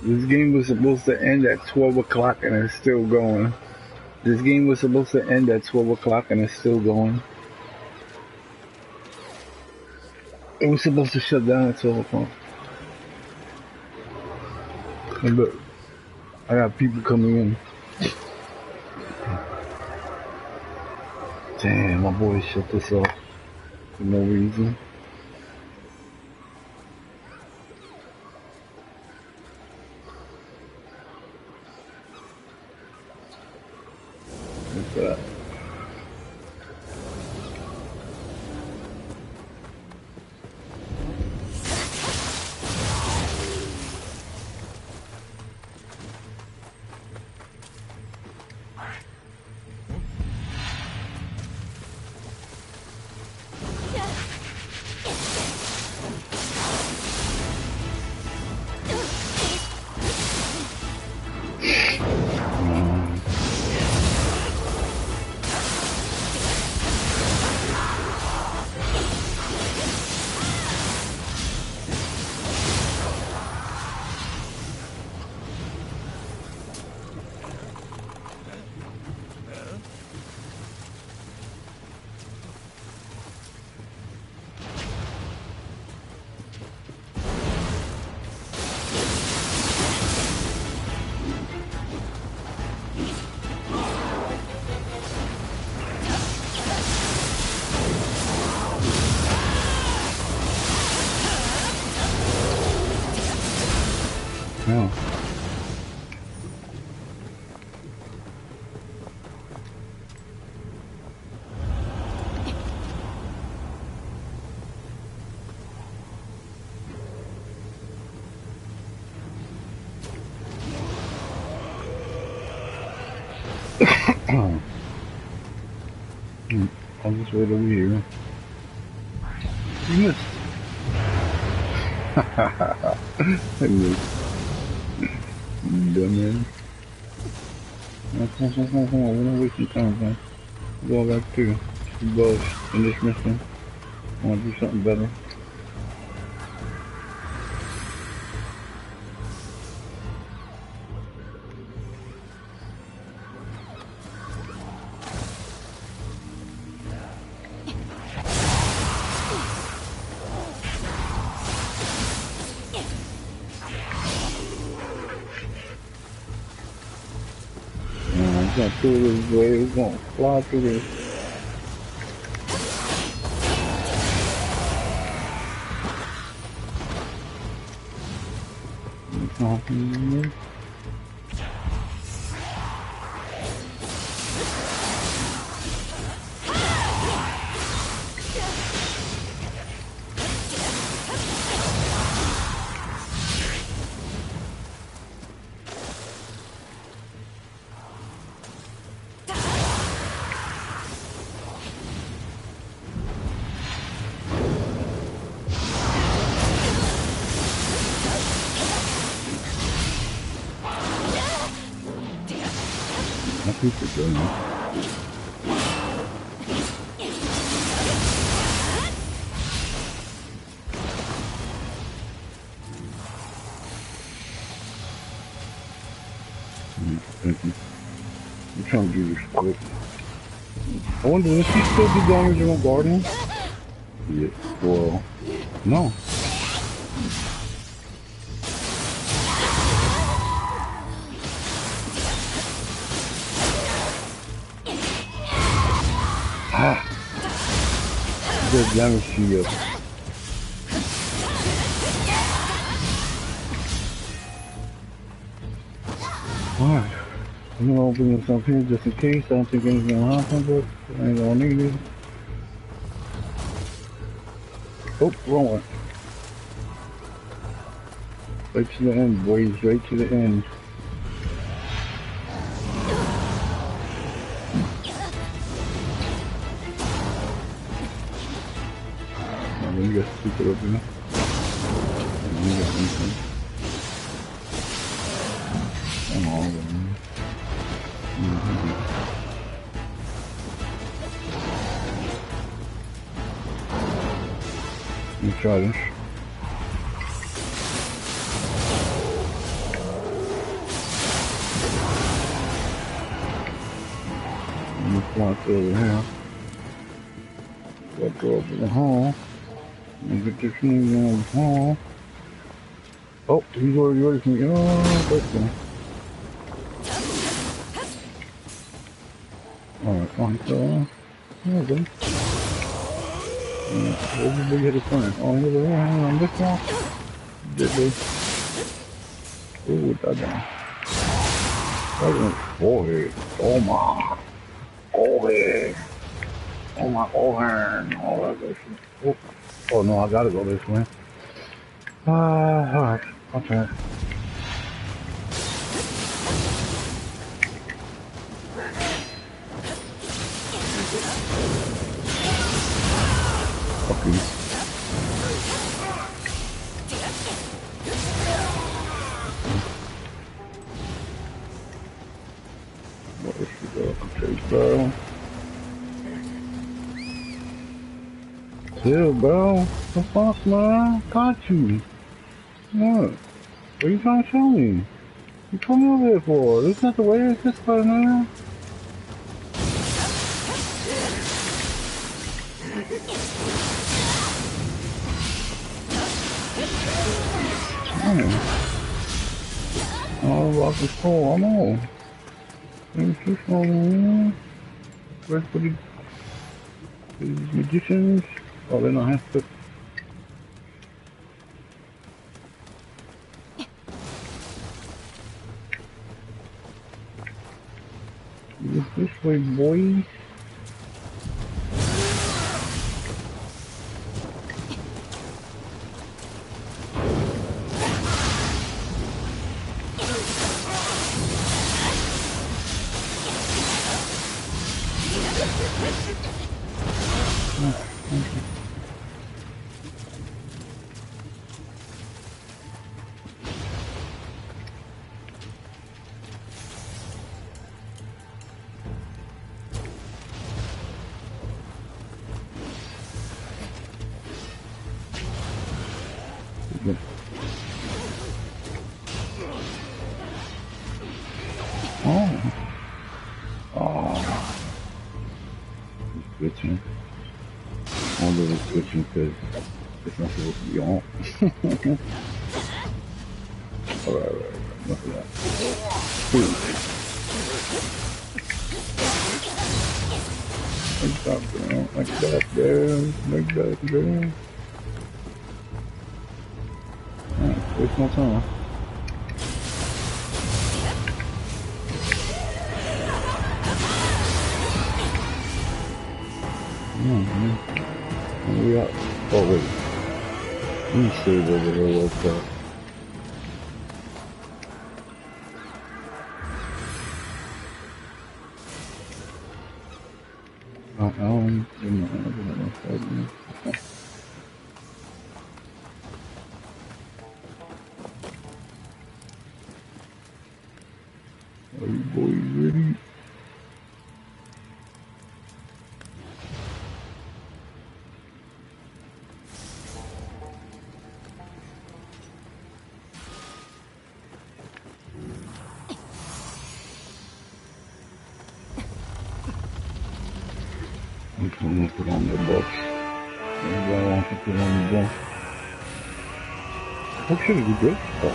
This game was supposed to end at 12 o'clock and it's still going. This game was supposed to end at 12 o'clock and it's still going. It was supposed to shut down at 12 o'clock. And look, I got people coming in. Damn, my boy shut this off for no reason. What's that? No. I'll just wait over here. You missed. I missed. Dumbass. Come on, we're not wasting time, man. Go back to the boss in this mission. I want to do something better. Gonna pull this way, we're gonna fly through this. I think it's good. Thank you. I'm trying to do this quick. I wonder, does she still do damage on Guardian? Yeah, well, no. Ah! Does damage to you. Alright. I'm gonna open this up here just in case. I don't think anything's gonna happen, but I ain't gonna need it. Oh, wrong one. Right to the end, boys. Right to the end. Let me just keep it open. Let me get something. Come on, man. Let me try this. Let me fly through over here. Let's go over the hall. Let me get this thing down the hall. Oh, he's already ready for me. Oh, that's good. Alright, fine. So, there we go. Everybody hit a front. Oh, here's a hang on this one. Did they? Ooh, that down. That was forehead. Oh my. Forehead. Oh my forehead. Oh, that goes. Oh. Oh no, I gotta go this way. Alright. I'll try it. Fuck you. Where should we go? Okay, bro. Chill, bro. The fuck, man? Got you. What? What are you trying to show me? You told me over there for? This is not the way it's this part, man. Man. Oh, rock is cold. I'm on. There's this one. Where's the magicians? Oh, they're not half cooked. This way, boy. Oh. Oh. It's glitching. All of it's glitching because it's not supposed to be on. Alright. Enough of that. Boom. Like that, bro. Like that, bro. Like that, bro. Alright, waste more time. Man. And we got. Oh, wait. Let me save over here real quick. Are you boys ready? gonna put on the books. Everybody wants to put on the books. Book should be good. But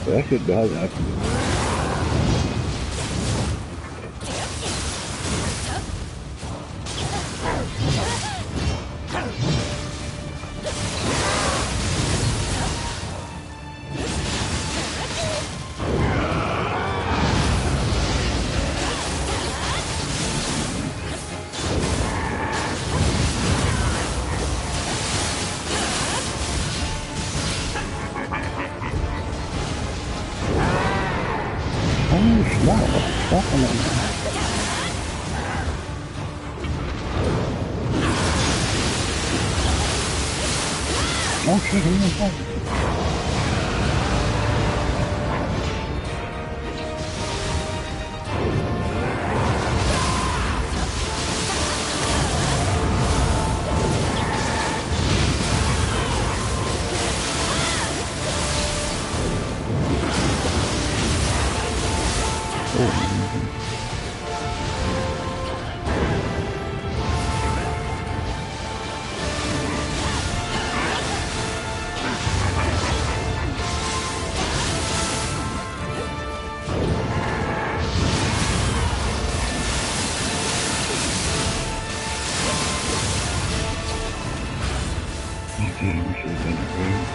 that shit does actually. Oh, smart. What the fuck am I doing? Oh shit, he was fine. Okay, we should have done it right.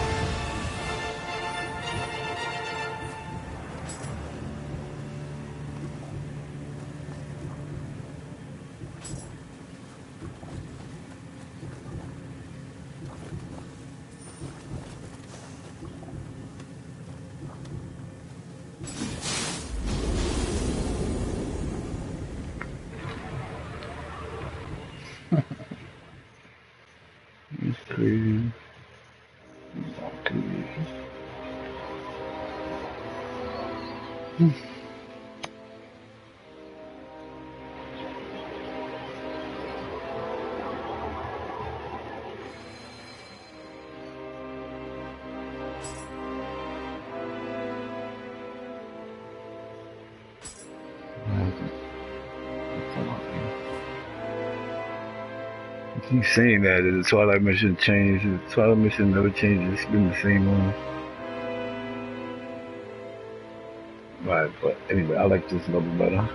It's crazy. Not crazy. I keep saying that the Twilight mission changed. The Twilight mission never changed. It's been the same one. Right, but anyway, I like this level better.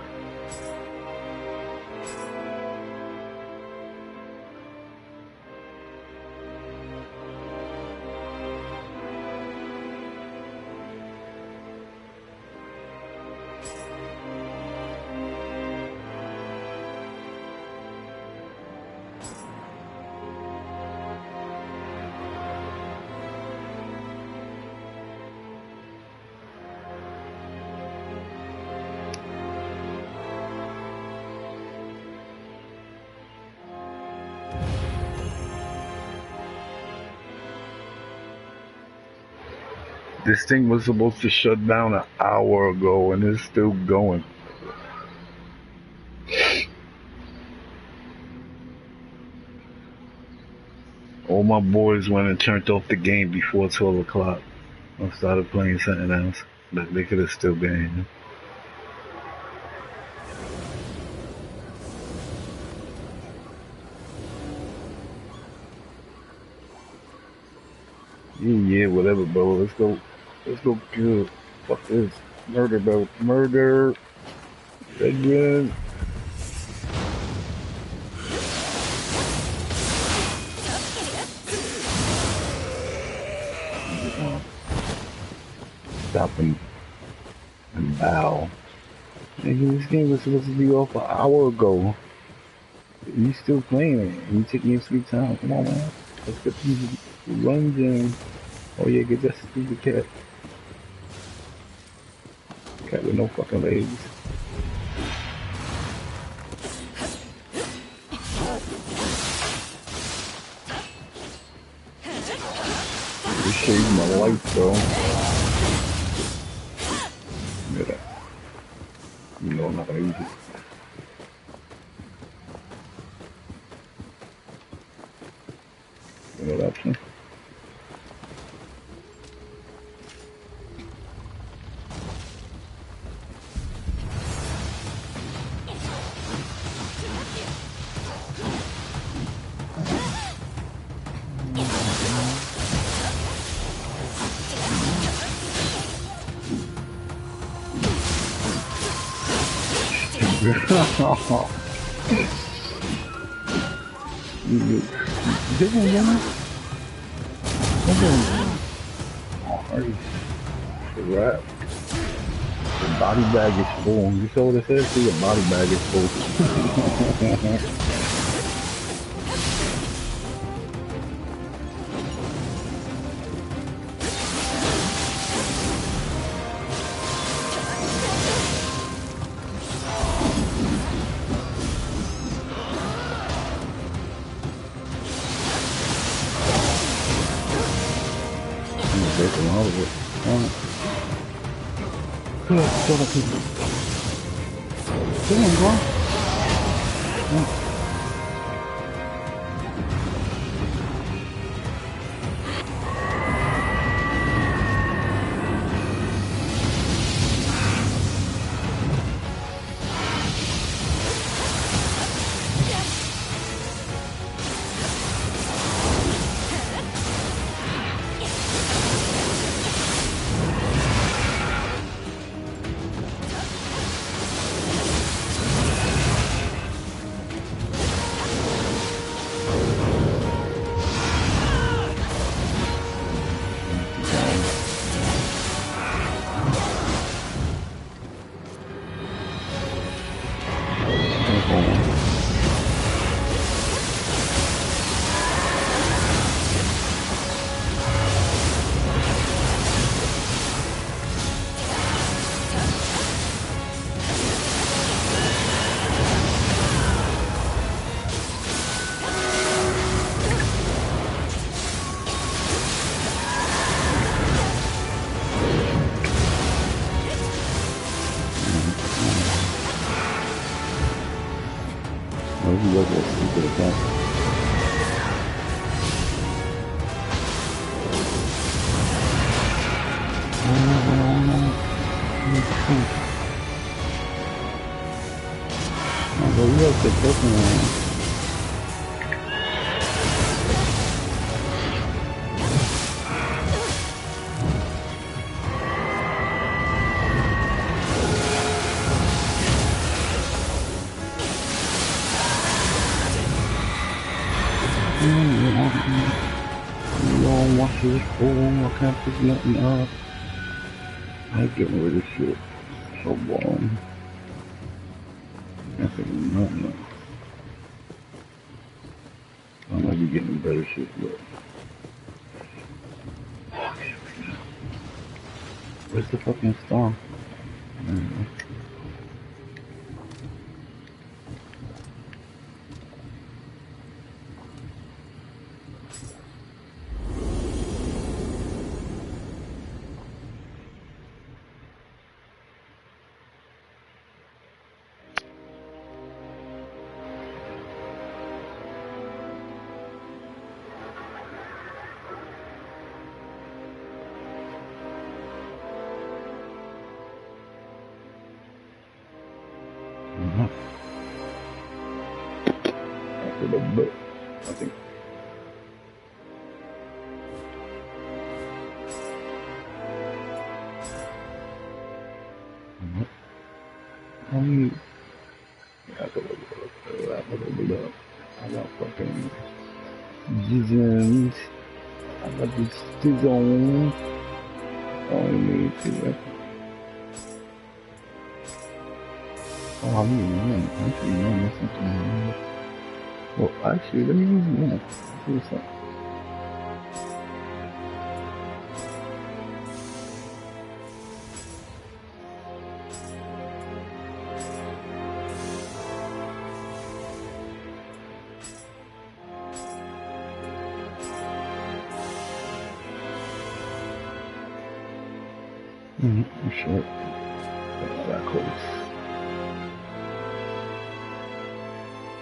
This thing was supposed to shut down an hour ago and it's still going. All my boys went and turned off the game before 12 o'clock. I started playing something else. But they could have still been. Yeah, whatever, bro. Let's go kill. Fuck this. Murder, bro. Murder. Red. Stop and bow. Nigga, this game was supposed to be off an hour ago. You still playing it? You taking your sweet time? Come on, man. Let's get these runs in. Oh yeah, get that stupid cat. Cat with no fucking legs. This shaved my life, bro. Look at that. You know I'm not gonna use it. You know that option? You didn't you? Alright, the wrap. The body bag is full. You saw what it says? See, the body bag is full. Break a lot of it. Shut up, people. Come on, bro. You look at stupid attack. Oh, you have to take me. Long watch this full, I can't pick nothing up. I ain't getting rid of shit. So long. I can't pick nothing up. I might be getting better shit, but where's the fucking star? After the book, I think. I mean, I have to look it up. I got fucking Jizzins. I got this Jizzons. I need to. Oh, I mean, actually, no, that's something. Well, actually, let me use one. See what's up. I'm sure. That close.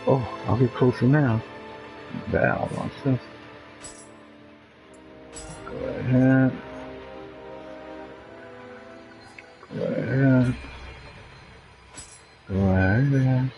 Oh, I'll get closer now. Bow myself. Go ahead. Go ahead. Go ahead.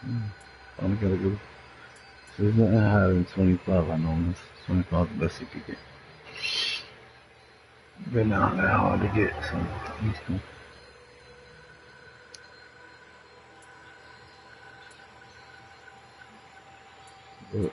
I'm gonna go. So there's nothing higher than 25, I know. That's 25 is the best you could get. But now they're hard to get, so let's go. But,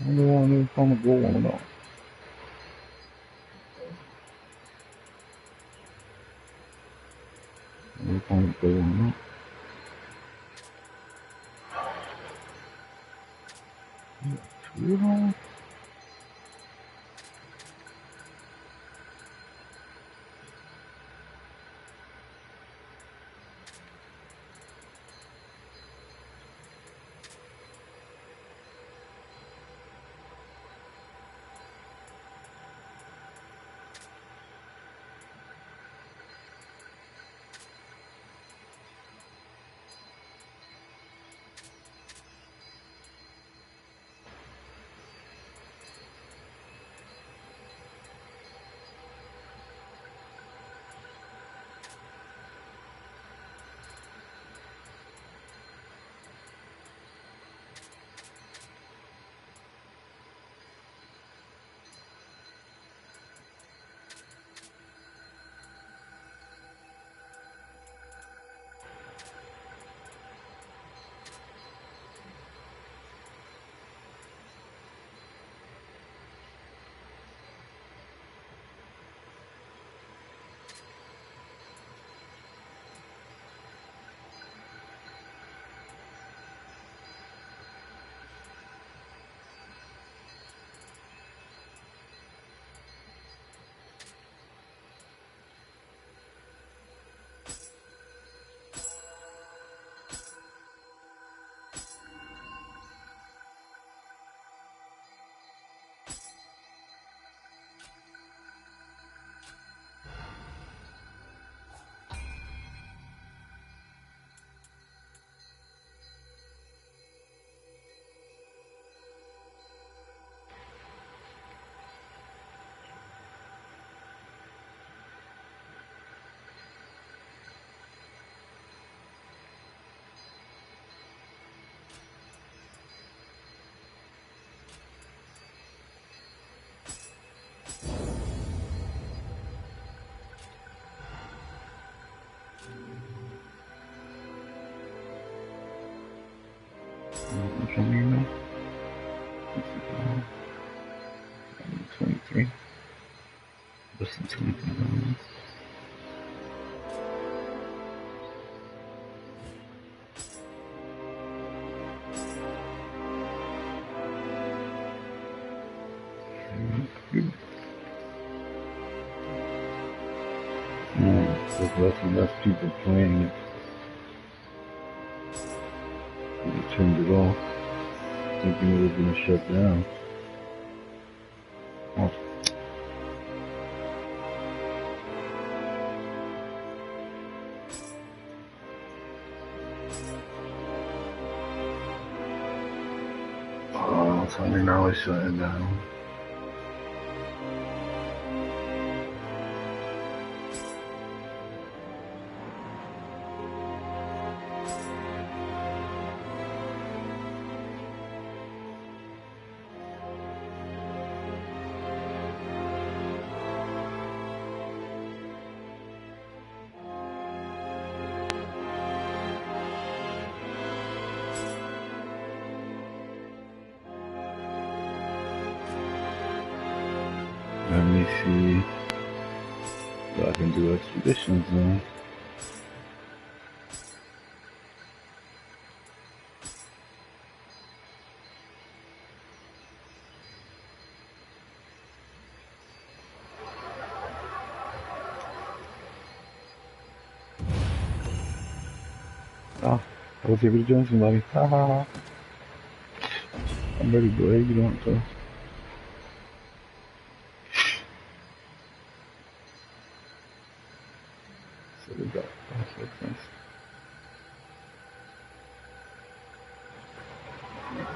I don't know if I'm gonna go on or not. I don't know if I'm gonna go on or not. Too long? Which one do you know? 23. Less than 23 dollars. Good. There's less and less people playing it. They turned it off, thinking it was going to shut down. Oh. Oh, it's only now it's shutting down. see what I can do expeditions then. Ah, I was able to join somebody. Ha ha ha. I'm ready, boy. You don't to. So we got nice.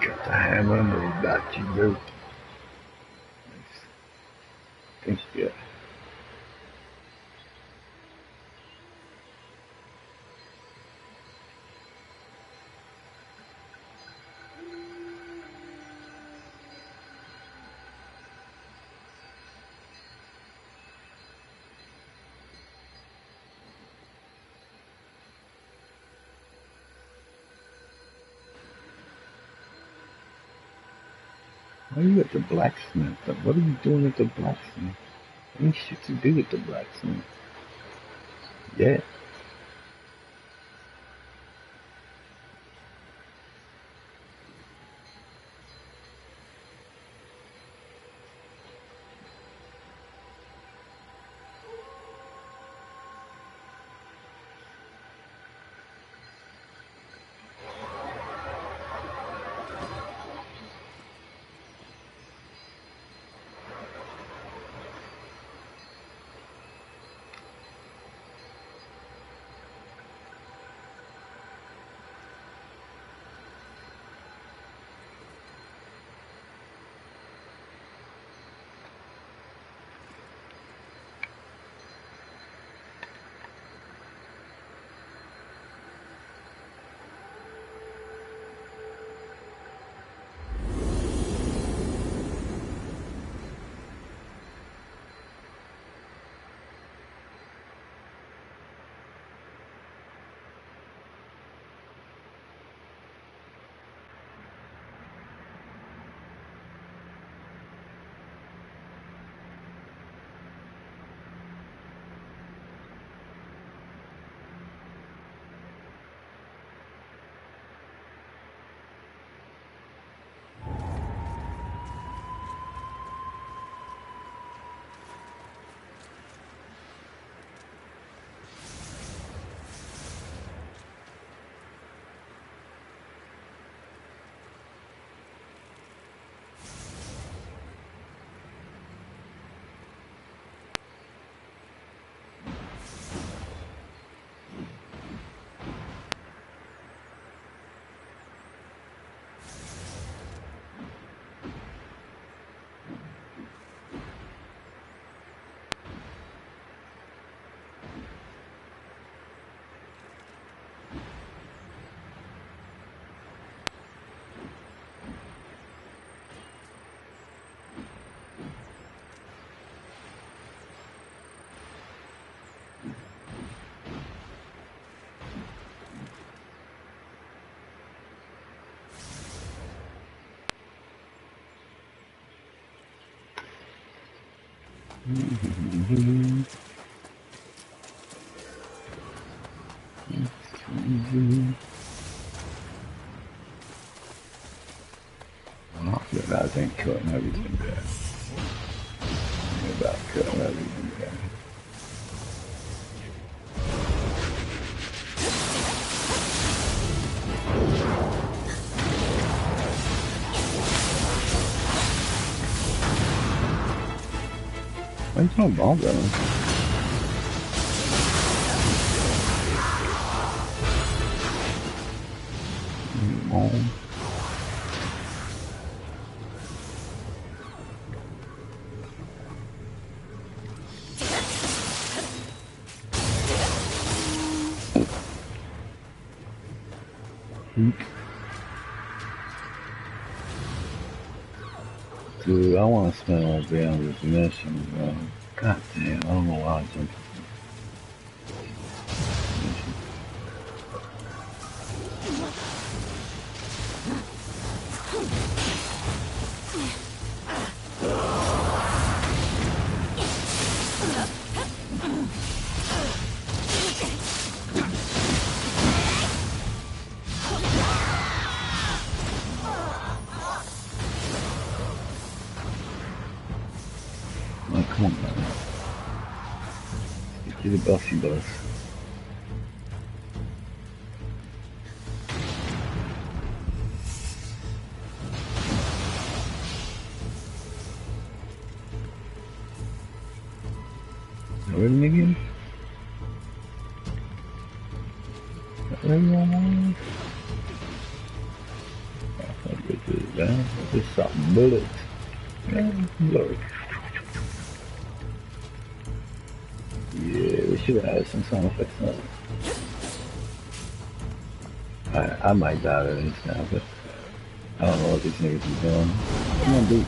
Got the hammer and the back you go. Nice. Thank you. Why are you at the blacksmith? What are you doing at the blacksmith? Ain't shit to do with the blacksmith. Yeah. I think cutting everything down. About cutting everything down. Why you throwing bombs at him? Mom. Dude, I want to spend all day on this mission, bro. God damn, I don't know why I jumped. He's a bossy boss. Really again? Really? I'll get this down. Just some bullets. Look. Yeah, we should have some sound effects on it. I might die to this now, but I don't know what these niggas be doing. Come on, dude.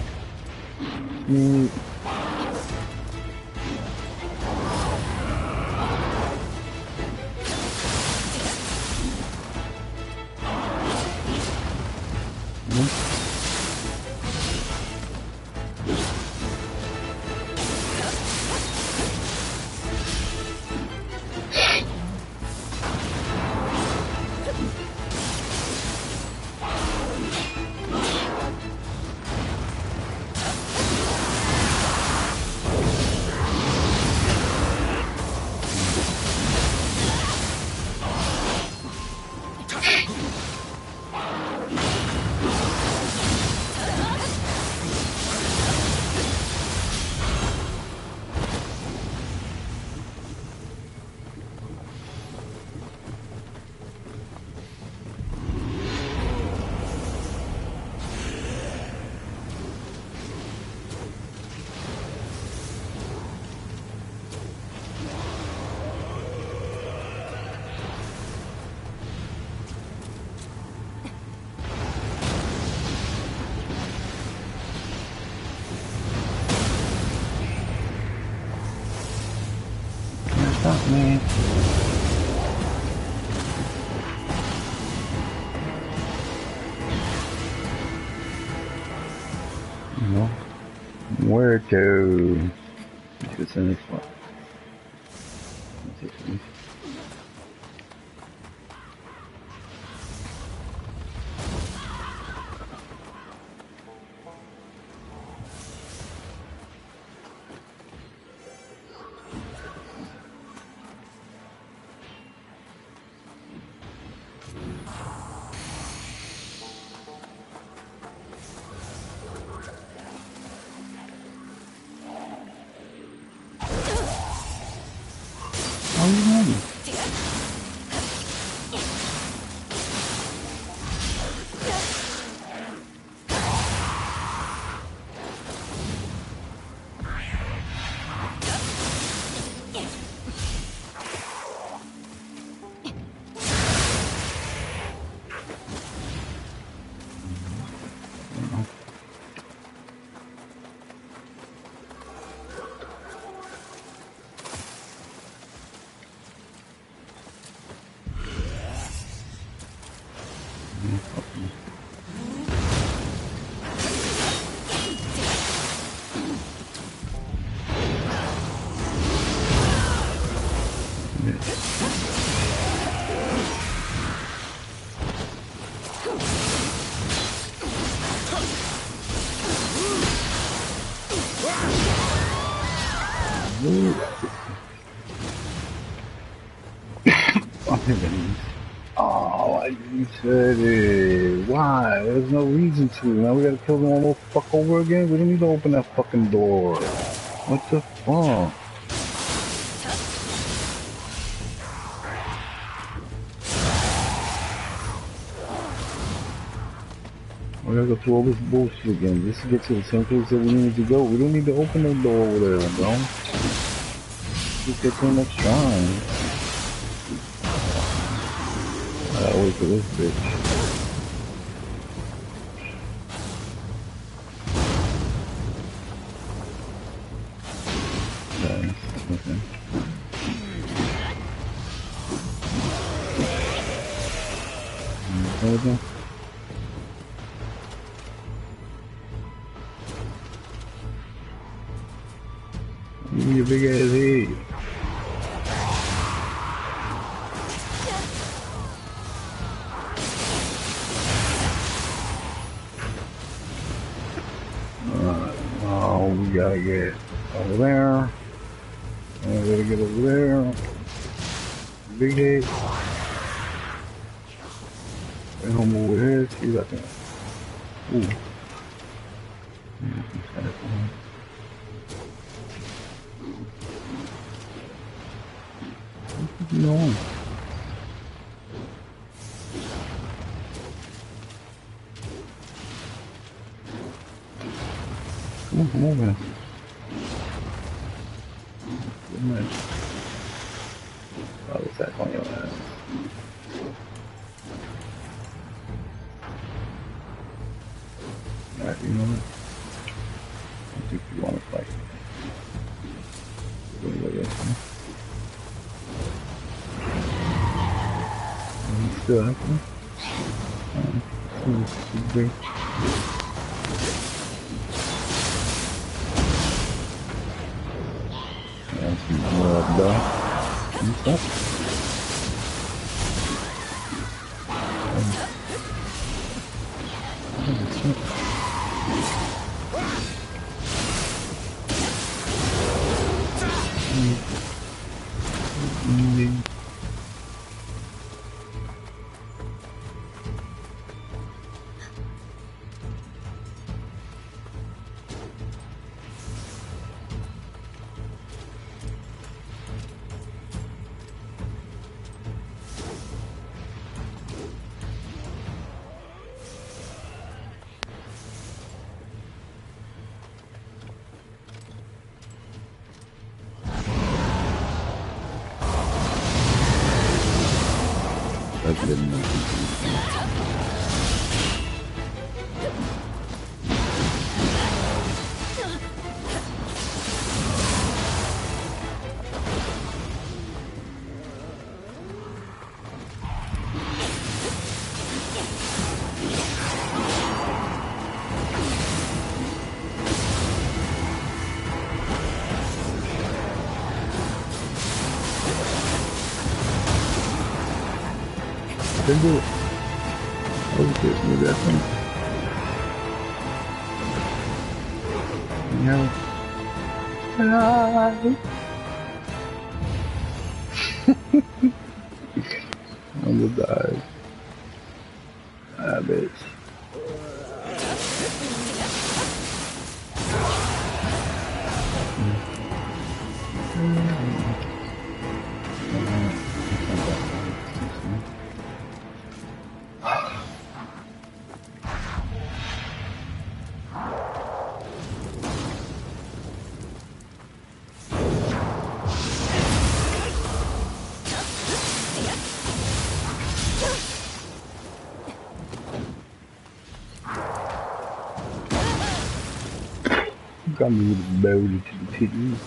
Stop, man. No. Where to? What's in this one? How are you ready? Oh, I said it. Why? There's no reason to. Now we gotta kill them all fuck over again? We don't need to open that fucking door. What the fuck? We gotta go through all this bullshit again just to get to the same place that we need to go. We don't need to open the door over there, bro. Just get to the next shrine. I gotta wait for this bitch. Nice. Okay. Okay. Give me your big ass head. Oh, we gotta get over there. gotta get over there. Big head. And home over here. See if I can. Ooh. What's going on? Come on, man. Good man. I'll attack on your ass. Alright, you know what? I think you want to fight. Anybody else? Still happening? Big. And stuff. That's good enough. Can do it. Oh, this maybe that's one. No. Hello. I'm gonna die. Ah, bitch. Got me with a barrel to the titties.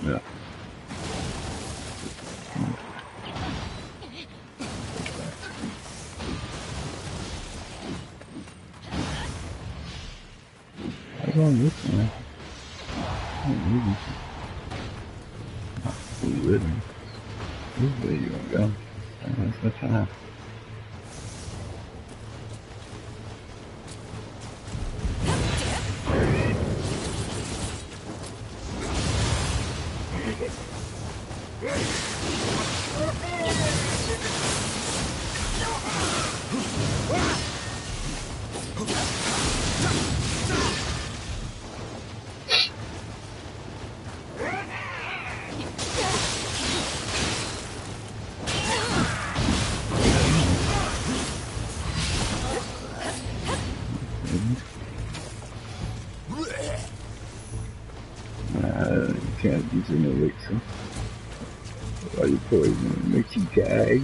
Yeah. I don't look man. I don't really see. Really? This way you gonna go. That's the time. Use an elixir. Why you poison? It makes you gag.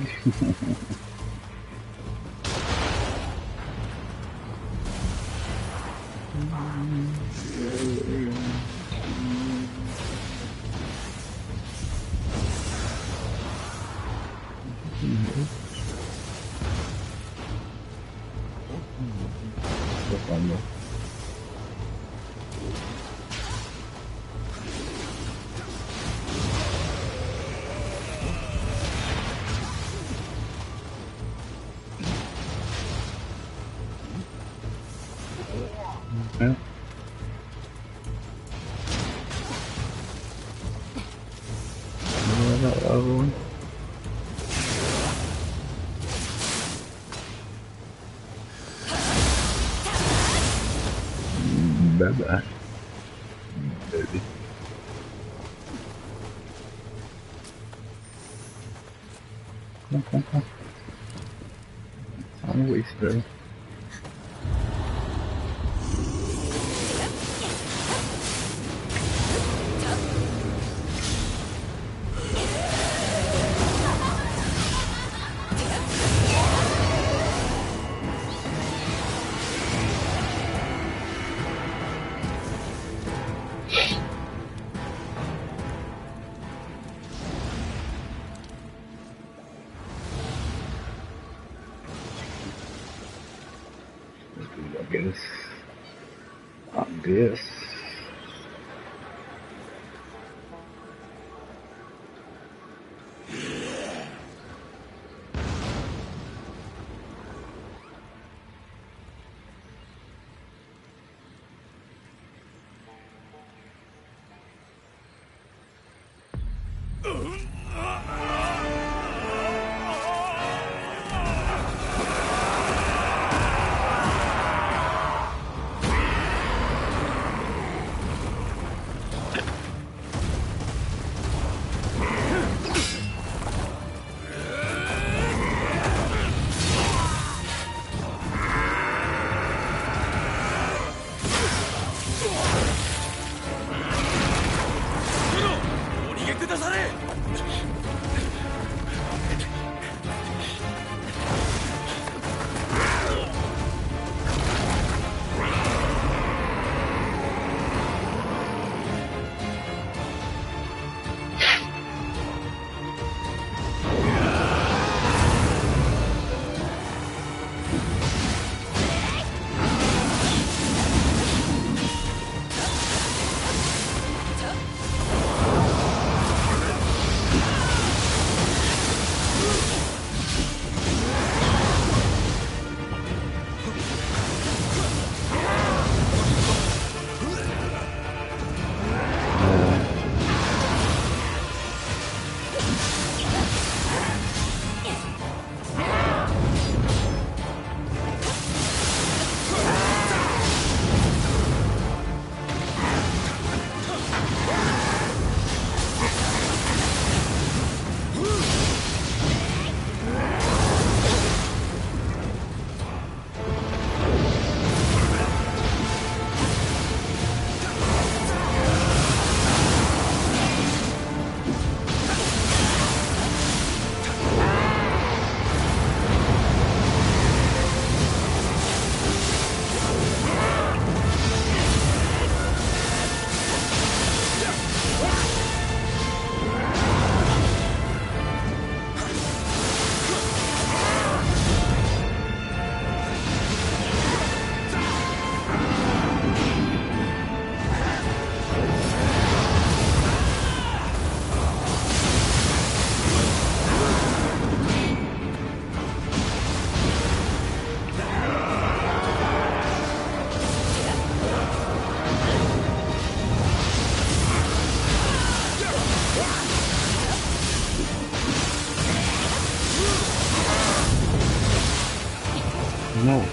Yeah. That other one. Bye-bye. Baby. Come. Time to waste, bro. I guess. No.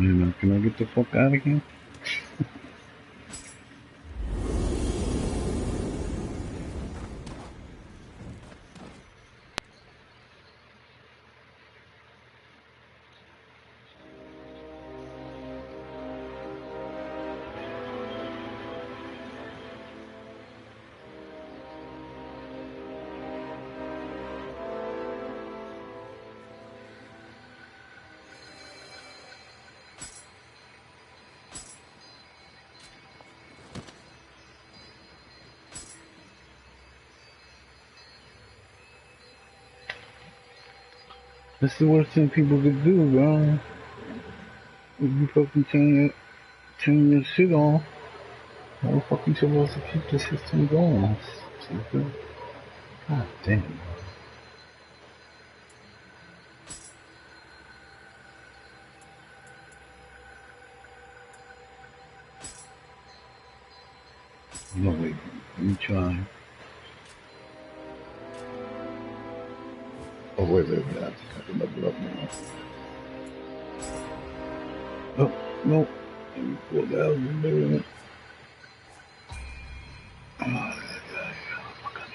Man, can I get the fuck out of here? That's the worst thing people could do, bro. If you fucking turn your shit on, how the fuck you supposed to keep the system going? Stupid. God damn. No, wait. Let me try. Oh, wait. I can level up now. Oh, no. Let me pull that out of there. Oh, God.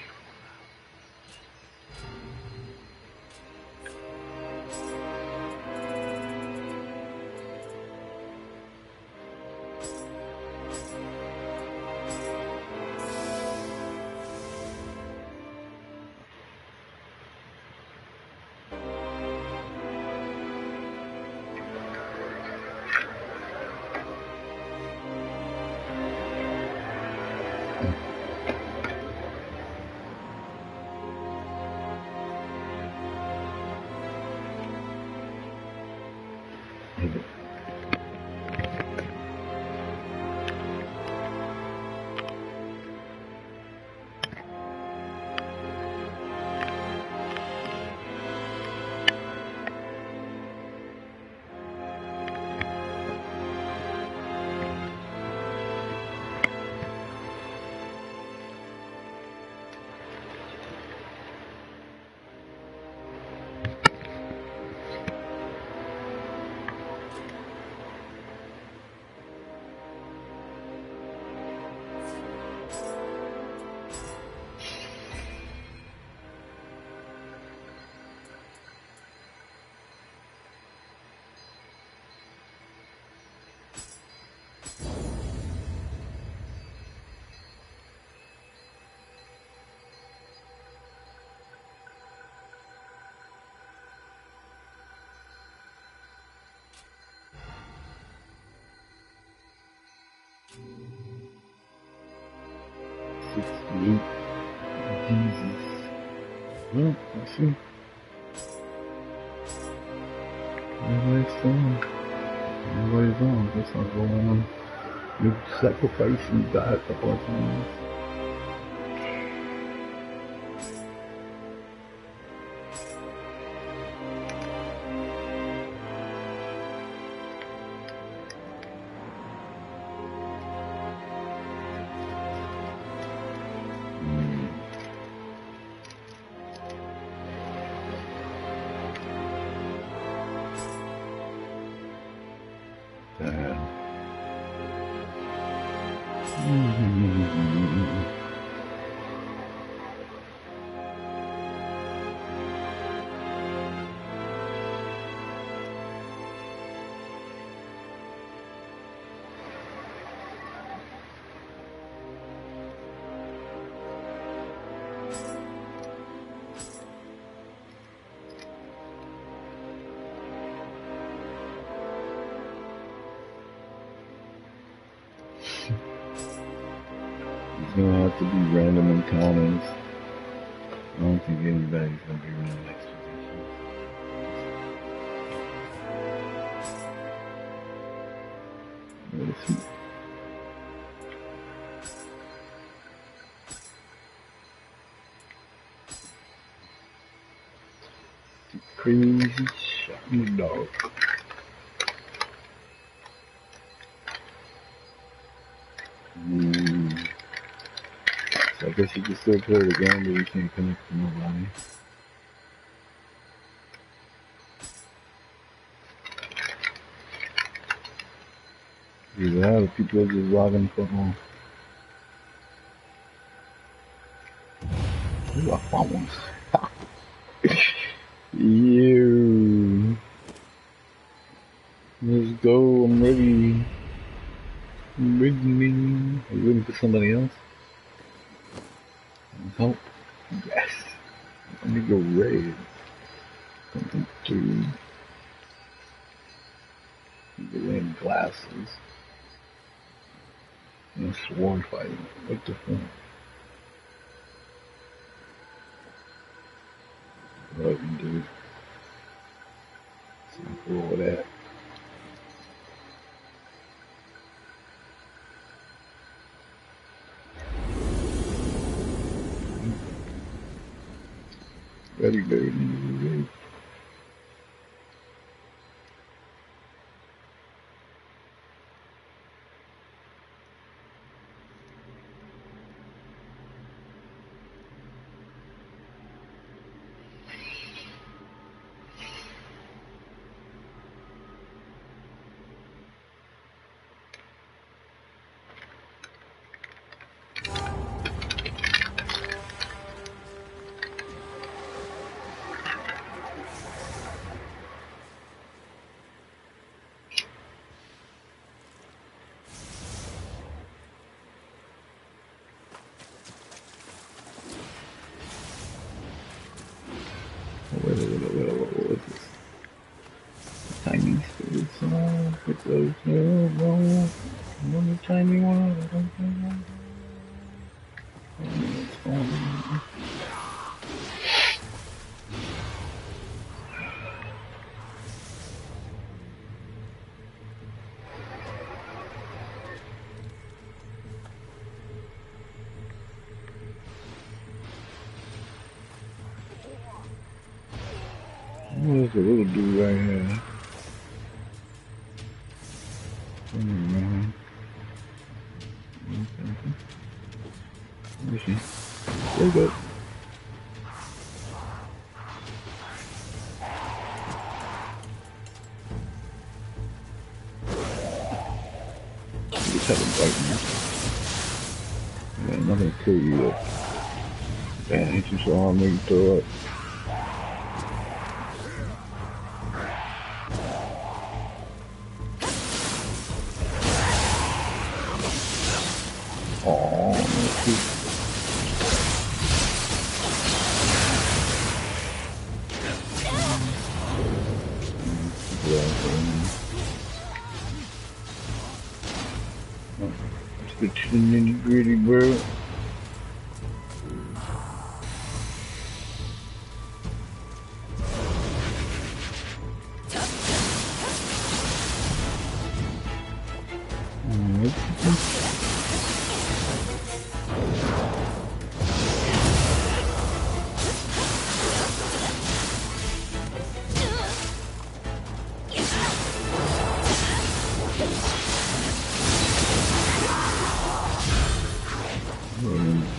Jesus. Well, let's see. Everybody's on. Everybody's on. Guess I'll go on. You sacrifice and die a couple of times. It's gonna have to be random encounters. I don't think anybody's gonna be random expeditions. Let's see. Crazy shot in the dark. So I guess you can still play the game, but you can't connect to nobody. Dude, a lot of people are just logging the fuck on. Ooh, I found one. You. Let's go. I'm ready. I'm ready. I'm waiting for somebody else. Help. Yes. Let me go red. Something through. The red glasses. And sword fighting. What the fuck? What you do? Something for that. Ready, baby. What is this? Tiny space. Put those wrong. One tiny one. What is the little dude right here? Where is she? There you go. Just have a bite now. Yeah, nothing to kill you yet. Damn, ain't you so hard to make you throw up? Oh, let's get to the nitty gritty, bro.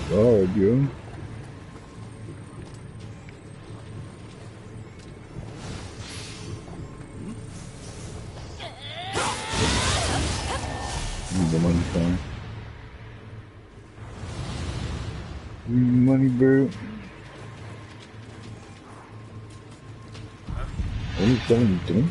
God, yo. The money time. Money, bro. Only 73?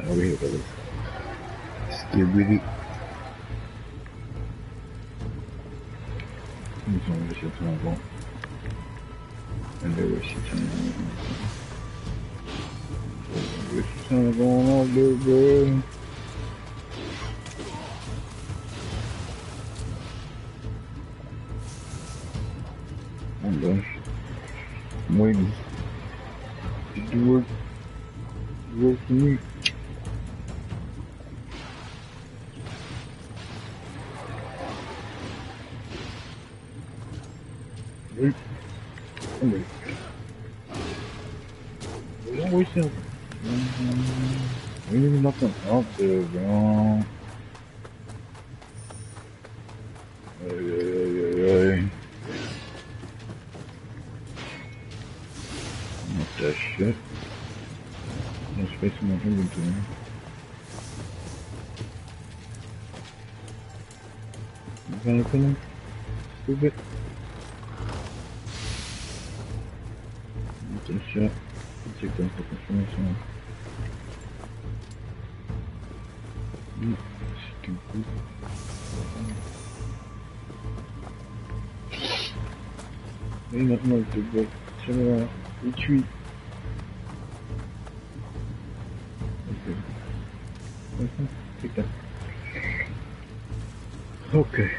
Over here, brother. Still with it. Which one was your turn on? And there was your turn on. What's your turn going on there, bro? I'm done. I'm waiting. Work for me. Wait. I'm ready. Don't waste it. Ain't even nothing out there, bro. Hey. Not that shit. No space in my inventory. You got anything? Stupid. Not that shit. Take that fucking finish on. Stupid. Ain't nothing like to go. Turn around. Retreat. Okay. Take that. Okay.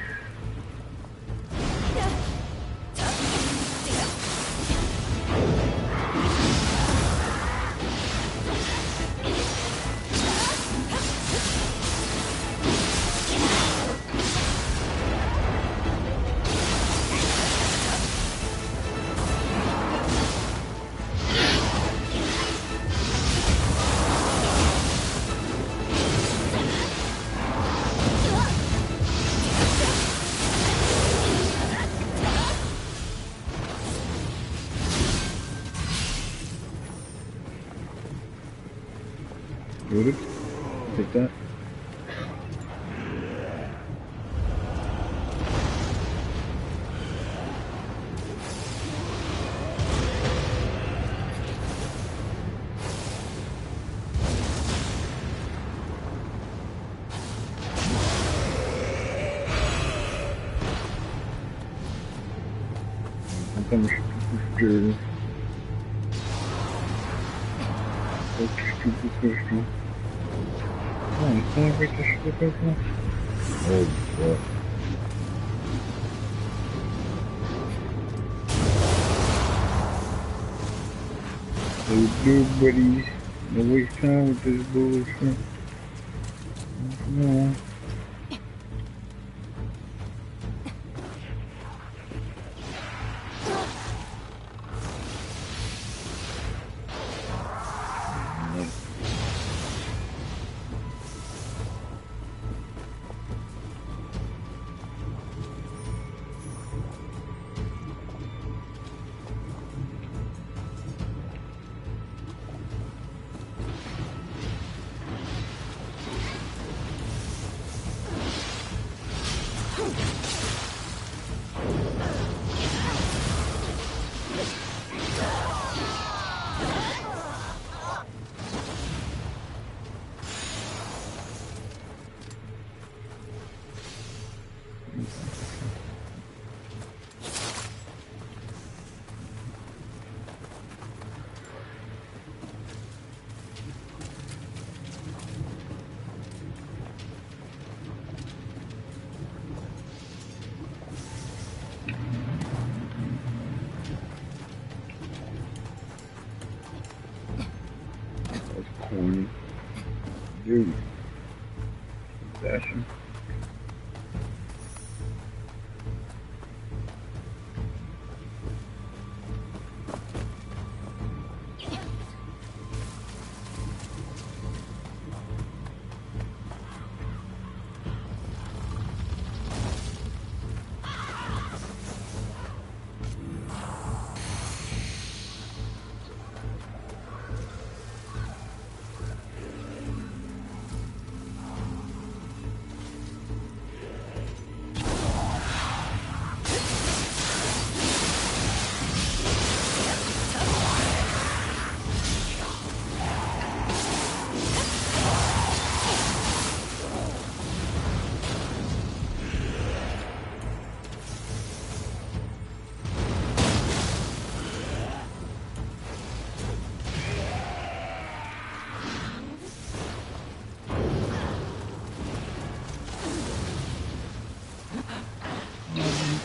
Loaded. Take that. I'm scared. That's stupid question. Oh, can I break this shit open? Oh, fuck. Hey, dude, buddies. No waste time with this bullshit. No. Corny. Dude. Fashion.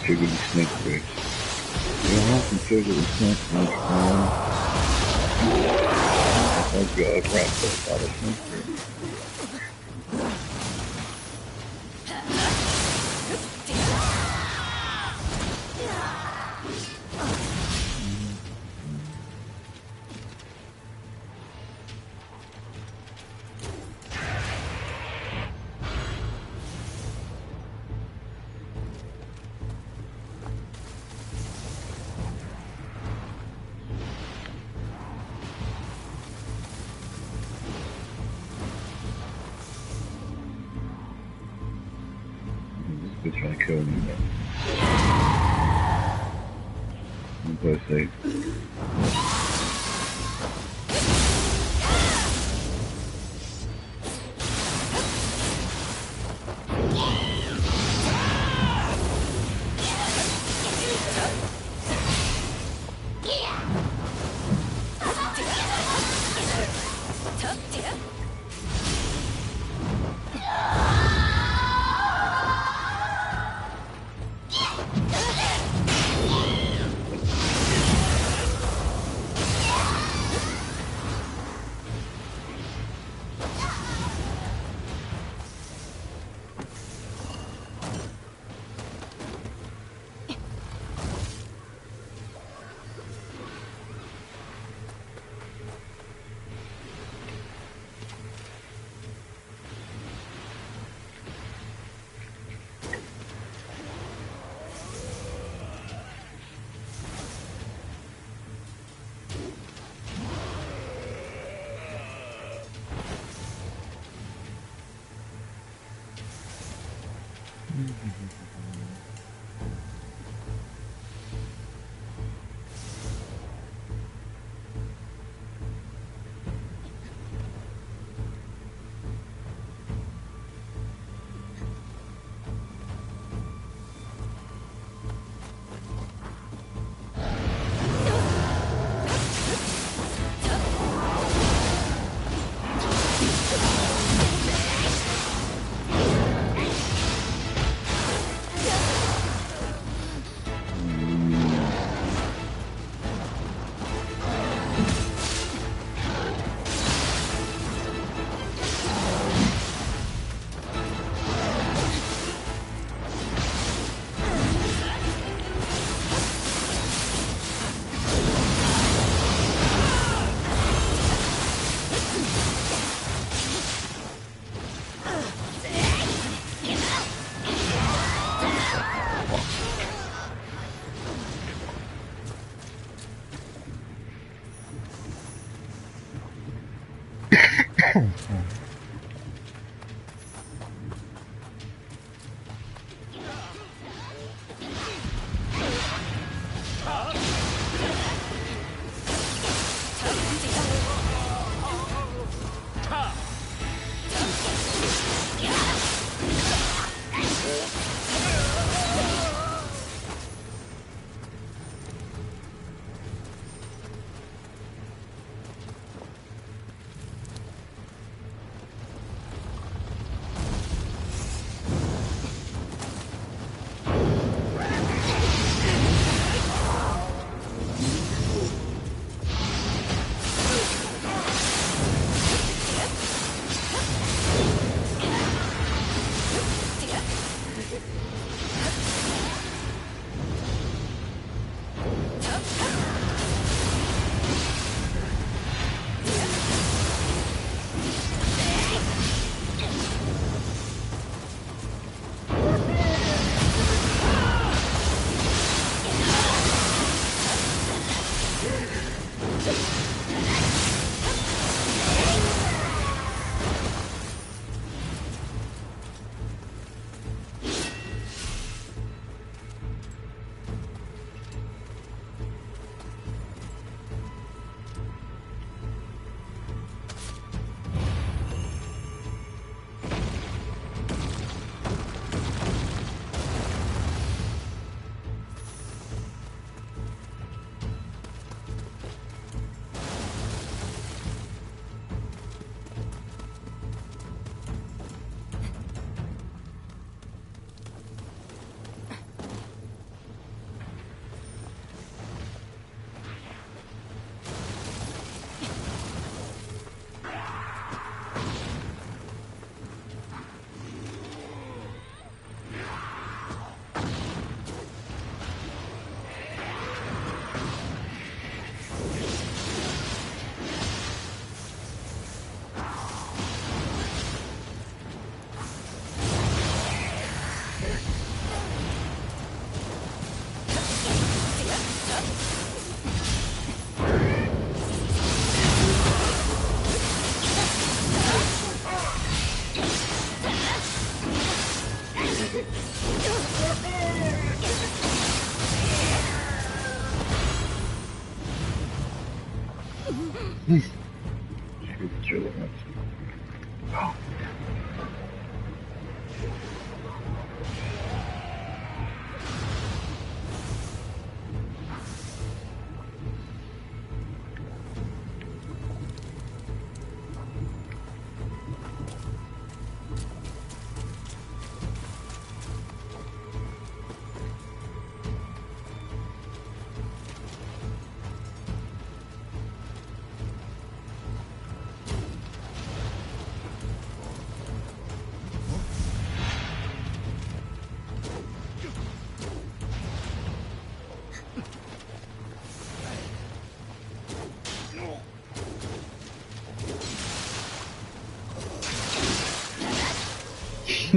Trigger the snake fish. You don't have to trigger the snake fish, man. like crap stuff out of country. They're trying to kill me, man. I'm gonna say.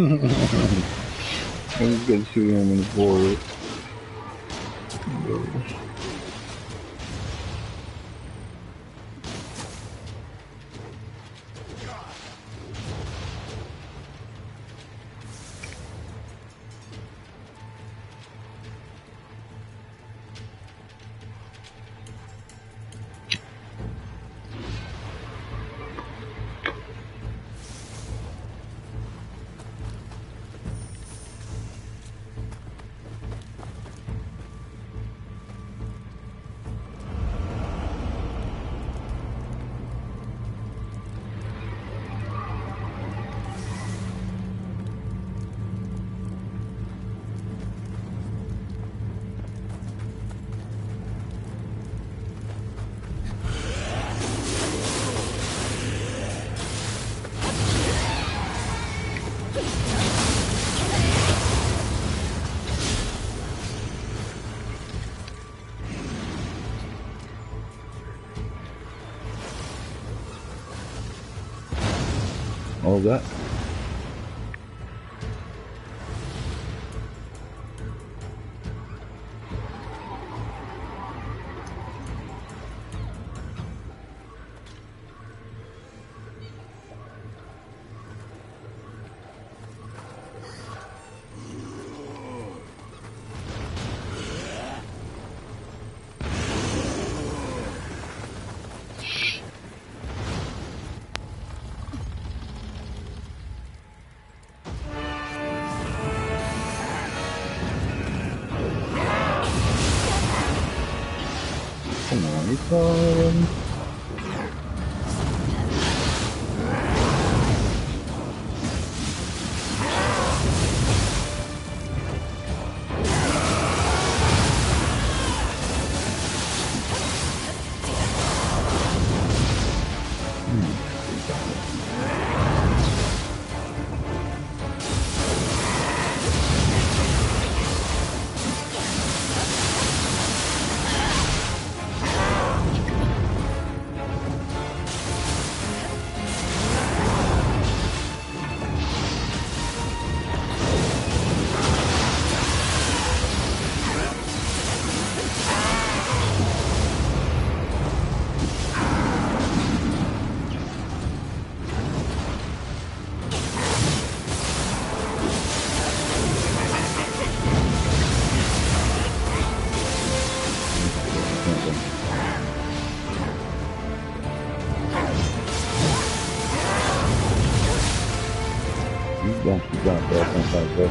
I was gonna shoot him in the forehead. All that. Come on, it's you got that inside there.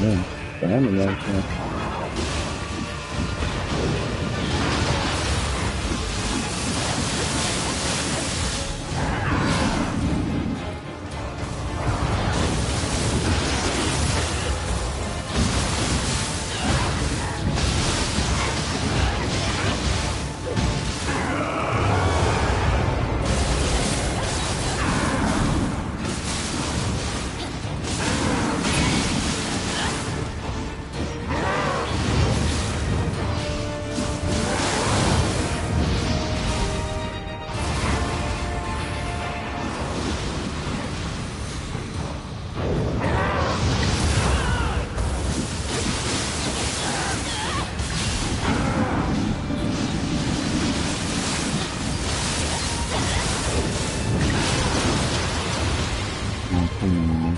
Yeah, family like that. Hmm.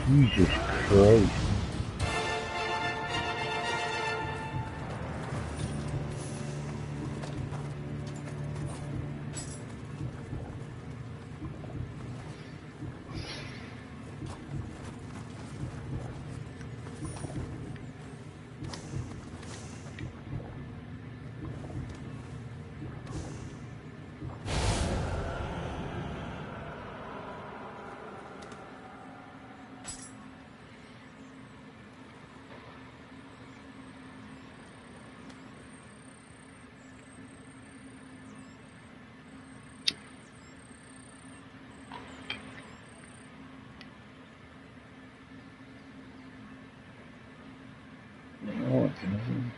Jesus Christ. Oh, it's amazing.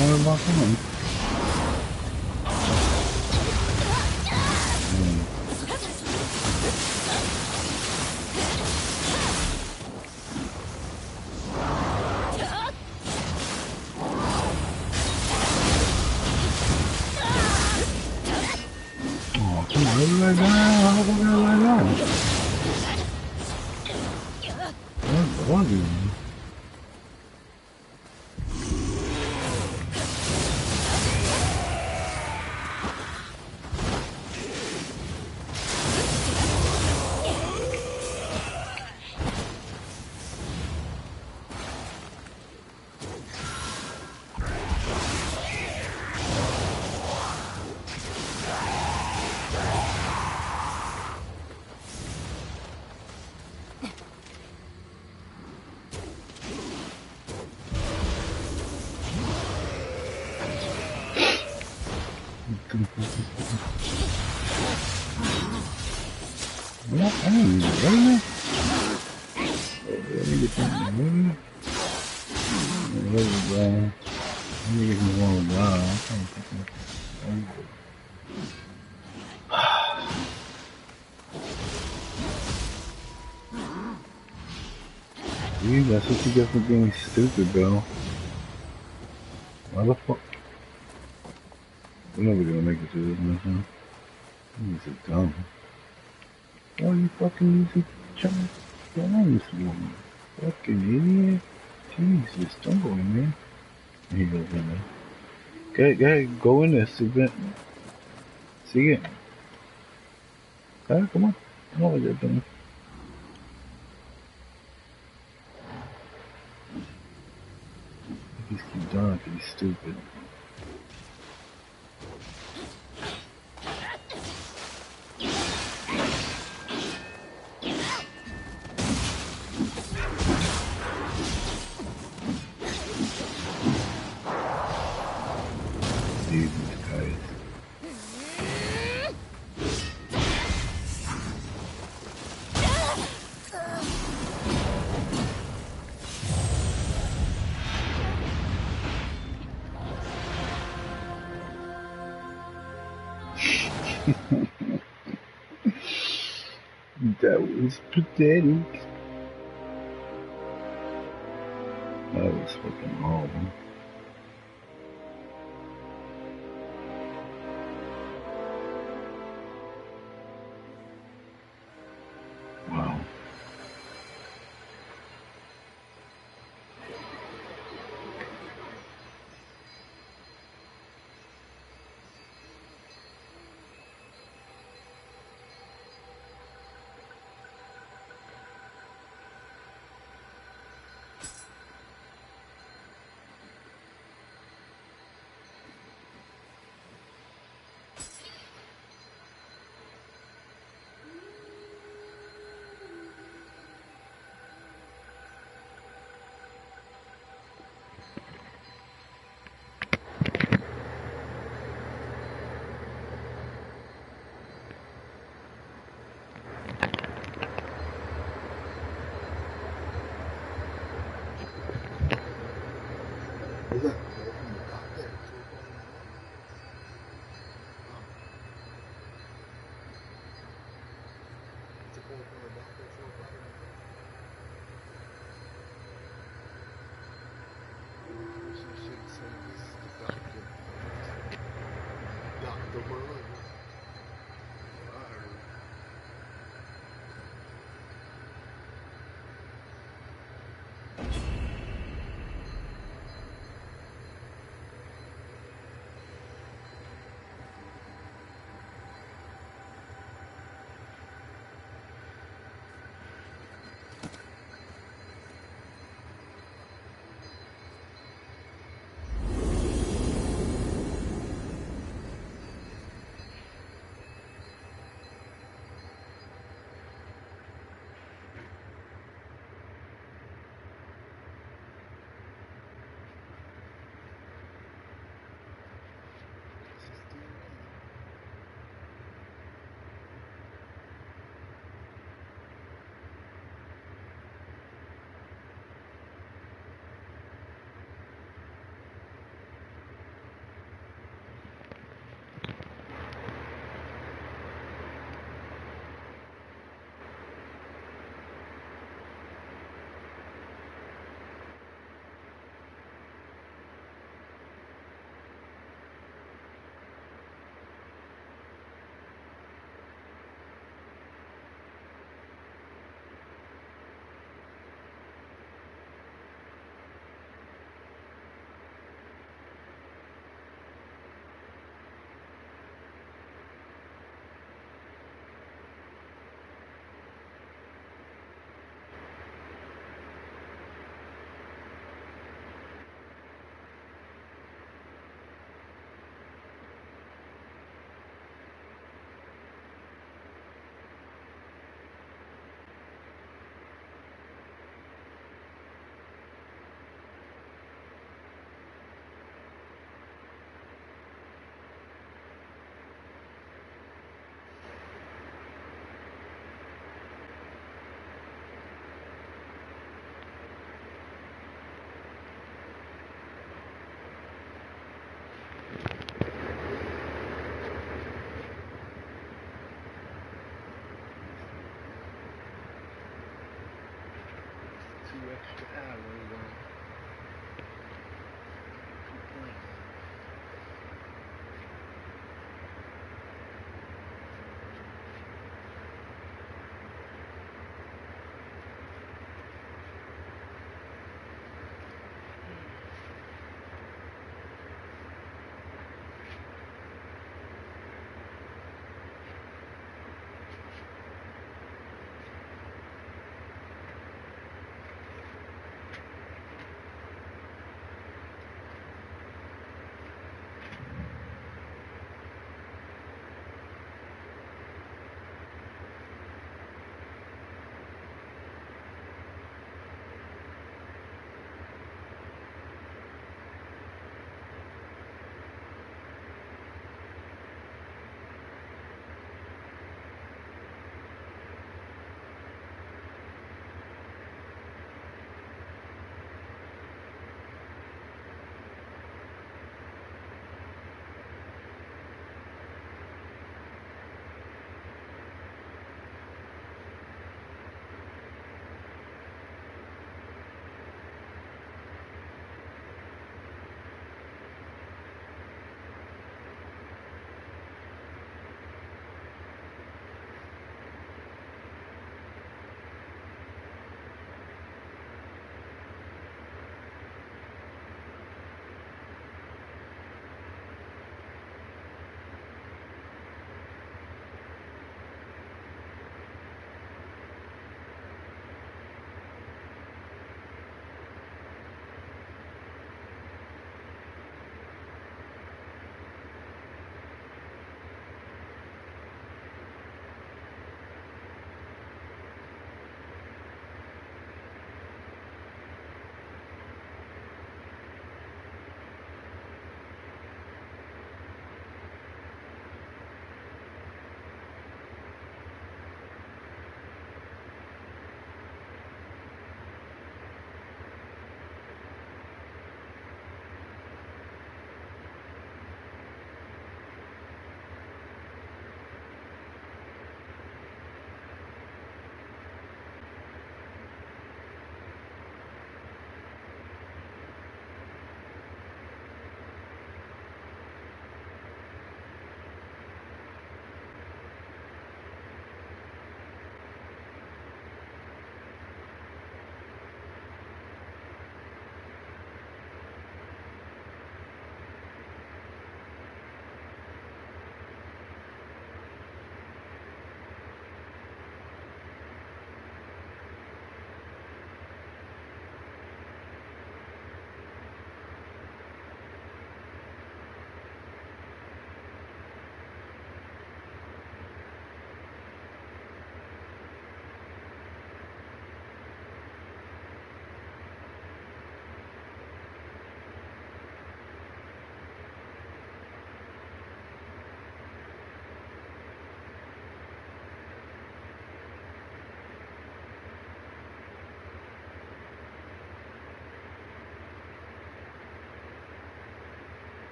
More about him. Oh, come on, everybody down. How come everybody down? What are you? What? I didn't even really? Let me get that. There we go. Let me get this one down. I can't take this. Dude, that's what you get for being stupid, bro. Why the fuck? We're never gonna make it through this mission. This is dumb. Why are you fucking using guns, woman? Fucking idiot. Jesus, don't go in there. He goes in there. Go in there, see it. See it. Alright, come on. Come on with that thing. He just keep dying because he's stupid. Jesus Christ. That was pathetic. That was fucking horrible. Wow. Is that call from the doctor? It's a call from the doctor at 4 o'clock in the morning. She should say this is the doctor. Dr. Murray. I heard.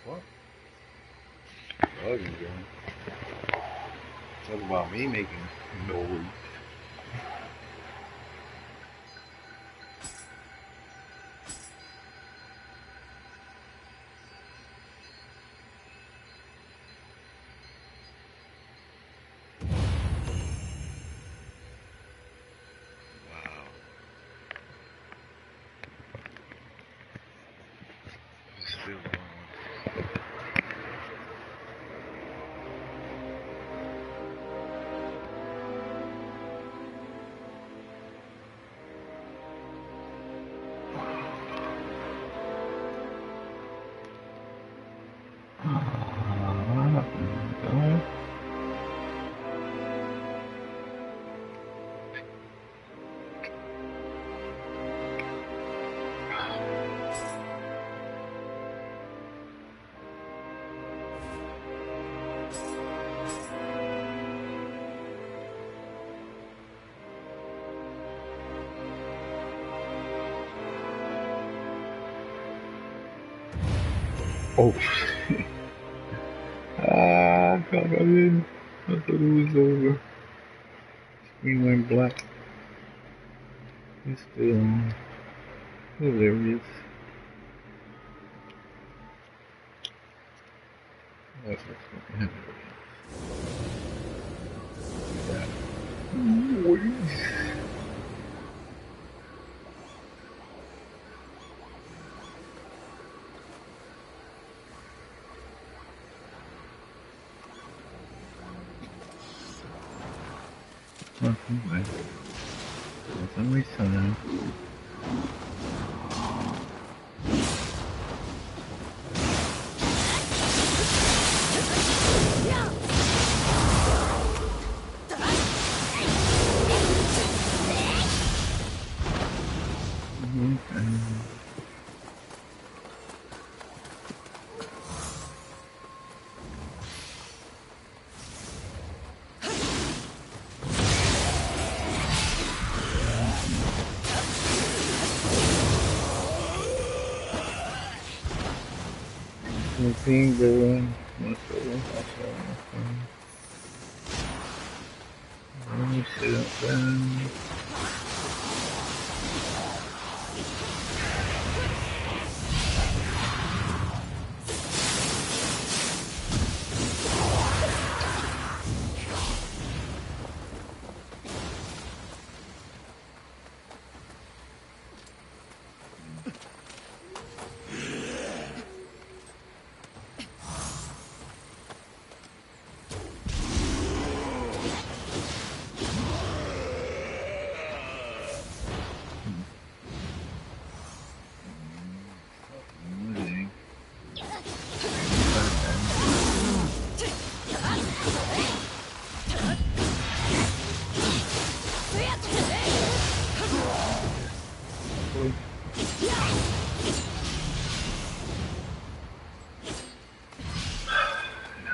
What? Bugging, girl. Talk about me making noise. Wow. It's still going. Oh shit. I thought I didn't. I thought it was over. Screen went black. It's still on. Hilarious. That's what's fucking hilarious. Noise. Nothing like it. That's always time. Anything going? What's going on? Let me sit up down.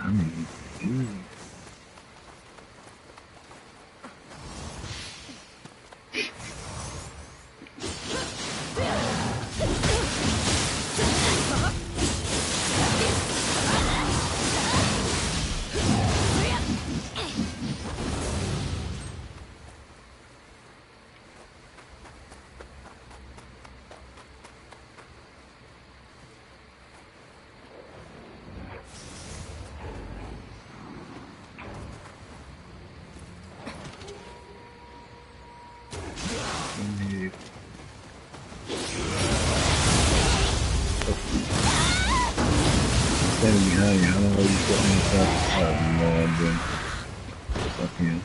I mean, dude. Standing behind you, I don't know where you put me inside. I have no idea. Fuck you.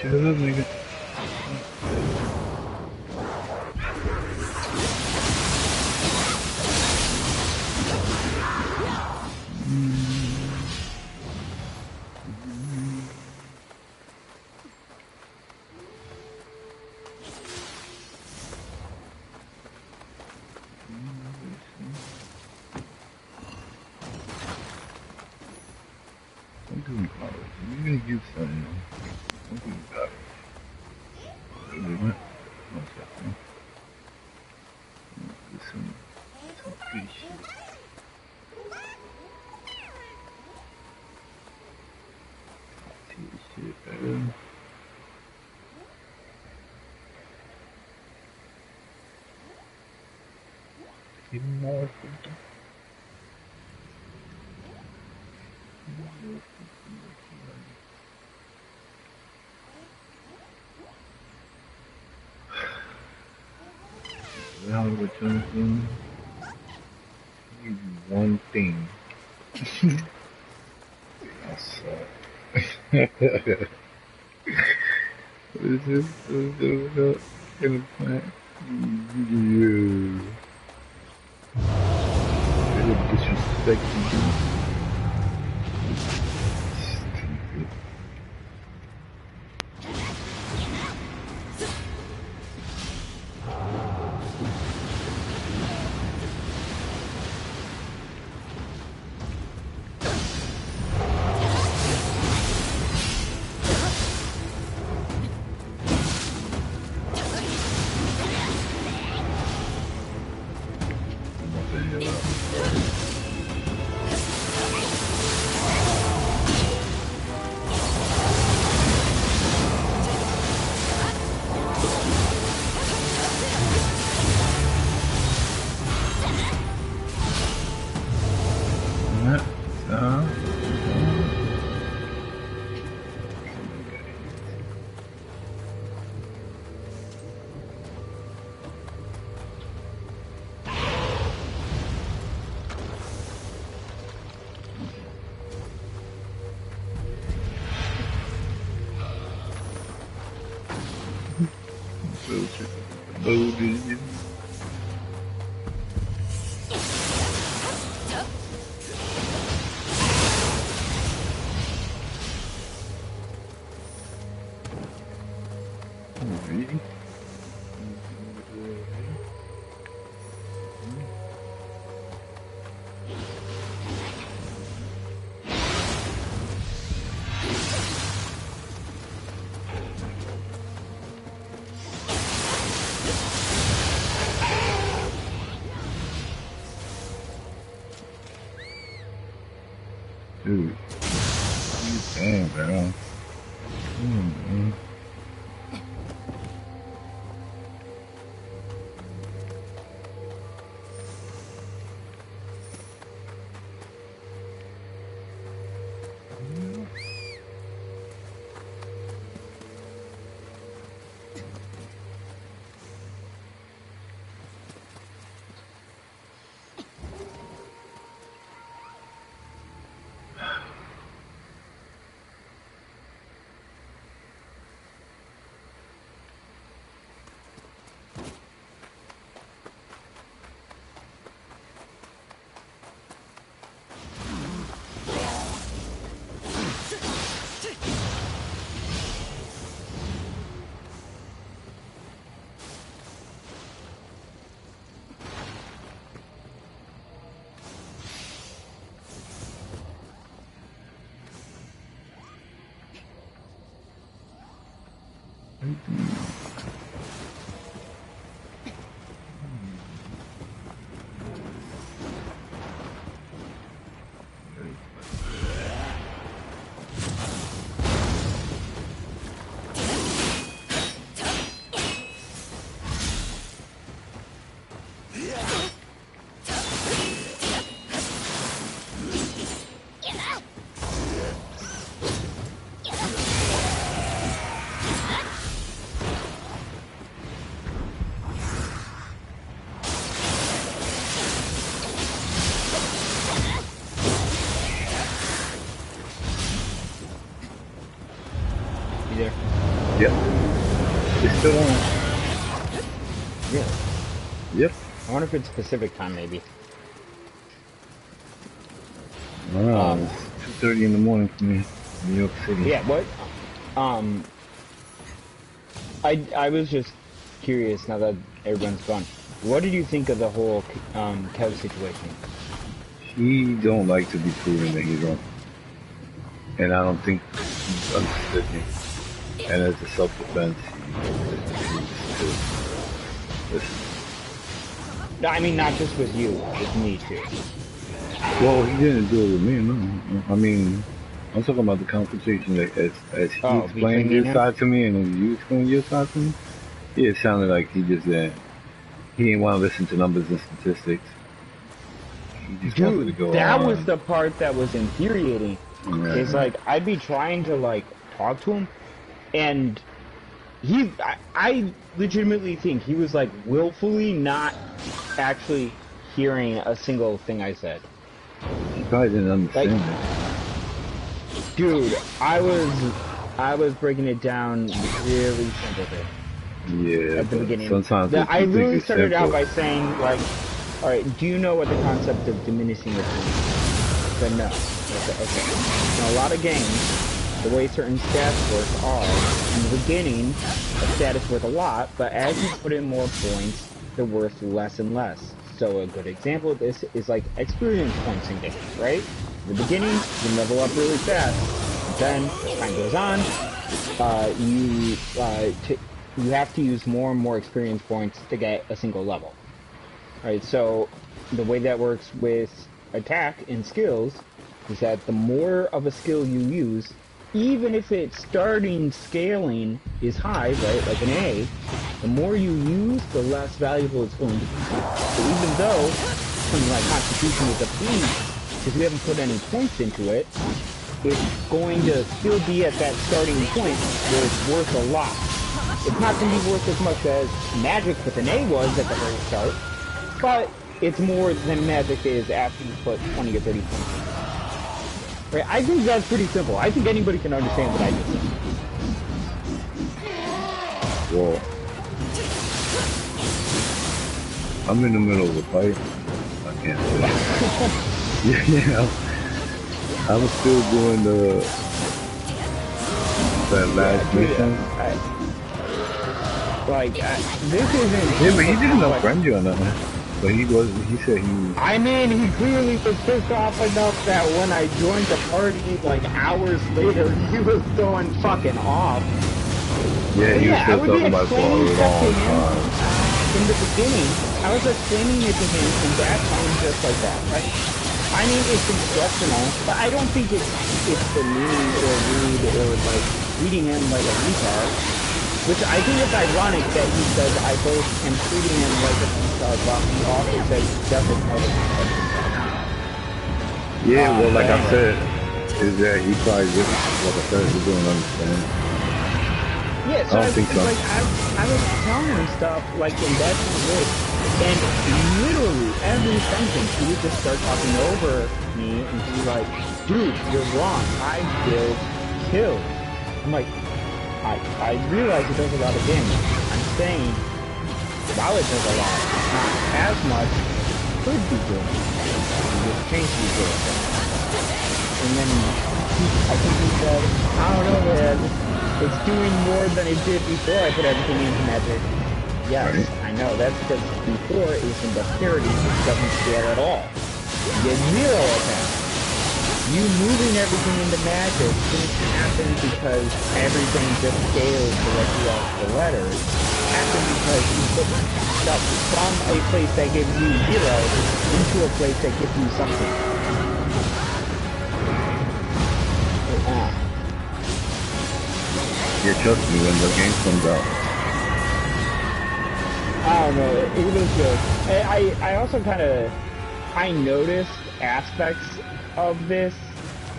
Shut up, nigga. Don't do garbage. You're gonna use something. Don't do garbage. Wait a minute. One second. Do some good shit. Shit, man. Even more. Now we're jumping. Give you one thing. I suck. What is this? What kind of plant? Yeah. Really disrespecting you. Stupid. What the hell? Loaded. Really? Dude, damn, bro. Man. You there? Yep. It's still on. Yeah. Yep. I wonder if it's Pacific time, maybe. Wow. It's 2:30 in the morning for me, New York City. Yeah. What? I was just curious now that everyone's gone. What did you think of the whole Kev situation? He don't like to be proven that he's wrong. and I don't think he understood me. And as a self-defense, he needs to listen. No, I mean, not just with you, with me too. Well, he didn't do it with me, no. I mean, I'm talking about the conversation that as he Oh, between explained me and his him? side to me, and then you explained your side to me. Yeah, it sounded like he just he didn't want to listen to numbers and statistics. He just wanted to Dude, go that was on. the part that was infuriating. It's Yeah. like, I'd be trying to, like, talk to him, and I legitimately think he was, like, willfully not actually hearing a single thing I said. He probably didn't Like, understand it. dude, I was breaking it down really simple there Yeah, at the but beginning. sometimes I you think literally it's started out simple. by saying, like, all right, do you know what the concept of diminishing returns is? I said no. I said, okay. In a lot of games, the way certain stats work are, in the beginning, a stat is worth a lot, but as you put in more points, they're worth less and less. So a good example of this is like experience points in games, right? In the beginning, you level up really fast. Then, as time goes on, you have to use more and more experience points to get a single level. Right, so the way that works with attack and skills is that the more of a skill you use, even if its starting scaling is high, right, like an A, the more you use, the less valuable it's going to be. So even though something like Constitution is a B, because you haven't put any points into it, it's going to still be at that starting point where it's worth a lot. It's not going to be worth as much as Magic with an A was at the very start, but it's more than Magic is after you put 20 or 30 points in. Right? I think that's pretty simple. I think anybody can understand what I just said. Well, I'm in the middle of a fight. I can't say. Yeah, I was still doing that last mission. This isn't Yeah, but he didn't like, unfriend you or nothing. But he said he, I mean, he clearly was pissed off enough that when I joined the party, like, hours later, he was going fucking off. yeah, But he was yeah, I still would be talking about it for a explaining stuff to long him time. in the beginning. I was explaining it to him in that tone just like that, right? I mean, it's instructional, but I don't think it's demeaning or rude or, like, treating him like a retard. Which I think is ironic that he says I both am treating him like a retard while he also says he doesn't know the concept of that. Yeah, well, like But I anyway. said, is that he probably just, like I said, he didn't understand. Yeah, I so don't think so. I was telling him stuff like in that way, and literally every sentence he would just start talking over me and be like, dude, you're wrong. I build kills. I'm like, I realize it does a lot of damage. I'm saying, while it does a lot, not as much, could be doing. You just change these little things. And then I think he said, I don't know, man. It's doing more than it did before I put everything into Magic. Yes, Right? I know. That's because before it was in the parity, which doesn't scale at all. You get 0 attack. You moving everything into Magic didn't happen because everything just scales directly off the letters. It happened because you put stuff from a place that gives you 0 into a place that gives you something. Yeah, trust me, when the game comes out. I don't know. It was good. I also I noticed aspects of this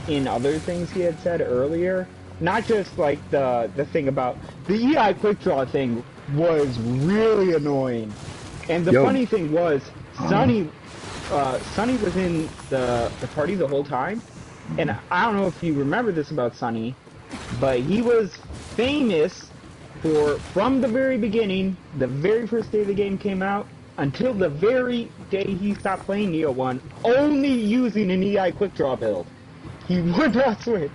in other things he had said earlier. Not just like the thing about the EI quick draw thing was really annoying. And the Yo, funny thing was, Sonny was in the party the whole time. And I don't know if you remember this about Sonny, but he was famous from the very beginning, the very first day the game came out, until the very day he stopped playing Nioh 1, only using an EI quick draw build. He would not switch.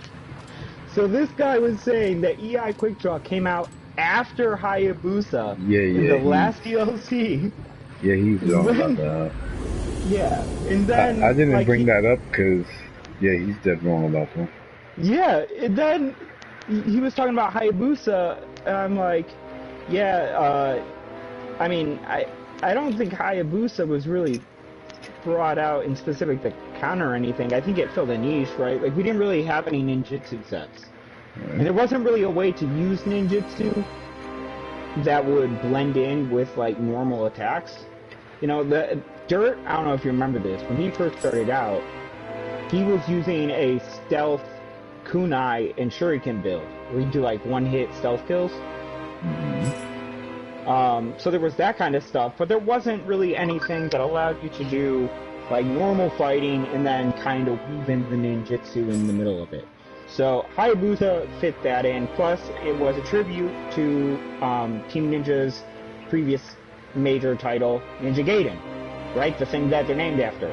So this guy was saying that EI quick draw came out after Hayabusa in the last DLC. yeah, he's wrong about When, that. yeah, and I then didn't like bring that up because, yeah, he's dead wrong about that. Yeah, and then he was talking about Hayabusa, and I'm like, yeah, I mean, I don't think Hayabusa was really brought out in specific to counter anything. I think it filled a niche, right? Like, we didn't really have any ninjutsu sets. And there wasn't really a way to use ninjutsu that would blend in with, like, normal attacks. You know, the Dirt, I don't know if you remember this, when he first started out, he was using a stealth kunai and shuriken build, where you do, like, one-hit stealth kills. So there was that kind of stuff, but there wasn't really anything that allowed you to do, like, normal fighting and then kind of weave in the ninjutsu in the middle of it. So Hayabusa fit that in, plus it was a tribute to Team Ninja's previous major title, Ninja Gaiden, right? The thing that they're named after.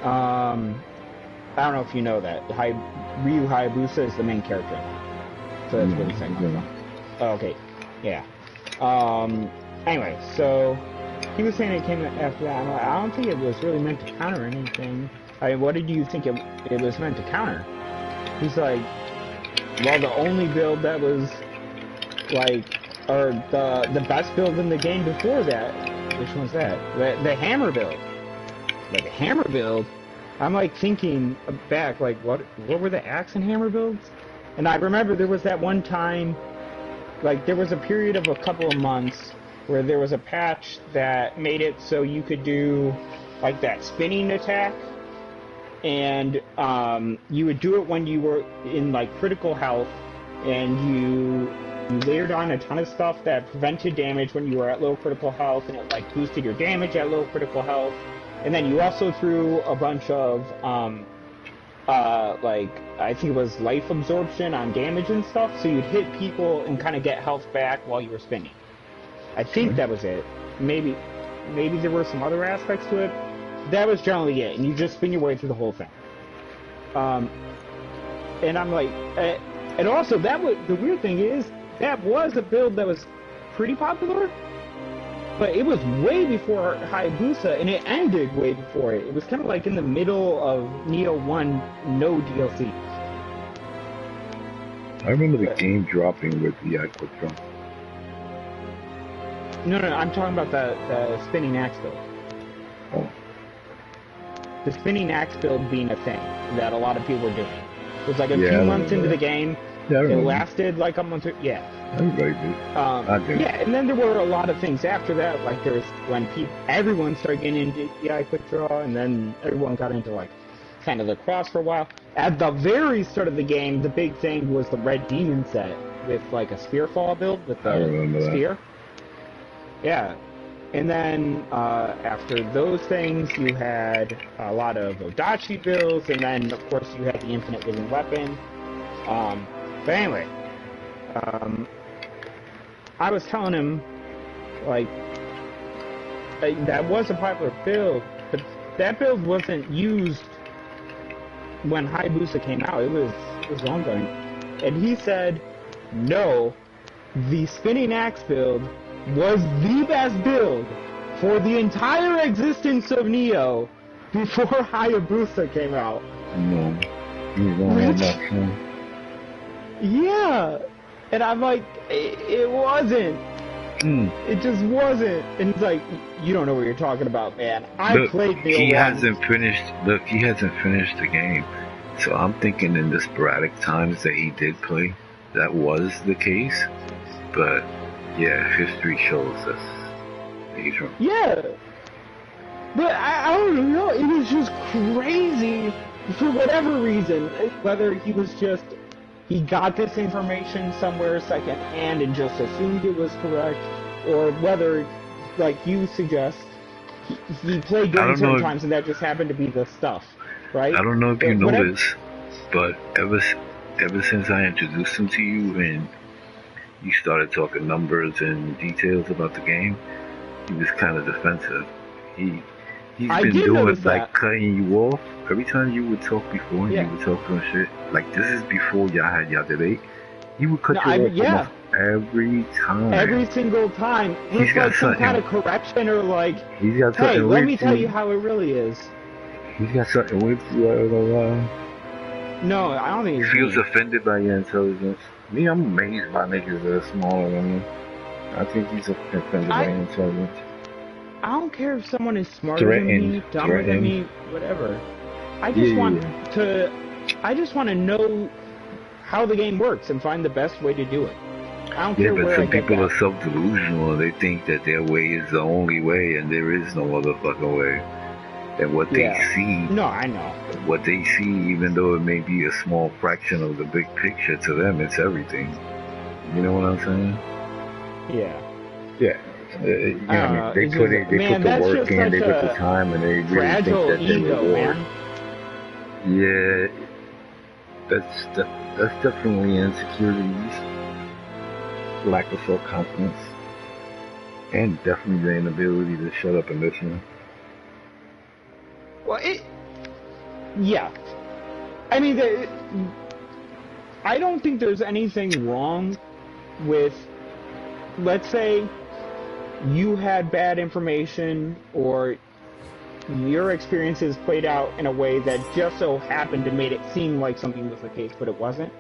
I don't know if you know that. Ryu Hayabusa is the main character. So that's where the thing comes from. Oh, okay, yeah. Anyway, so he was saying it came after that. I'm like, I don't think it was really meant to counter anything. I mean, what did you think it was meant to counter? He's like, well, the only build that was, like, or the best build in the game before that, which one's that? The hammer build. Like, the hammer build, I'm, like, thinking back, like, what were the axe and hammer builds? And I remember there was that one time, like, there was a period of a couple of months where there was a patch that made it so you could do, like, that spinning attack, and you would do it when you were in, like, critical health, and you layered on a ton of stuff that prevented damage when you were at low critical health, and it, like, boosted your damage at low critical health, and then you also threw a bunch of, like, I think it was life absorption on damage and stuff, so you'd hit people and kind of get health back while you were spinning. I think that was it. Maybe there were some other aspects to it. That was generally it, and you just spin your way through the whole thing. And I'm like, and also the weird thing is, that was a build that was pretty popular, but it was way before Hayabusa, and it ended way before it. It was kind of like in the middle of Nioh 1, no DLC. I remember the game dropping with the quick draw. No, I'm talking about the spinning axe build. Oh. The spinning axe build being a thing that a lot of people were doing. It was like a few months into the game. Yeah, it lasted like a month or... Yeah. Everybody did. Yeah, and then there were a lot of things after that. Like, there was when everyone started getting into the quick draw, and then everyone got into, like, kind of the cross for a while. At the very start of the game, the big thing was the Red Demon set with, like, a spear fall build with the spear. Yeah. And then after those things, you had a lot of Odachi builds, and then, of course, you had the Infinite Living Weapon. But anyway, I was telling him, like, that was a popular build, but that build wasn't used when Hayabusa came out. It was ongoing. And he said, no, the spinning axe build was the best build for the entire existence of Nioh before Hayabusa came out. No. Yeah. And I'm like, it wasn't. It just wasn't. And he's like, you don't know what you're talking about, man. I played Nioh. He hasn't finished the game. So I'm thinking in the sporadic times that he did play, that was the case. But yeah, history shows us he's wrong. Yeah. But I don't know, it was just crazy for whatever reason. Whether he got this information somewhere secondhand and just assumed it was correct, or whether, like you suggest, he played during certain times and that just happened to be the stuff, right? I don't know if you know this, but ever since I introduced him to you and you started talking numbers and details about the game, he was kind of defensive. He's been doing, like, cutting you off. Every time you would talk before, you would talk some shit. Like, this is before y'all had y'all debate. He would cut you off every time. Every single time. He's got like some kind of correction or like, hey, let me tell you how it really is. He's got something with you, blah, blah, blah. No, I don't think He it's feels me. offended by your intelligence. Me, I'm amazed by niggas that are smaller than me. I think he's offended by I your intelligence. I don't care if someone is smarter than Threatened, me, dumber than threatened. me, whatever. I Yeah, just yeah, want yeah. to I just want to know how the game works and find the best way to do it. I don't Yeah, care but where I some get people are that. self-delusional. They think that their way is the only way, and there is no other fucking way. And Yeah. No, I know. what they see, even though it may be a small fraction of the big picture, to them, it's everything. You know what I'm saying? Yeah. Yeah. You know I what I don't mean? know. They It's just, they put man, the that's work just in, such they put the a time, and they really think fragile that their ego, reward. man. Yeah, that's definitely insecurities, lack of self-confidence, and definitely the inability to shut up and listen. Well, yeah. I mean, I don't think there's anything wrong with, let's say, you had bad information or your experiences played out in a way that just so happened to made it seem like something was the case, but it wasn't.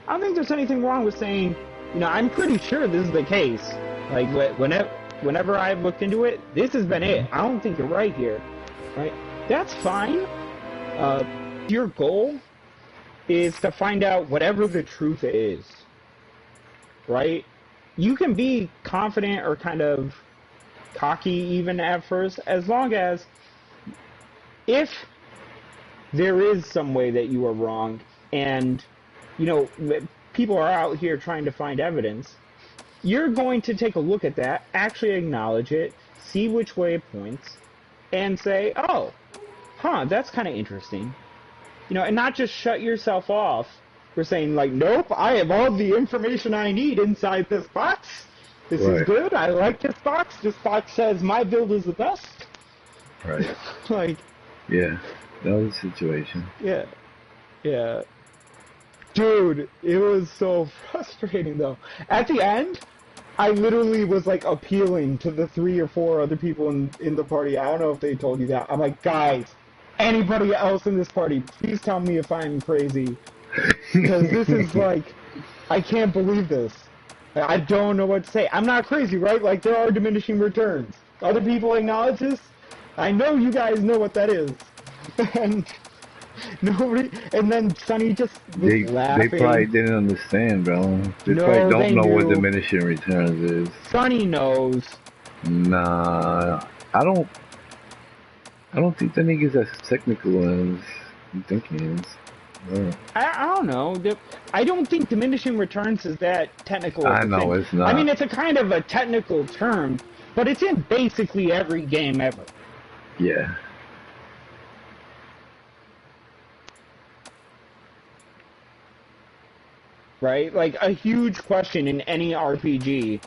I don't think there's anything wrong with saying, I'm pretty sure this is the case. Like, whenever I've looked into it, this has been it. I don't think you're right here. Right? That's fine. Uh, your goal is to find out whatever the truth is. Right? You can be confident or kind of cocky even at first, as long as if there is some way that you are wrong and, you know, people are out here trying to find evidence, you're going to take a look at that, actually acknowledge it, see which way it points, and say, oh, that's kind of interesting. And not just shut yourself off for saying, like, nope, I have all the information I need inside this box. This is Right, good. I like this box. This box says my build is the best. right. Like, Yeah, that was the situation. yeah, yeah. Dude, it was so frustrating, though. At the end, I literally was, like, appealing to the 3 or 4 other people in the party. I don't know if they told you that. I'm like, guys, anybody else in this party, please tell me if I'm crazy. Because this is, like, I can't believe this. I don't know what to say. I'm not crazy, right? Like, there are diminishing returns. Other people acknowledge this. I know you guys know what that is. And nobody. And then Sonny just was They probably laughing. didn't understand, bro. They probably No, don't they know what knew. diminishing returns is. Sonny knows. Nah, I don't think that nigga's as technical as you think he is. Yeah. I don't know. I don't think diminishing returns is that technical of I a know thing. it's I mean, not. it's a kind of a technical term, but it's in basically every game ever. Yeah. Right? Like, a huge question in any RPG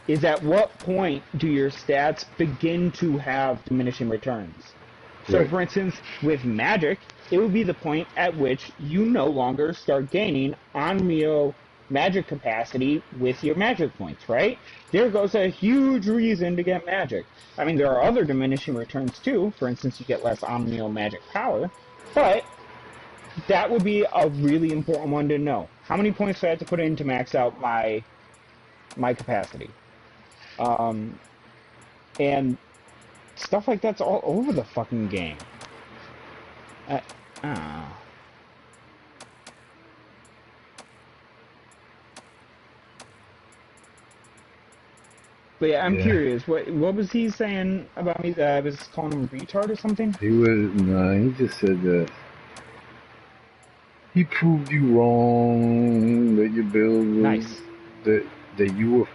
is at what point do your stats begin to have diminishing returns? So, Right. for instance, with magic, it would be the point at which you no longer start gaining on Nioh magic capacity with your magic points, right? There goes a huge reason to get magic. I mean, there are other diminishing returns too. For instance, you get less Omnio magic power, but that would be a really important one to know. How many points do I have to put in to max out my capacity? Um, and stuff like that's all over the fucking game. Uh, uh. But yeah, I'm Yeah. curious. What was he saying about me that I was calling him a retard or something? He was nah. He just said that he proved you wrong. That your build was Nice. that that you were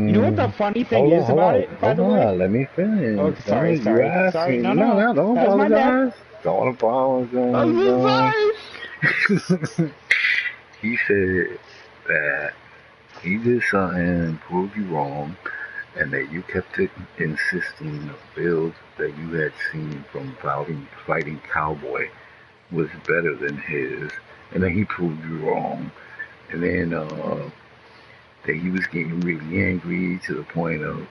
You know what the following. funny thing is about it, by Hold the way? on. Let me finish. Oh, sorry, Don't you sorry, ask sorry. me? No, No, no, no, don't that was my bad. apologize. Don't I'm apologize, so bro. sorry. He said that he did something and proved you wrong, and that you kept it insisting the build that you had seen from fighting Cowboy was better than his, and then he proved you wrong, and then that he was getting really angry to the point of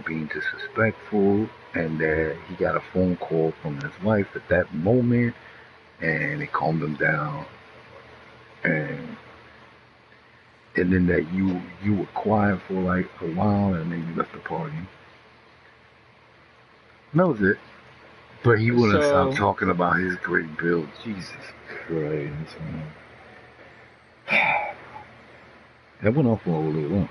being disrespectful, and that he got a phone call from his wife at that moment and it calmed them down, and then that you were quiet for like a while, and then you left the party. And that was it. But he wouldn't stop So, talking about his great build. Jesus Christ, man. That went on for a little while.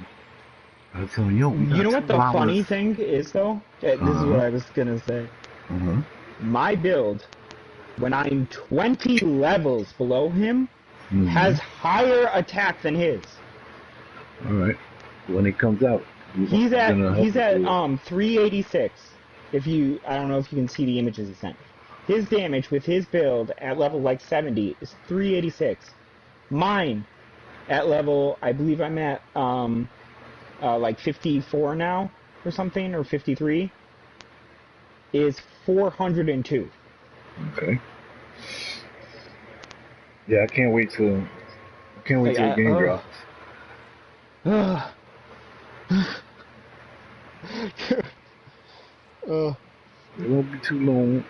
I was telling yo, we you got know what 2 the hours. funny thing is, though? This is what Uh-huh. I was gonna say. Uh-huh. My build, when I'm 20 levels below him, Mm-hmm. has higher attack than his. All right. When it comes out, we're He's at gonna help he's you at through it. 386. If you, I don't know if you can see the images he sent. His damage with his build at level like 70 is 386. Mine at level, I believe I'm at like 54 now or something, or 53, is 402. Okay. Yeah, I can't wait Like, till the game drops. uh, uh, It won't be too long.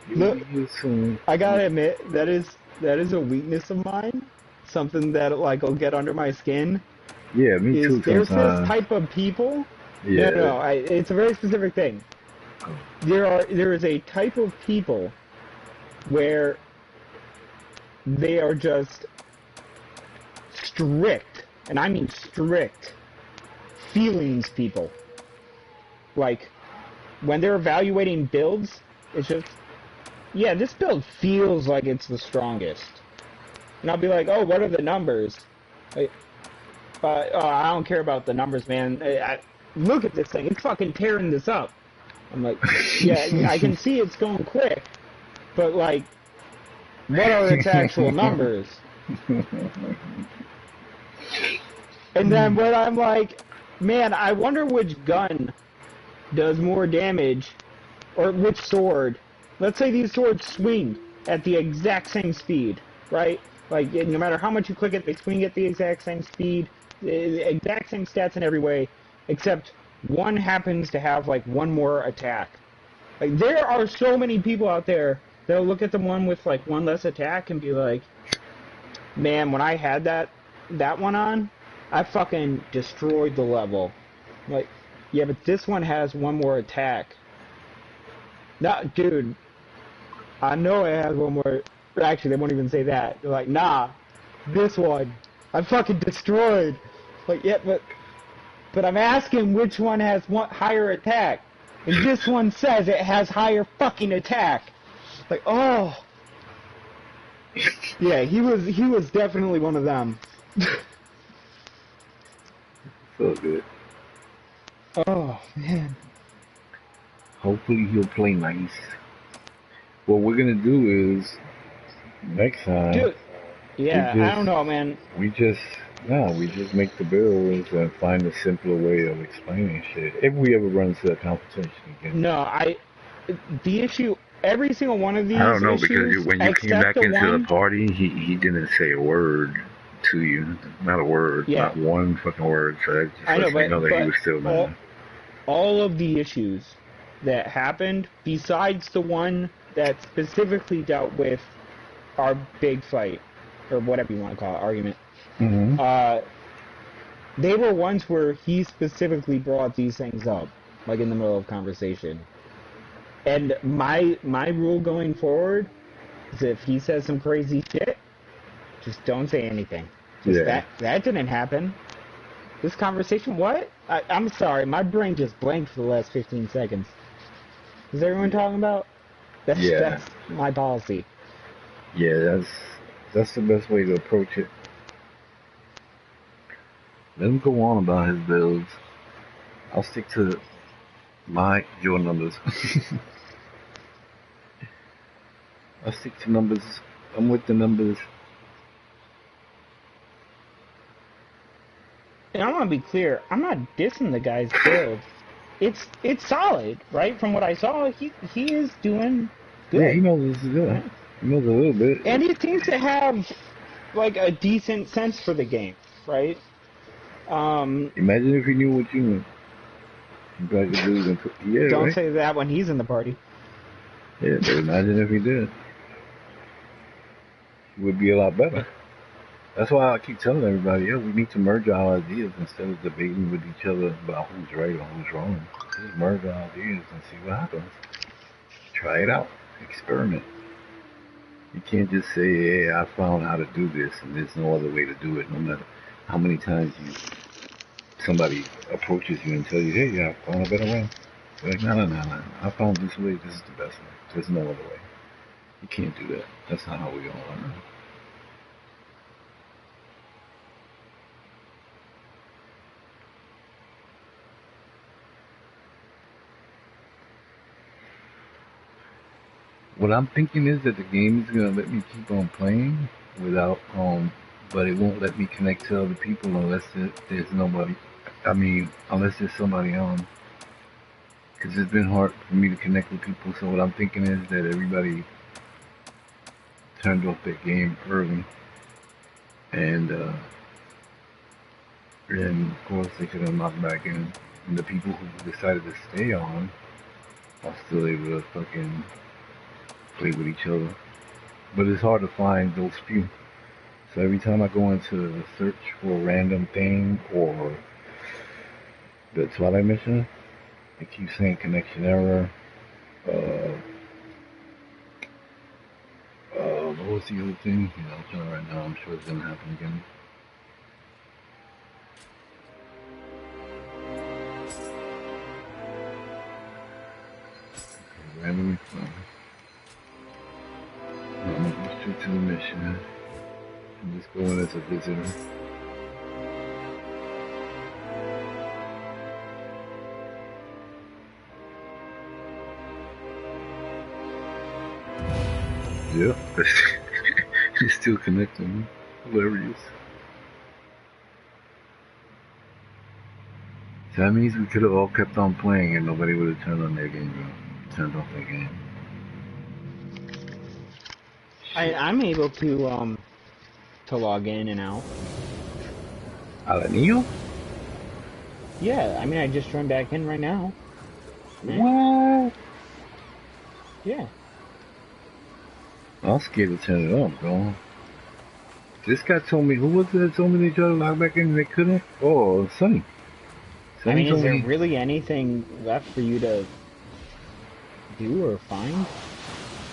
You'll be look, here soon. I gotta admit that is a weakness of mine. Something that like will get under my skin. Yeah, me Is too there's this sometimes. type of people. No, no, Yeah. no. It's a very specific thing. There is a type of people where they are just strict, and I mean strict, feelings people. Like, when they're evaluating builds, it's just, yeah, this build feels like it's the strongest. And I'll be like, oh, what are the numbers? Like, oh, I don't care about the numbers, man. Look at this thing. It's fucking tearing this up. I'm like, yeah, I can see it's going quick, but like, what are its actual numbers? And then when I'm like, man, I wonder which gun does more damage, or which sword. Let's say these swords swing at the exact same speed, right? Like, no matter how much you click it, they swing at the exact same speed, the exact same stats in every way, except one happens to have, like, one more attack. Like, there are so many people out there that'll look at the one with, like, one less attack and be like, man, when I had that one on, I fucking destroyed the level. Like, yeah, but this one has one more attack. No, dude, I know it has one more. Actually, they won't even say that. They're like, nah, this one, I fucking destroyed. Like, yeah, but I'm asking which one has one higher attack, and this one says it has higher fucking attack. Like, oh, yeah, he was definitely one of them. So good. Oh man. Hopefully he'll play nice. What we're gonna do is next time Dude, yeah, we I just don't know, man. we just we just make the builds and find a simpler way of explaining shit. If we ever run into a competition again. No, the issue, every single one of I don't these know because issues, when you came except back the into the one, party, he didn't say a word to you. Not a word, yeah, not one fucking word. So that just I know, lets me know that he was still all, mad. all of the issues that happened, besides the one that specifically dealt with our big fight, or whatever you want to call it, argument, Mm-hmm. they were ones where he specifically brought these things up, like in the middle of conversation. And my rule going forward is if he says some crazy shit, just don't say anything. Just Yeah. that didn't happen. This conversation, what? I'm sorry, my brain just blanked for the last 15 seconds. Is everyone talking about? Yeah. That's my policy. Yeah, that's the best way to approach it. Let him go on about his builds. I'll stick to your numbers. I'll stick to numbers. I'm with the numbers. And I want to be clear, I'm not dissing the guy's build. It's solid, right? From what I saw, he is doing good. Yeah, he knows this is good. Right? He knows a little bit. And he seems to have like a decent sense for the game, right? Imagine if he knew what you knew. Like the dude and Don't right? say that when he's in the party. Yeah, but imagine if he did. it would be a lot better. That's why I keep telling everybody, yeah, we need to merge our ideas instead of debating with each other about who's right or who's wrong. Just merge our ideas and see what happens. Try it out. Experiment. You can't just say, hey, I found how to do this and there's no other way to do it, no matter how many times somebody approaches you and tells you, hey, yeah, I found a better way. You're like, no. I found this way, this is the best way. There's no other way. You can't do that. That's not how we all learn. What I'm thinking is that the game is gonna let me keep on playing without, but it won't let me connect to other people unless there's nobody. I mean, unless there's somebody on. Because it's been hard for me to connect with people. So what I'm thinking is that everybody turned off their game early, and then of course they could unlock back in. And the people who decided to stay on are still able to fucking play with each other. But it's hard to find those few. So every time I go into the search for a random thing or the Twilight mission, it keeps saying connection error. What was the other thing? Yeah, I'll tell you right now. I'm sure it's gonna happen again. Okay, randomly found. I'm gonna go straight to the mission and just go in as a visitor. Yep, it's still connecting. Hilarious. So that means we could have all kept on playing and nobody would have turned on their game, turned off their game. I'm able to log in and out. Out of Nioh? Yeah, I mean, I just joined back in right now. What? Yeah. I was scared to turn it on, bro. This guy told me, who was it that told me they tried to log back in and they couldn't? Oh, Sonny. I mean, is there really anything left for you to do or find?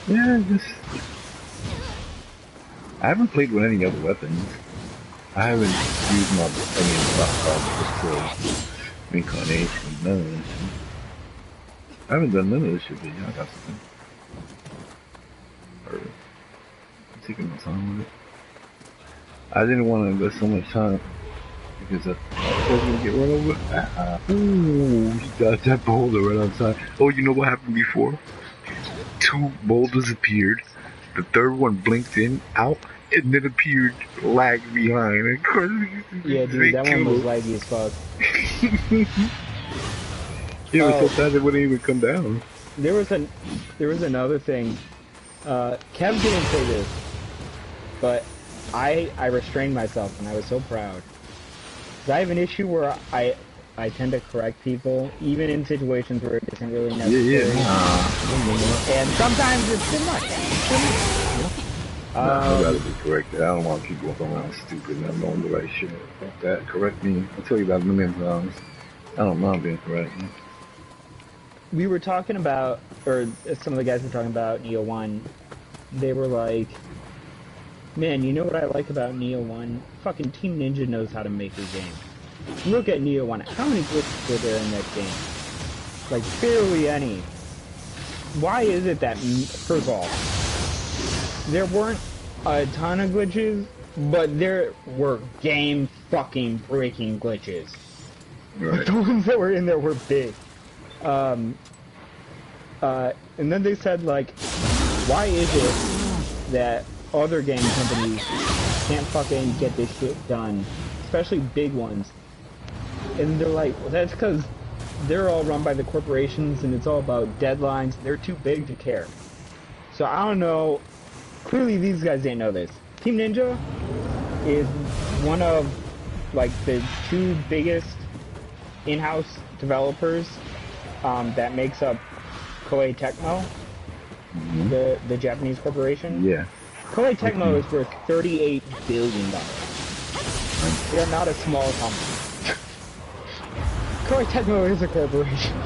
Yeah, just... I haven't played with any other weapons. I haven't used any of the reincarnation, none of this shit. I haven't done none of this shit, but yeah, I got something. I'm taking my time with it. I didn't want to invest so much time because I was going to get run over. Ooh, he got that boulder right outside. Oh, you know what happened before? 2 boulders appeared. The third one blinked in, out, and then appeared lagged behind. Yeah, dude, that one was laggy as fuck. Yeah, it was so bad it wouldn't even come down. There was another thing. Kev didn't say this, but I restrained myself and I was so proud. 'Cause I have an issue where I tend to correct people, even in situations where it isn't really necessary. Yeah. And sometimes it's too much. I'd rather be corrected. I don't want to keep walking around stupid and not knowing the right shit. Fuck that. Correct me. I'll tell you about a million times. I don't mind being corrected. We were talking about, or some of the guys were talking about Nioh 1. They were like, man, you know what I like about Nioh 1? Fucking Team Ninja knows how to make a game. Look at Nioh 1. How many glitches were there in that game? Like, barely any. Why is it that, first of all, there weren't a ton of glitches, but there were game-fucking breaking glitches. Right. The ones that were in there were big. And then they said, like, why is it that other game companies can't fucking get this shit done, especially big ones? And they're like, well, that's because they're all run by the corporations and it's all about deadlines. They're too big to care. So I don't know. Clearly these guys didn't know this. Team Ninja is one of, like, the 2 biggest in-house developers that makes up Koei Tecmo, the Japanese corporation. Yeah. Koei Tecmo is worth $38 billion. They are not a small company. Koei Tecmo is a corporation.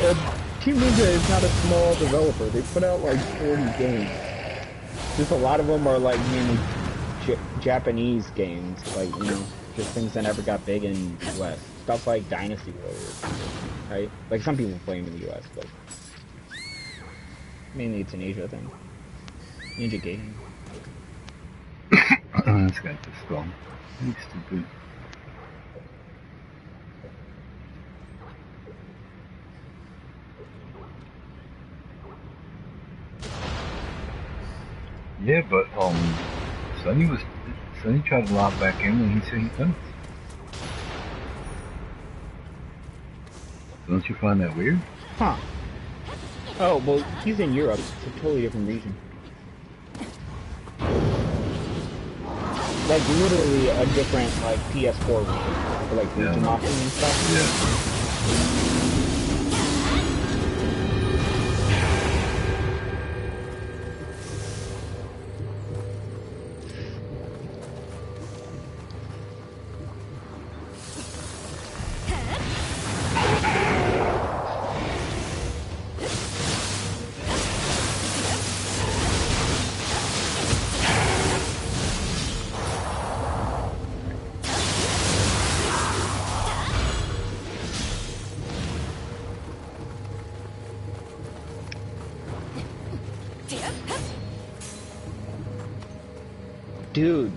And Team Ninja is not a small developer. They put out like 40 games. Just a lot of them are like mainly Japanese games, like, you know, just things that never got big in the US. Stuff like Dynasty Warriors, right? Like, some people play them in the US, but mainly it's an Asia thing. Ninja Gaming. This guy's just strong. He's stupid. Yeah, but Sonny tried to log back in when he said he couldn't. Don't you find that weird? Huh. Oh, well, he's in Europe. It's a totally different region. Like, literally a different, like, PS4 region. For, like, region hopping and stuff. Yeah. Dude,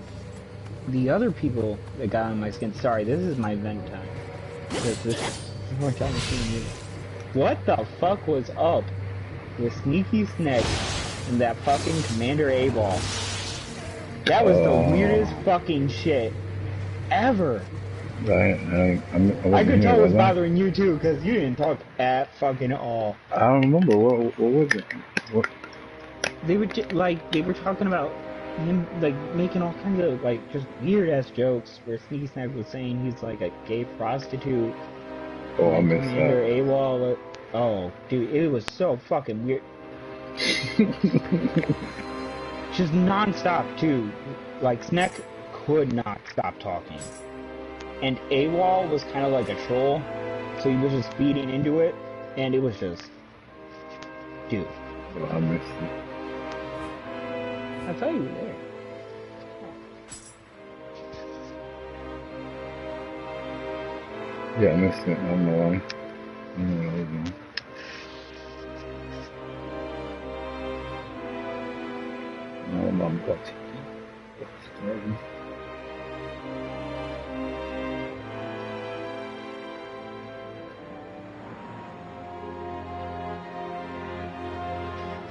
the other people that got on my skin. Sorry, this is my vent time. This is more time to see you. What the fuck was up with Sneaky Snake and that fucking Commander A-Ball? That was the weirdest fucking shit ever. I could tell it was bothering you too, because you didn't talk at fucking all. I don't remember what was it. What? They were they were talking about him, like, making all kinds of, like, just weird ass jokes where Sneaky Snack was saying he's like a gay prostitute. Oh, I missed that. AWOL. Oh, dude, it was so fucking weird. Just non-stop too. Like, Snack could not stop talking. And AWOL was kind of like a troll, so he was just feeding into it, and it was just... Dude. Oh, I missed it. I thought you were there. Yeah, I missed it. I don't know why. I don't know what I was doing. Oh, Mom got TV.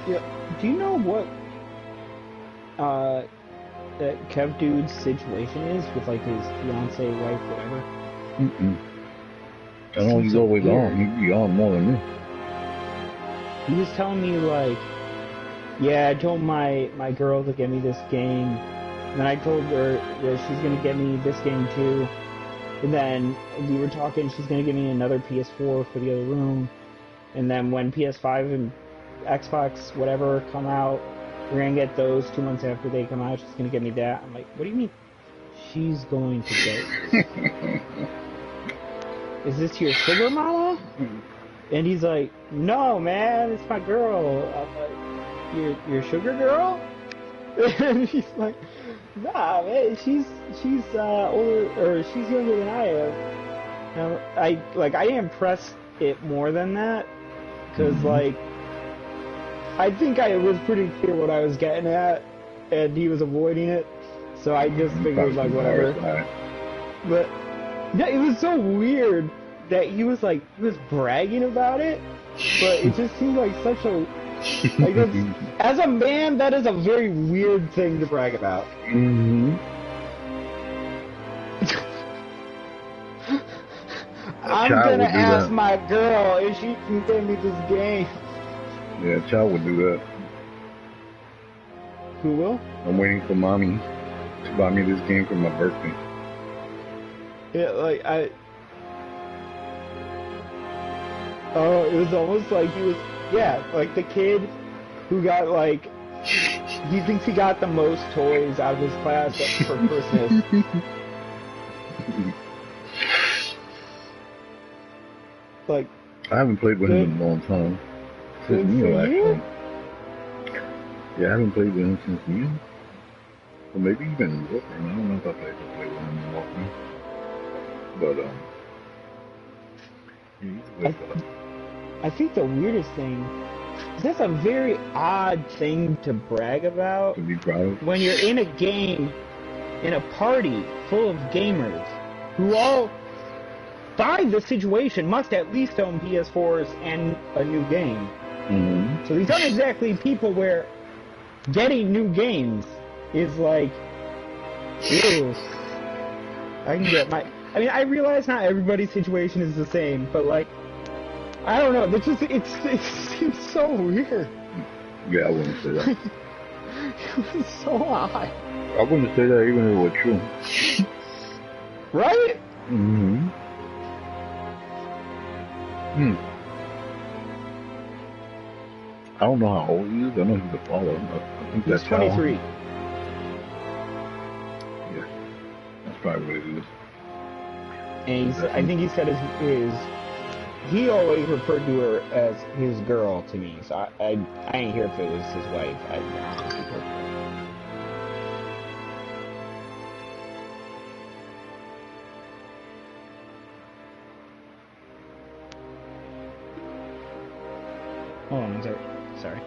Yeah. Do you know what that Kev dude's situation is with, like, his fiance, wife, whatever? I know he's always on. He'd be on more than me. He was telling me, like, yeah, I told my girl to get me this game, and then I told her that she's gonna get me this game too, and then we were talking, she's gonna give me another PS4 for the other room, and then when PS5 and Xbox, whatever, come out, we're gonna get those 2 months after they come out. She's gonna get me that. I'm like, what do you mean? She's going to get Is this your sugar mama? And he's like, no, man, it's my girl. I'm like, your sugar girl? And he's like, nah, man, she's older, or she's younger than I am. And I impressed it more than that, because like, I think I was pretty clear what I was getting at, and he was avoiding it, so I just figured, like, whatever. But, yeah, it was so weird that he was bragging about it, but it just seemed like such a, like, as a man, that is a very weird thing to brag about. I'm gonna ask my girl if she can get me this game. Yeah, child would do that. Who will? I'm waiting for mommy to buy me this game for my birthday. Yeah, like, oh, it was almost like he was, yeah, like the kid who got, like, he thinks he got the most toys out of his class for Christmas. Like, I haven't played with him in a long time. Since Nioh, actually. Yeah, I haven't played with him since Nioh. Or maybe even Warframe. I don't know if I played with him in Warframe. But, yeah, he's a good fella. I think the weirdest thing is that's a very odd thing to brag about. To be proud of. When you're in a game, in a party full of gamers, who all, by the situation, must at least own PS4s and a new game. Mm-hmm. So these aren't exactly people where getting new games is like, ew, I can get my... I mean, I realize not everybody's situation is the same, but like, I don't know, it seems so weird. Yeah, I wouldn't say that. It was so odd. I wouldn't say that even if it were true. Right? Mm-hmm. I don't know how old he is. I know he's a follower. I think He's that's 23. Yeah, that's probably what it is. And I think he said he always referred to her as his girl to me, so I ain't here if it was his wife. I honestly prefer. Hold on, sorry.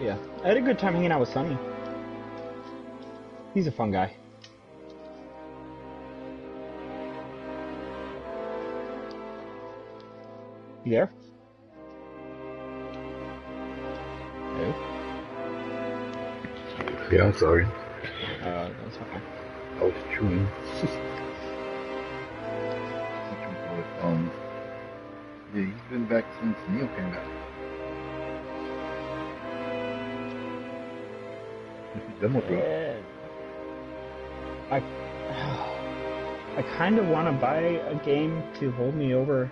Yeah, I had a good time hanging out with Sonny. He's a fun guy. You there? Hello? Yeah, I'm sorry. That's fine. I was chewing. Yeah, he's been back since Nioh came back. This is demo drop. I kind of want to buy a game to hold me over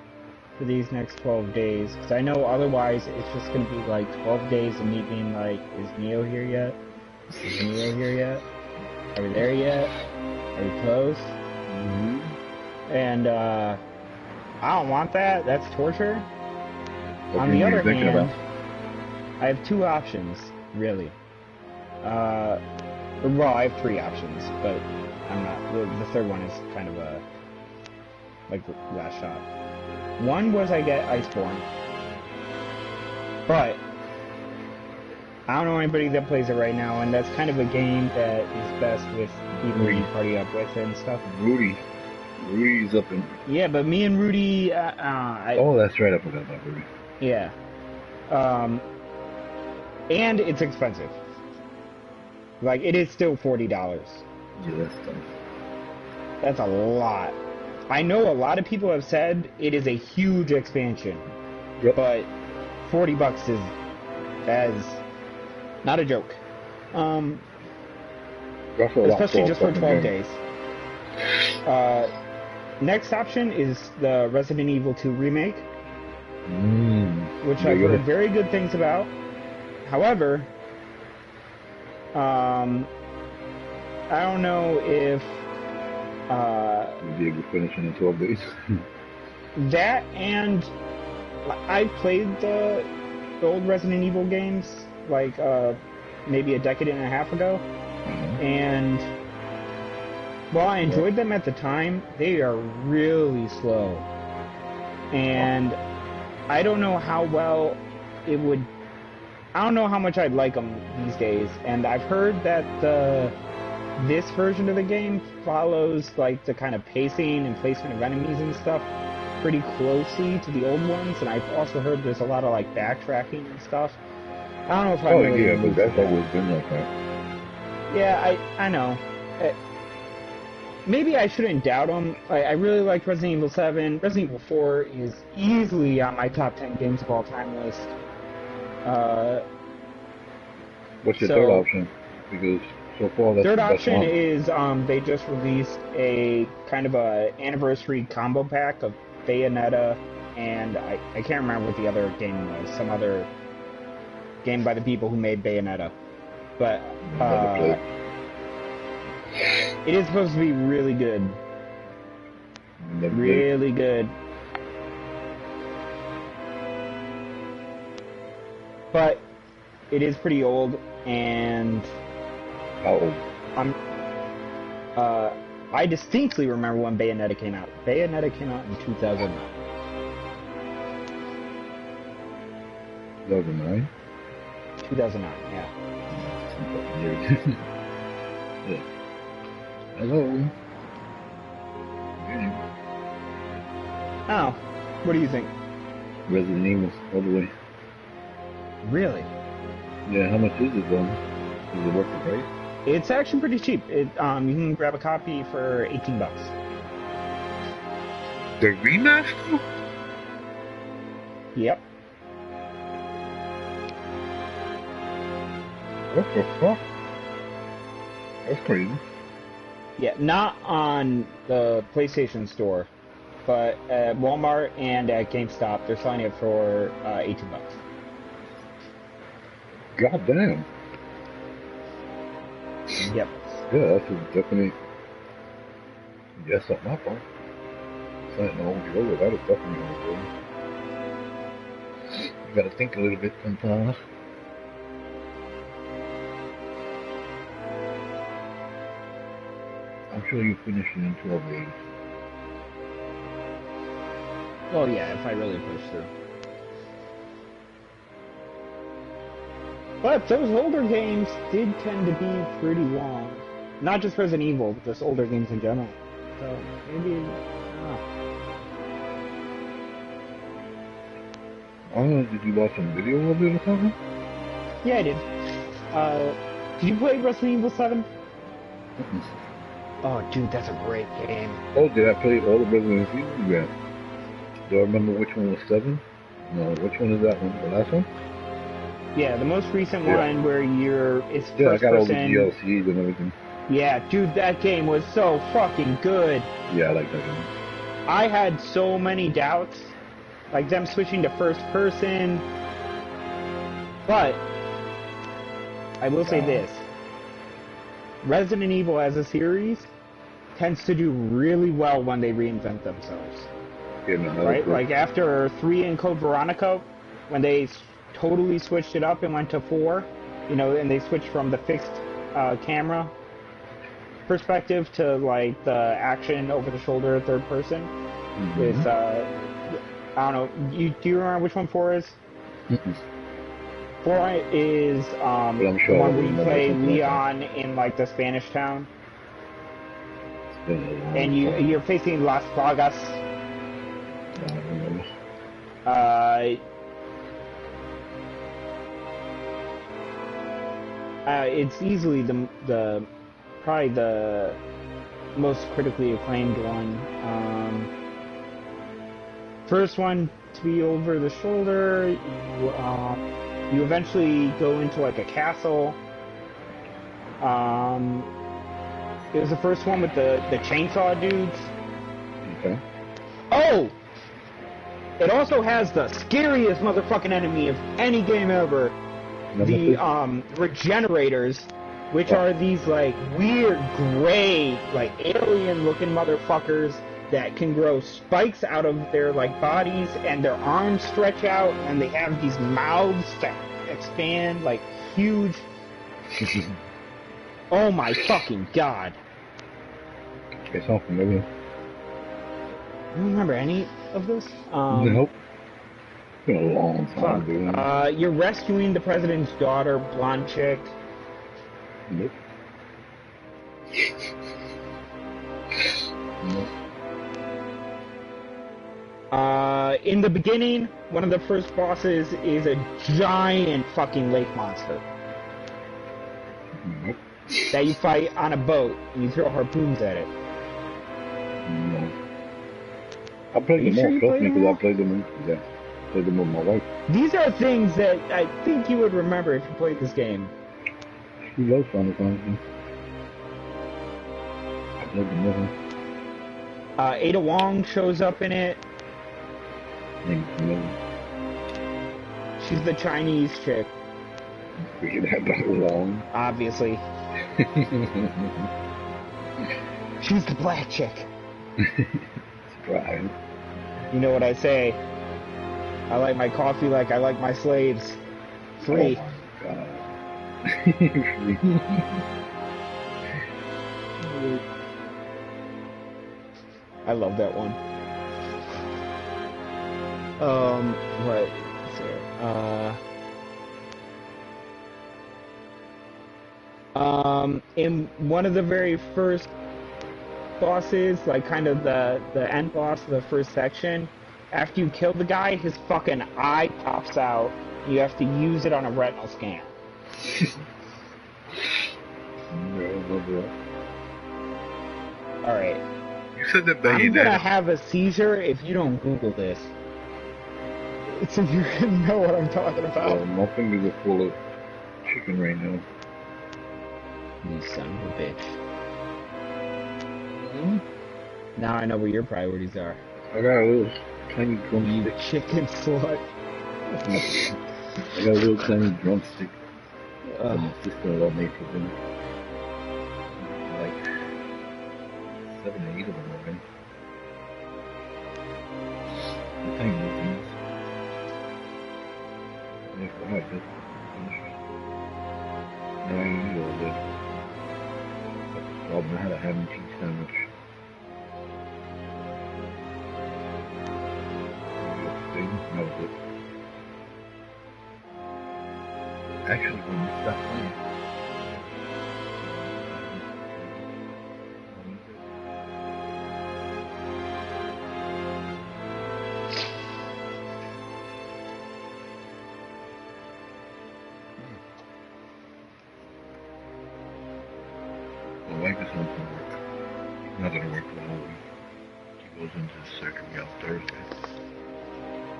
for these next 12 days, because I know otherwise it's just going to be like 12 days of me being like, is Nioh here yet? Is Nioh here yet? Are we there yet? Are we close? Mm-hmm. And I don't want that. That's torture. What On game the are you other thinking hand, about? I have two options, really. Well, I have three options, but I'm not. The third one is kind of a like last shot. One was I get Iceborne, but I don't know anybody that plays it right now, and that's kind of a game that is best with people you party up with and stuff. Rudy's up in. Yeah, but me and Rudy, Oh, that's right. I forgot about Rudy. yeah. And it's expensive. Like, it is still $40. Yeah, that's tough. That's a lot. I know a lot of people have said it is a huge expansion. Yep. But $40 is not a joke. Especially just for 12 days. Next option is the Resident Evil 2 remake, which I've heard very good things about. However, I don't know if you'll be able to finish in 12 days. that, and I played the old Resident Evil games like maybe a decade and a half ago, and while I enjoyed them at the time, they are really slow, and I don't know how well it would. I don't know how much I'd like them these days, and I've heard that this version of the game follows like the kind of pacing and placement of enemies and stuff pretty closely to the old ones, and I've also heard there's a lot of like backtracking and stuff. I don't know if I'm really but that's always been like that. Yeah, I know. Maybe I shouldn't doubt them. I really liked Resident Evil 7. Resident Evil 4 is easily on my top 10 games of all time list. What's your third option? Because so far that's third the best option one. is they just released a kind of a anniversary combo pack of Bayonetta, and I can't remember what the other game was. Some other game by the people who made Bayonetta. But it is supposed to be really good. Really good. But it is pretty old, and how old? I distinctly remember when Bayonetta came out. Bayonetta came out in 2009. 2009? 2009, yeah. Yeah. Hello. Oh, what do you think? Resident Evil, all the way. Really? Yeah, how much is it then? Is it worth the price? It's actually pretty cheap. You can grab a copy for $18. The remaster? Yep. What the fuck? That's crazy. Yeah, not on the PlayStation Store, but at Walmart and at GameStop, they're selling it for $18. God damn. Yep. Yeah, that's a definite yes on my part. Something to hold you over. That is definitely hold you over. You gotta think a little bit sometimes. I'm sure you finish it in 12 days. Well, yeah, if I really push through. But those older games did tend to be pretty long. Not just Resident Evil, but just older games in general. So maybe, I don't know. I don't know, did you watch some video of it or something? Yeah, I did. Did you play Resident Evil 7? Mm-mm. Oh, dude, that's a great game. Oh, did I play all the Resident Evil? Yeah. Do I remember which one was 7? No, which one is that one? The last one? Yeah, the most recent Yeah. one where it's Yeah, I first got all the person. DLCs and everything. Yeah, dude, that game was so fucking good. Yeah, I like that game. I had so many doubts, like them switching to first person. But I will say this: Resident Evil as a series tends to do really well when they reinvent themselves. Yeah, no, that was Right? good. Like after 3 and Code Veronica, when they totally switched it up and went to 4, and they switched from the fixed camera perspective to like the action over the shoulder third person with I don't know. Do you remember which one 4 is? Mm-mm. 4 is I'm the sure I one where you remember play something like that. Leon in like the Spanish town, It's been a long and time. you're facing Las Plagas. I don't remember. It's easily the probably the most critically acclaimed one. First one to be over the shoulder. You eventually go into like a castle. It was the first one with the chainsaw dudes. Okay. Oh! It also has the scariest motherfucking enemy of any game ever. The regenerators, which are these like weird gray, like alien looking motherfuckers that can grow spikes out of their like bodies, and their arms stretch out, and they have these mouths that expand like huge. Oh my fucking god. It sounds familiar. I don't remember any of this. Nope. It's been a long time, dude. You're rescuing the president's daughter, blonde chick. Nope. Nope. In the beginning, one of the first bosses is a giant fucking lake monster Nope. that you fight on a boat, and you throw harpoons at it. No. I played Are you them sure all, you trust played me, them because all? I played them with my wife. These are things that I think you would remember if you played this game. She loves Final Fantasy. I played them with her. Ada Wong shows up in it. Name's familiar. She's the Chinese chick, Figured that about long. obviously. She's the black chick. Surprise. You know what I say? I like my coffee like I like my slaves. Free. Oh my god. I love that one. What? In one of the very first bosses, like kind of the end boss of the first section, after you kill the guy, his fucking eye pops out. You have to use it on a retinal scan. Alright. You said that I'm gonna Bayonetta. have a seizure if you don't Google this. So you're gonna know what I'm talking about. My fingers are full of chicken right now. You son of a bitch. Now I know where your priorities are. I got a little tiny You drumstick. chicken slut. I got a little tiny drumstick that Ugh. my sister-in-law made for dinner. Like 7 or 8 of them already. The tiny little things. Yeah, go ahead, good. Now I eat all day. Problem, I had a ham and cheese sandwich. That was it. Actually, when you stop playing, my wife is home from work. Not gonna work for the whole week. She goes into surgery on Thursday.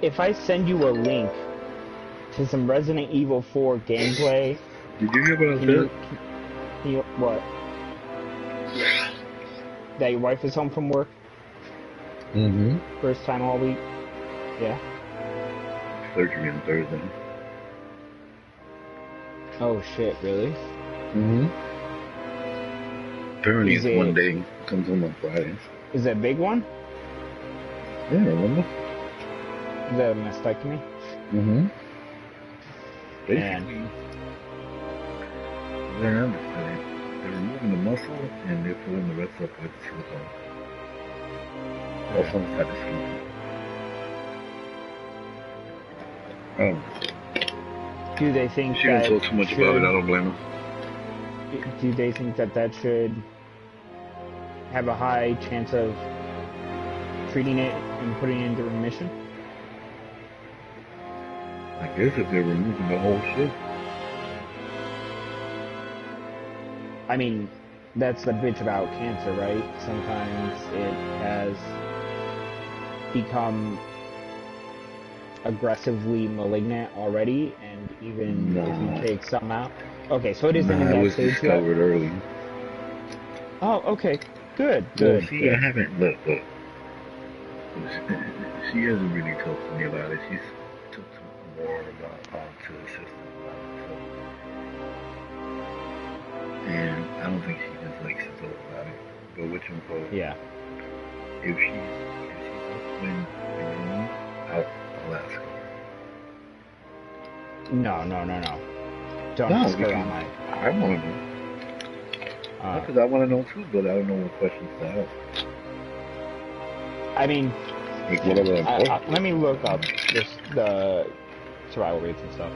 If I send you a link to some Resident Evil 4 gameplay, Did you hear what I can you, said? can you what? That your wife is home from work? Mm-hmm. First time all week? Yeah. Surgery on Thursday. Oh shit, really? Mm-hmm. Apparently Is it's one it, day. Comes home on Fridays. is it a big one? Yeah, remember? Is that a mastectomy? Mm-hmm. Man. Basically, they're understanding. They're removing the muscle and they're filling the rest up with silicone. Or some type of silicone. Oh, Do they think she didn't that talk too much about it. I don't blame her. do they think that that should have a high chance of treating it and putting it into remission? I guess if they're removing the whole shit. I mean, that's the bitch about cancer, right? Sometimes it has become aggressively malignant already, and even if No. you take some out. Okay, so it isn't in Nah, it that was stage yet? discovered early. Oh, okay. Good, Well, good, see, good. I haven't, look. She hasn't really talked to me about it. She's talked more about to the sister about it. So. And I don't think she just likes to talk about it. But whatchamacallit, Yeah. if she's up when you leave, I'll ask her. No, no, no, no. Don't No, ask her because on my. I want to know. Because I want to know too, but I don't know what questions to ask. I mean, Like whatever important. let me look up this the survival rates and stuff.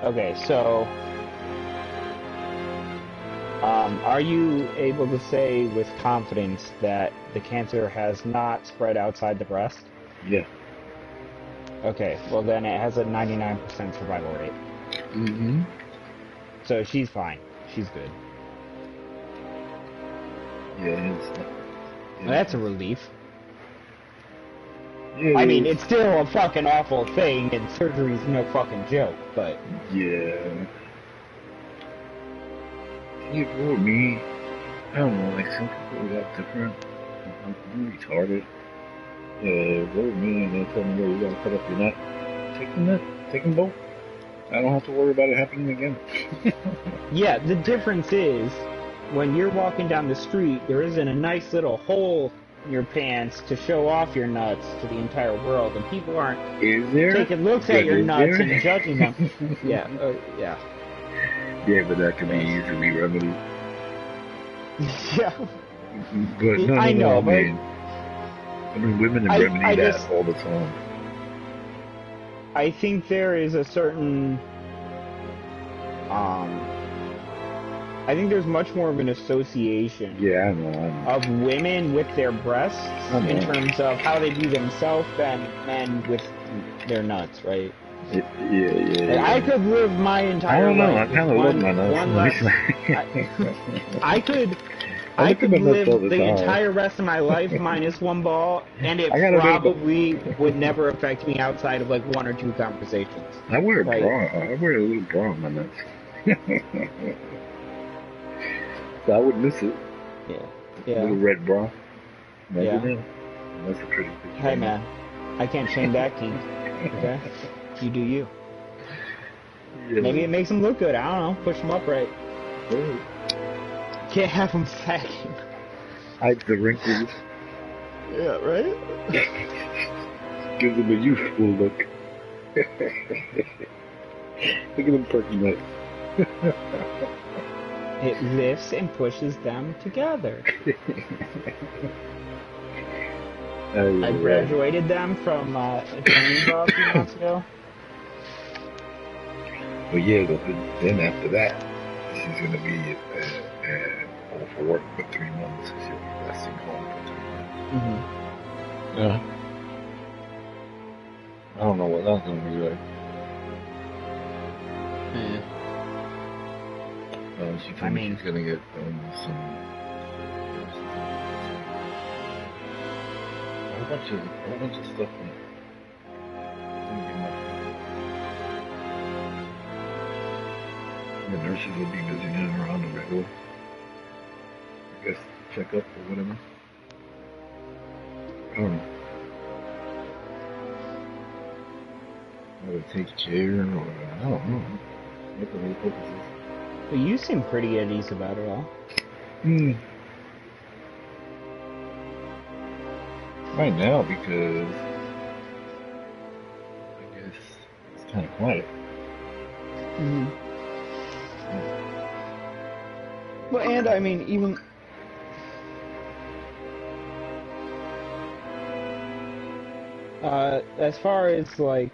Okay, so are you able to say with confidence that the cancer has not spread outside the breast? Yeah. Okay, well then it has a 99% survival rate. Mm-hmm. So she's fine. She's good. Yeah, Well, that's a relief. Yeah, I mean, it's still a fucking awful thing, and surgery's no fucking joke, but... Yeah. Yeah, for me, I don't know, like some people got different. I'm retarded. Go with me and they tell me, you gotta cut up your nut. Take them both. I don't have to worry about it happening again. Yeah, the difference is, when you're walking down the street, there isn't a nice little hole in your pants to show off your nuts to the entire world, and people aren't Is there? taking looks at your nuts and judging them. Yeah, yeah. Yeah, but that can be easily remedied. Yeah. But no, I know, I mean, women remedy that all the time. I think there is a certain, I think there's much more of an association Yeah, I know. of women with their breasts in terms of how they view themselves than men with their nuts, right? Yeah. I could live my entire life. I kind of love my nuts. I could live the entire rest of my life minus one ball, and it probably would never affect me outside of like one or two conversations. I wear a bra. I wear a little bra on my nuts. So I would miss it. Yeah. Little red bra. Yeah. That's a pretty picture. Hey man, I can't shame that king. Okay? You do you. Yeah. Maybe it makes them look good. I don't know. Push them upright. Right. Can't have them sagging. Hide the wrinkles. Yeah, right? Gives them a youthful look. Look at them perking up. It lifts and pushes them together. Oh, I yeah. graduated them from a training bra a few months ago. But yeah, then after that, she's gonna be all for work for 3 months. She'll be resting home for 3 months. Mm-hmm. Yeah. I don't know what that's gonna be like. Yeah. She told me she's gonna get some a whole bunch of stuff. The nurses will be visiting her around the regular, I guess, check up or whatever. I don't know. Whether take care or I don't know what the whole purpose is. Well, you seem pretty at ease about it all. Right now, because I guess it's kind of quiet. Mm-hmm. Well, and I mean, even as far as like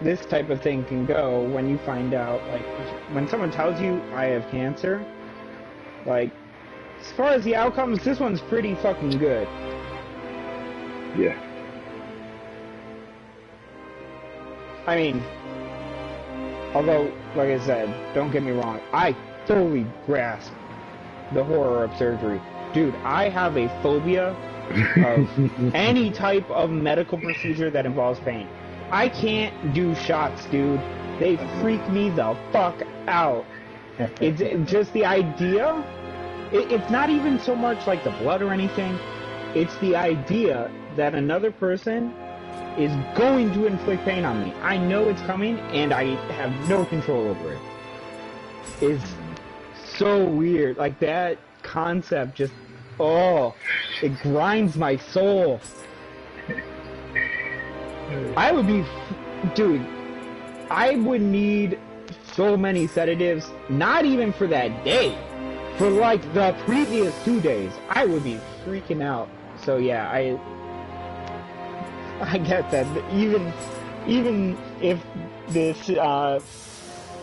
this type of thing can go, when you find out, like, when someone tells you I have cancer, like, as far as the outcomes, this one's pretty fucking good. Yeah. I mean, although, like I said, don't get me wrong, I fully grasp the horror of surgery. Dude, I have a phobia of any type of medical procedure that involves pain. I can't do shots, dude. They freak me the fuck out. It's just the idea. It's not even so much like the blood or anything. It's the idea that another person is going to inflict pain on me. I know it's coming, and I have no control over it. It's so weird. Like, that concept just, it grinds my soul. I would be, dude, I would need so many sedatives, not even for that day, for like the previous 2 days. I would be freaking out. So yeah, I get that. Even if this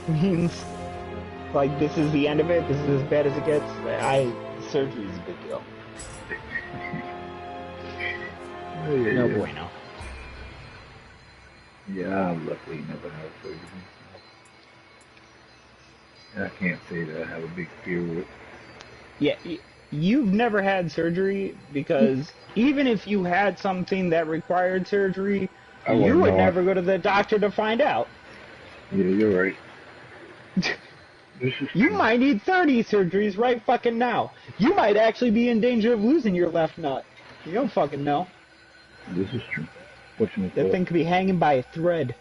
means like this is the end of it, this is as bad as it gets, surgery is a big deal. No bueno. Yeah, I'm luckily never had surgery. And I can't say that I have a big fear with it. Yeah, you've never had surgery because even if you had something that required surgery, you would never go to the doctor to find out. Yeah, you're right. You might need 30 surgeries right fucking now. You might actually be in danger of losing your left nut. You don't fucking know. This is true. That thing could be hanging by a thread.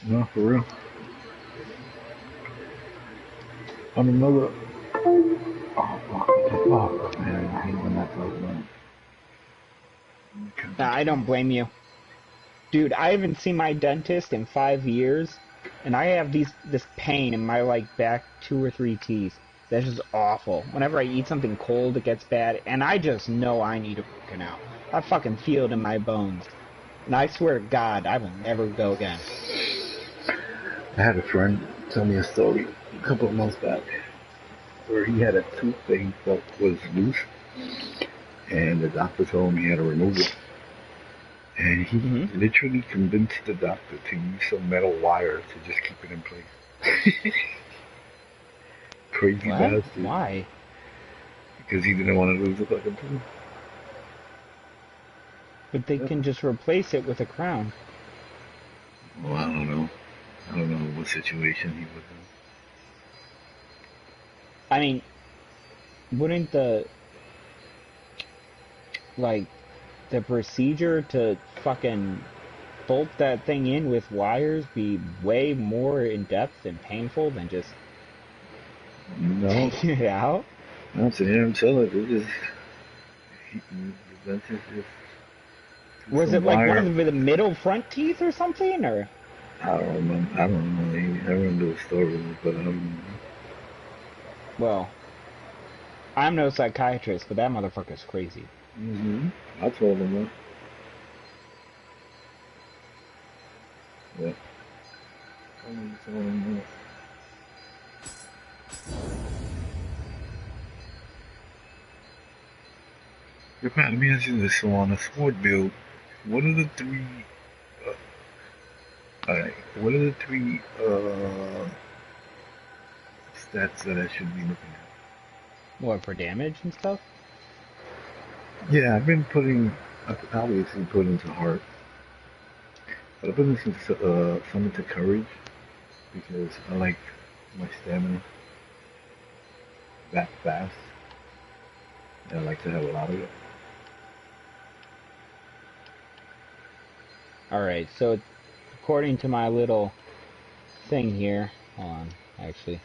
No, for real. On another... Oh, man, I hate when that goes on. Nah, I don't blame you. Dude, I haven't seen my dentist in 5 years, and I have this pain in my, like, back 2 or 3 teeth. That's just awful. Whenever I eat something cold, it gets bad, and I just know I need a root canal. I fucking feel it in my bones. And I swear to God, I will never go again. I had a friend tell me a story a couple of months back where he had a tooth that he thought was loose, and the doctor told him he had to remove it. And he literally convinced the doctor to use some metal wire to just keep it in place. Crazy bastard. Why? Because he didn't want to lose the fucking tooth. But they can just replace it with a crown. Well, I don't know. I don't know what situation he was in. I mean, wouldn't the procedure to fucking bolt that thing in with wires be way more in depth and painful than just No, taking it out? I'm sitting here and telling it just that's just Was some it like one wire. of the middle front teeth or something, or? I don't remember. I don't remember. I remember the story, but I don't remember. Well, I'm no psychiatrist, but that motherfucker's crazy. I told him that. Yeah. I told him that. Your let me ask you this. So on a sword build, what are the three? Alright, what are the three stats that I should be looking What, for damage and stuff? at? Yeah, I've been putting, I've obviously put into heart, but I've been some into courage because I like my stamina back fast, and I like to have a lot of it. Alright, so according to my little thing here, hold on, actually.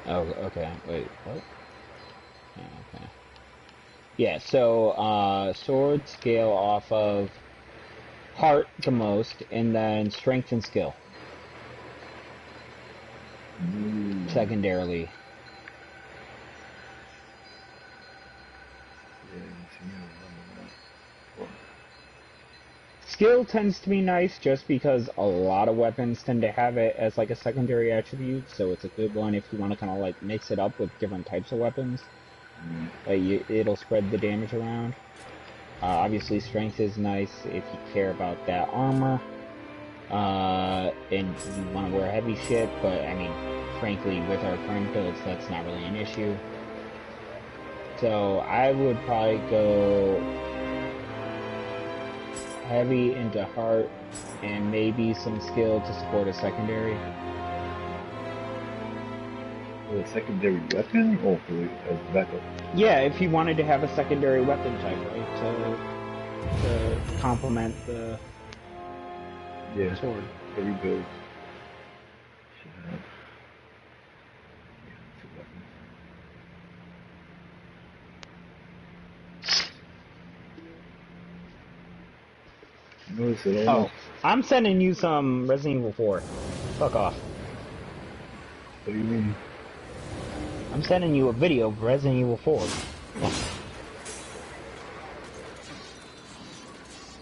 Oh, okay, wait, what? Yeah, okay. Yeah, so, sword scale off of heart the most, and then strength and skill, secondarily. Yeah, see, I remember that. Skill tends to be nice just because a lot of weapons tend to have it as like a secondary attribute, so it's a good one if you want to kind of like mix it up with different types of weapons. It'll spread the damage around. Obviously, strength is nice if you care about that armor, and you want to wear heavy shit, but I mean, frankly, with our current builds, that's not really an issue. So I would probably go heavy into heart and maybe some skill to support a secondary. A secondary weapon or as backup? Yeah, if you wanted to have a secondary weapon type, right, to complement the sword. Every build should have two weapons. Notice it Oh, almost. I'm sending you some Resident Evil 4. Fuck off. What do you mean? I'm sending you a video of Resident Evil 4.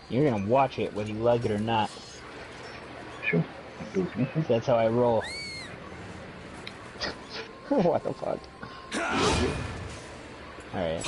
You're gonna watch it whether you like it or not. Sure. That's how I roll. What the fuck? Alright.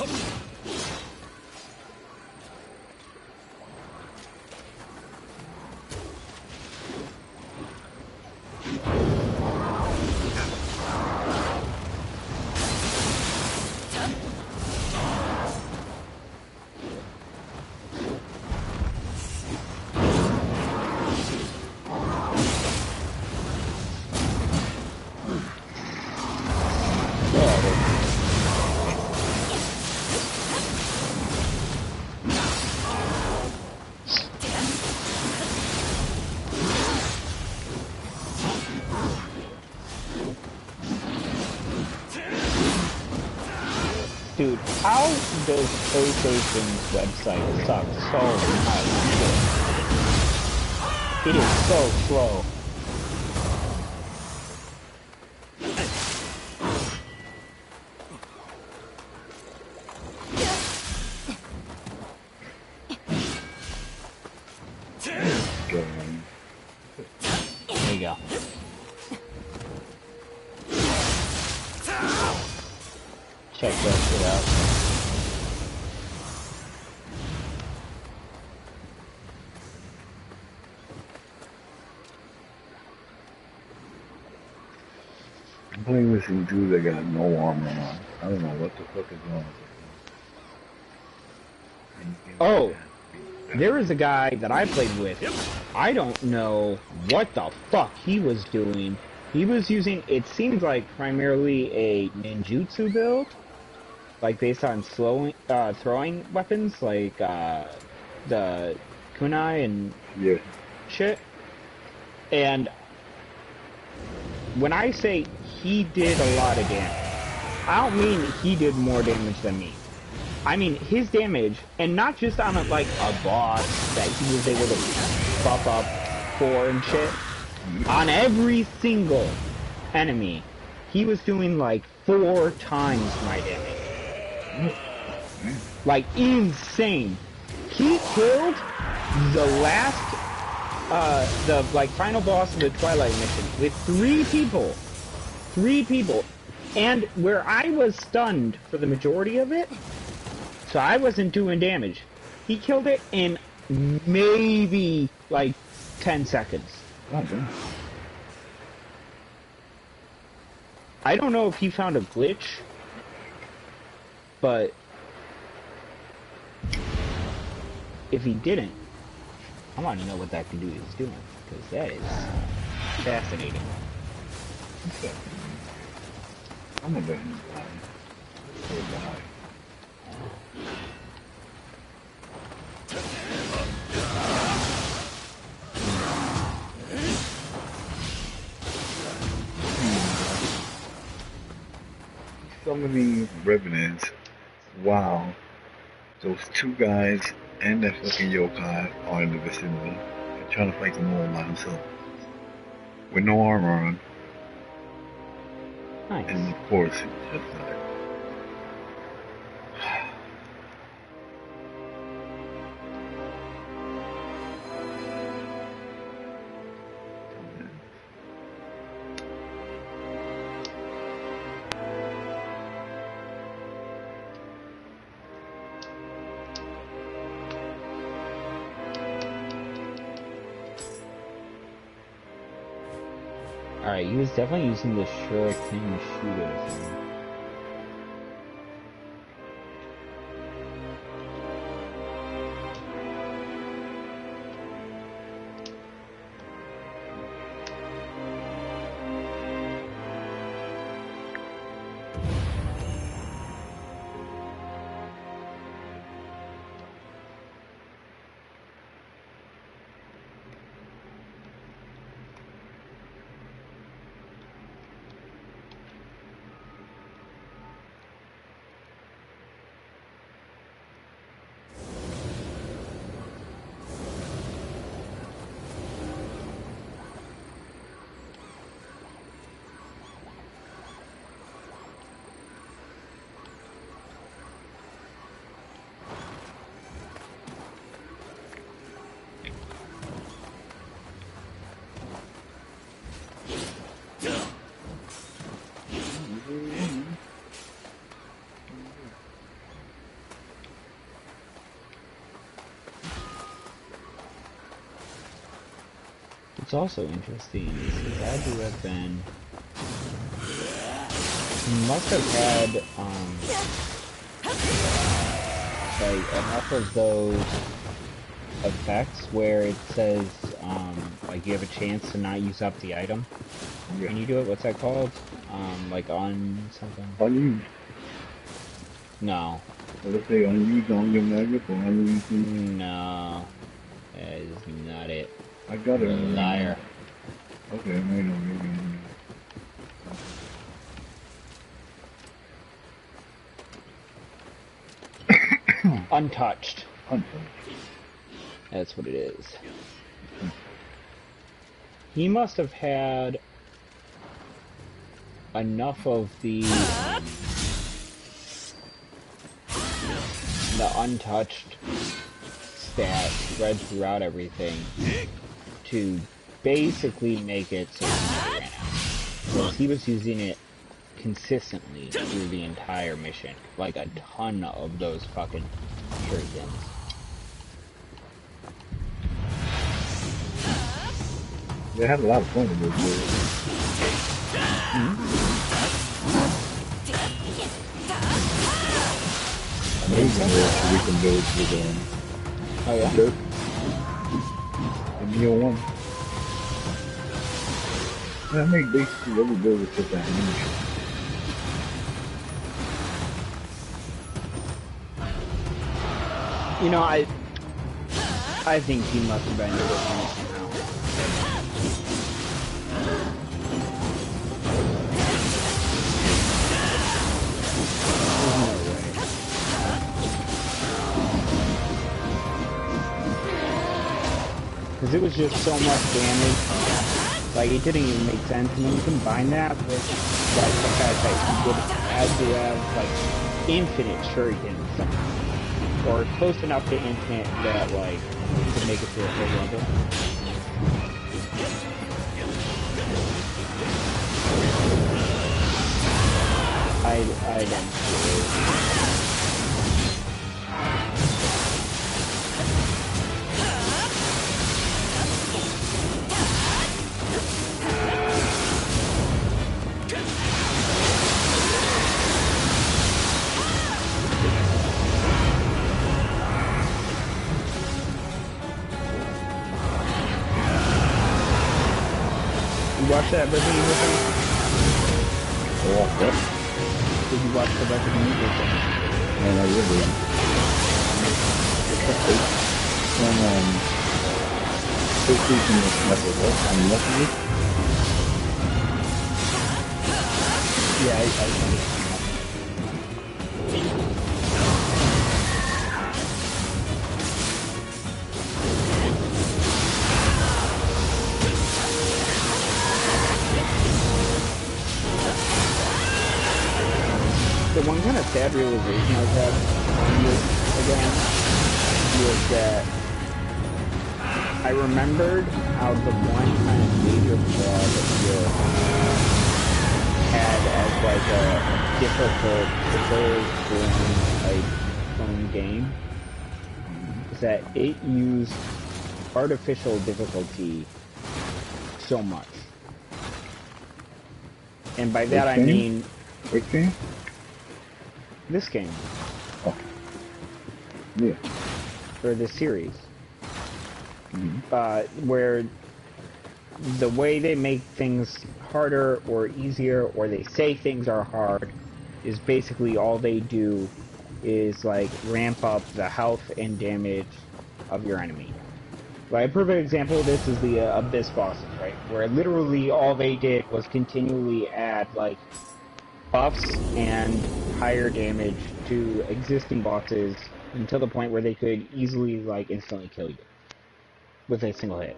Dude, how does PlayStation's website suck so much? It is so slow. There you go. Check that shit out. I'm playing with some dude that got no armor on. I don't know what the fuck is wrong with this thing. Oh, there is a guy that I played with. I don't know what the fuck he was doing. He was using, it seems like, primarily a ninjutsu build, like based on throwing weapons, like the kunai and Yeah. shit. And when I say he did a lot of damage, I don't mean he did more damage than me. I mean his damage, and not just on like a boss that he was able to buff up for and shit. On every single enemy, he was doing like 4 times my damage. Like insane. He killed the last the like final boss of the Twilight mission with 3 people. 3 people. And where I was stunned for the majority of it, so I wasn't doing damage. He killed it in maybe like 10 seconds. Oh, damn. I don't know if he found a glitch, but if he didn't, I want to know what that can do he's doing, because that is fascinating. I'm gonna let him die. He'll die. Summoning revenants. Wow. Those 2 guys and that fucking yokai are in the vicinity. They're trying to fight them all by himself. With no armor on. Nice. And of course, he just died. Alright, he was definitely using the shuriken shooter thing. What's also interesting is he had to have been... He must have had, like, enough of those effects where it says, like, you have a chance to not use up the item. Yeah. Can you do it? What's that called? Like, on something? Unused. No. Let's say unused on your magnet or unused. No. That is not it. I got it. You're a liar. Okay, I might know maybe. Untouched. Untouched. That's what it is. He must have had enough of the untouched stat spread throughout everything to basically make it so he never ran out. Because he was using it consistently through the entire mission. Like a ton of those fucking shurikens. They had a lot of fun with this. Mm-hmm. so we can build with Oh yeah. dirt and Nioh 1. Yeah, I make basically every build except that animation. You know, I think he must have been able to somehow. There's no way. Because it was just so much damage. Like, it didn't even make sense. And then you combine that with, like, the fact that he would have to have, like, infinite shurikens somehow. Or close enough to infinite that, like, you could make it to a full level. I don't. You watch that Resident Evil thing? Oh, what? Did you watch the Resident Evil thing? Man, I really. From, PlayStation Network, on Netflix. Yeah, I the one kind of sad realization I've had on this again was that I remembered how the one kind of major flaw that Nioh had as like a difficult full-blown game is that it used artificial difficulty so much. And by that I mean Which game? this game. Oh. Yeah. Or this series. Mm-hmm. Where the way they make things harder or easier, or they say things are hard, is basically all they do is like ramp up the health and damage of your enemy. Like a perfect example of this is the Abyss bosses, right? Where literally all they did was continually add like buffs and higher damage to existing bosses until the point where they could easily like instantly kill you with a single hit.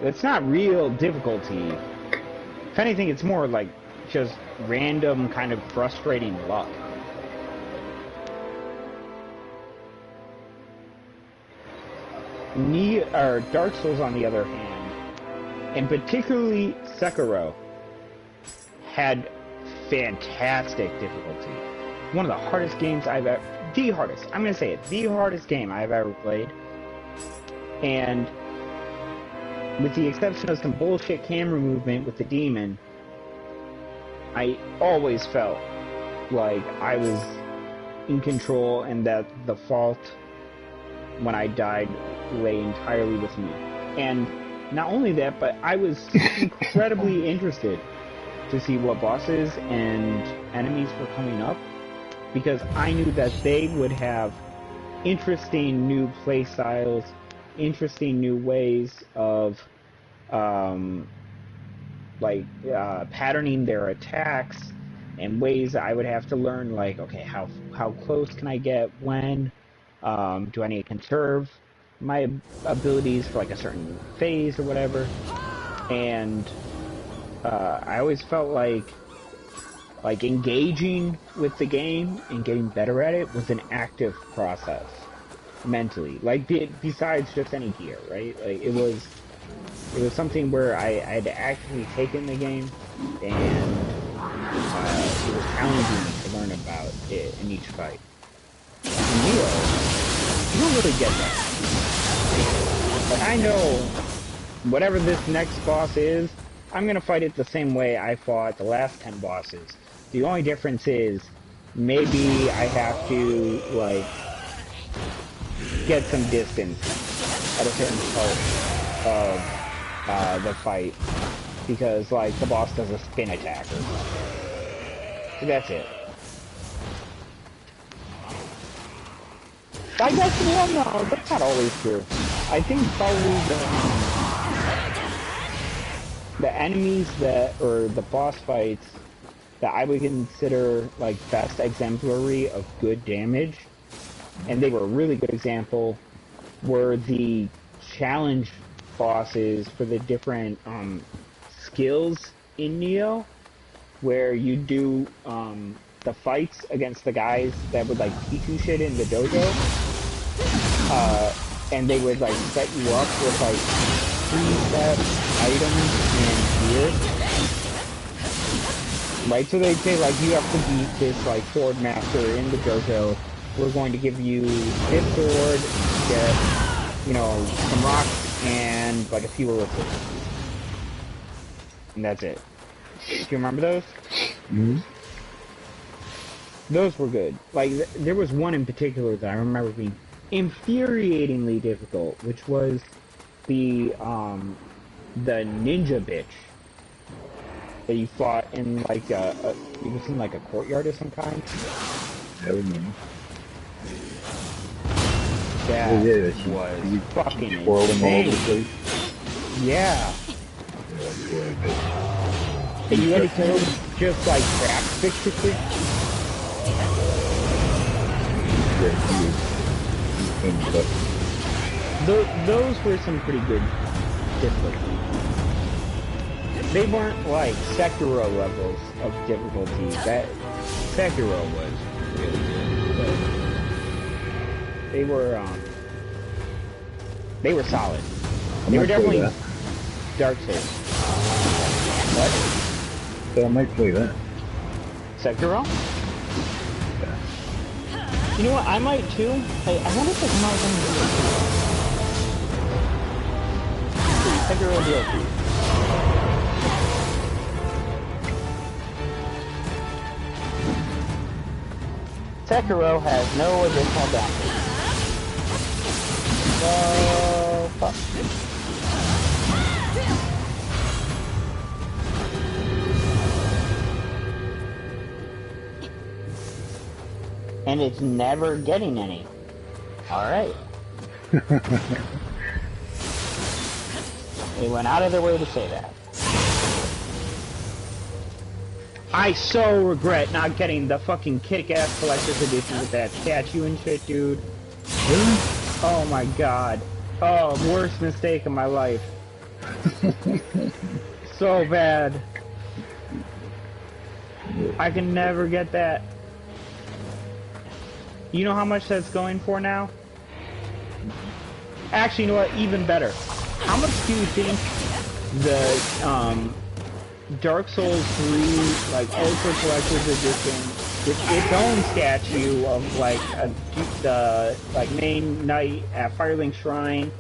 It's not real difficulty. If anything, it's more like just random kind of frustrating luck. Dark Souls, on the other hand, and particularly Sekiro, had fantastic difficulty. One of the hardest games I've ever... The hardest. I'm going to say it. The hardest game I've ever played. And with the exception of some bullshit camera movement with the demon, I always felt like I was in control and that the fault when I died lay entirely with me. And not only that, but I was incredibly interested to see what bosses and enemies were coming up, because I knew that they would have interesting new play styles, interesting new ways of patterning their attacks, and ways I would have to learn, like, okay, how close can I get when? Do I need to conserve my abilities for like a certain phase or whatever? And I always felt like engaging with the game and getting better at it was an active process mentally. Like besides just any gear, right? Like it was something where I had to actively take in the game, and it was challenging me to learn about it in each fight. In Nioh, you don't really get that. But I know whatever this next boss is, I'm gonna fight it the same way I fought the last 10 bosses. The only difference is maybe I have to, like, get some distance at a certain part of the fight. Because, like, the boss does a spin attack or something. So that's it. I guess, well, no, that's not always true. I think probably the enemies that, or the boss fights that I would consider, like, best exemplary of good damage, and they were a really good example, were the challenge bosses for the different, skills in Nioh, where you do, the fights against the guys that would, like, teach you shit in the dojo, and they would, like, set you up with, like, preset items and gear. Right, so they'd say, like, you have to beat this, like, sword master in the dojo. We're going to give you this sword, get, you know, some rocks, and, like, a few ellipses. And that's it. Do you remember those? Mm-hmm. Those were good. Like, there was one in particular that I remember being infuriatingly difficult, which was the ninja bitch that you fought in, like, it was in, like, a courtyard of some kind. I remember. That was fucking whirling all over the insane. place. Yeah. And you had to kill them just, like, crap fixture. Those were some pretty good difficulty. They weren't like Sekiro levels of difficulty. That Sekiro was really good, but they were solid. They were definitely Dark Souls. What? So I might play that. Sekiro? You know what? I might too. Hey, I wonder if they come out with any DLC. Sekiro DLC. Sekiro has no additional downloads. So, fuck. And it's never getting any. Alright. They went out of their way to say that. I so regret not getting the fucking kick-ass collector's edition with that statue and shit, dude. Really? Oh my god. Oh, worst mistake of my life. So bad. I can never get that. You know how much that's going for now? Actually, you know what? Even better. How much do you think the, Dark Souls 3, like, Ultra Collector's Edition, with its own statue of, like, the, like, main knight at Firelink Shrine,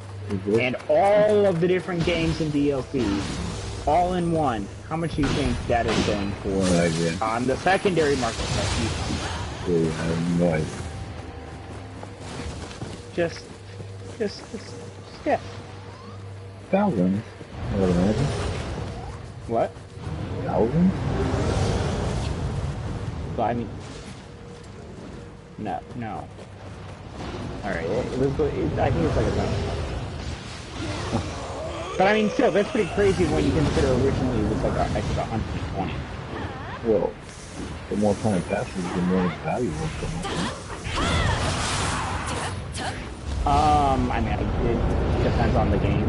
and all of the different games and DLCs, all in one, how much do you think that is going for? No idea. On the secondary marketplace? I have no idea. Just guess. Thousands, I would imagine. What? Thousands? Well, I mean, no. Alright, I think it's like $1,000. But I mean, still, that's pretty crazy when you consider originally it was like, I think 120. Well, the more time passes, the more valuable it's going to be. I mean, it depends on the game.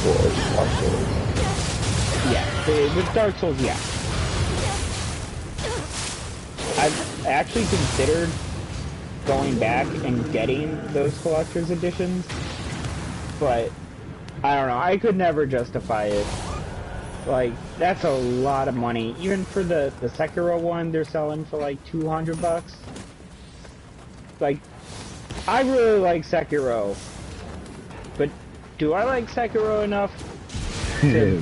Well, it's Dark Souls. Yeah, with Dark Souls, yeah. I've actually considered going back and getting those collector's editions, but I don't know, I could never justify it. Like, that's a lot of money. Even for the Sekiro one, they're selling for like $200. Like, I really like Sekiro, but do I like Sekiro enough to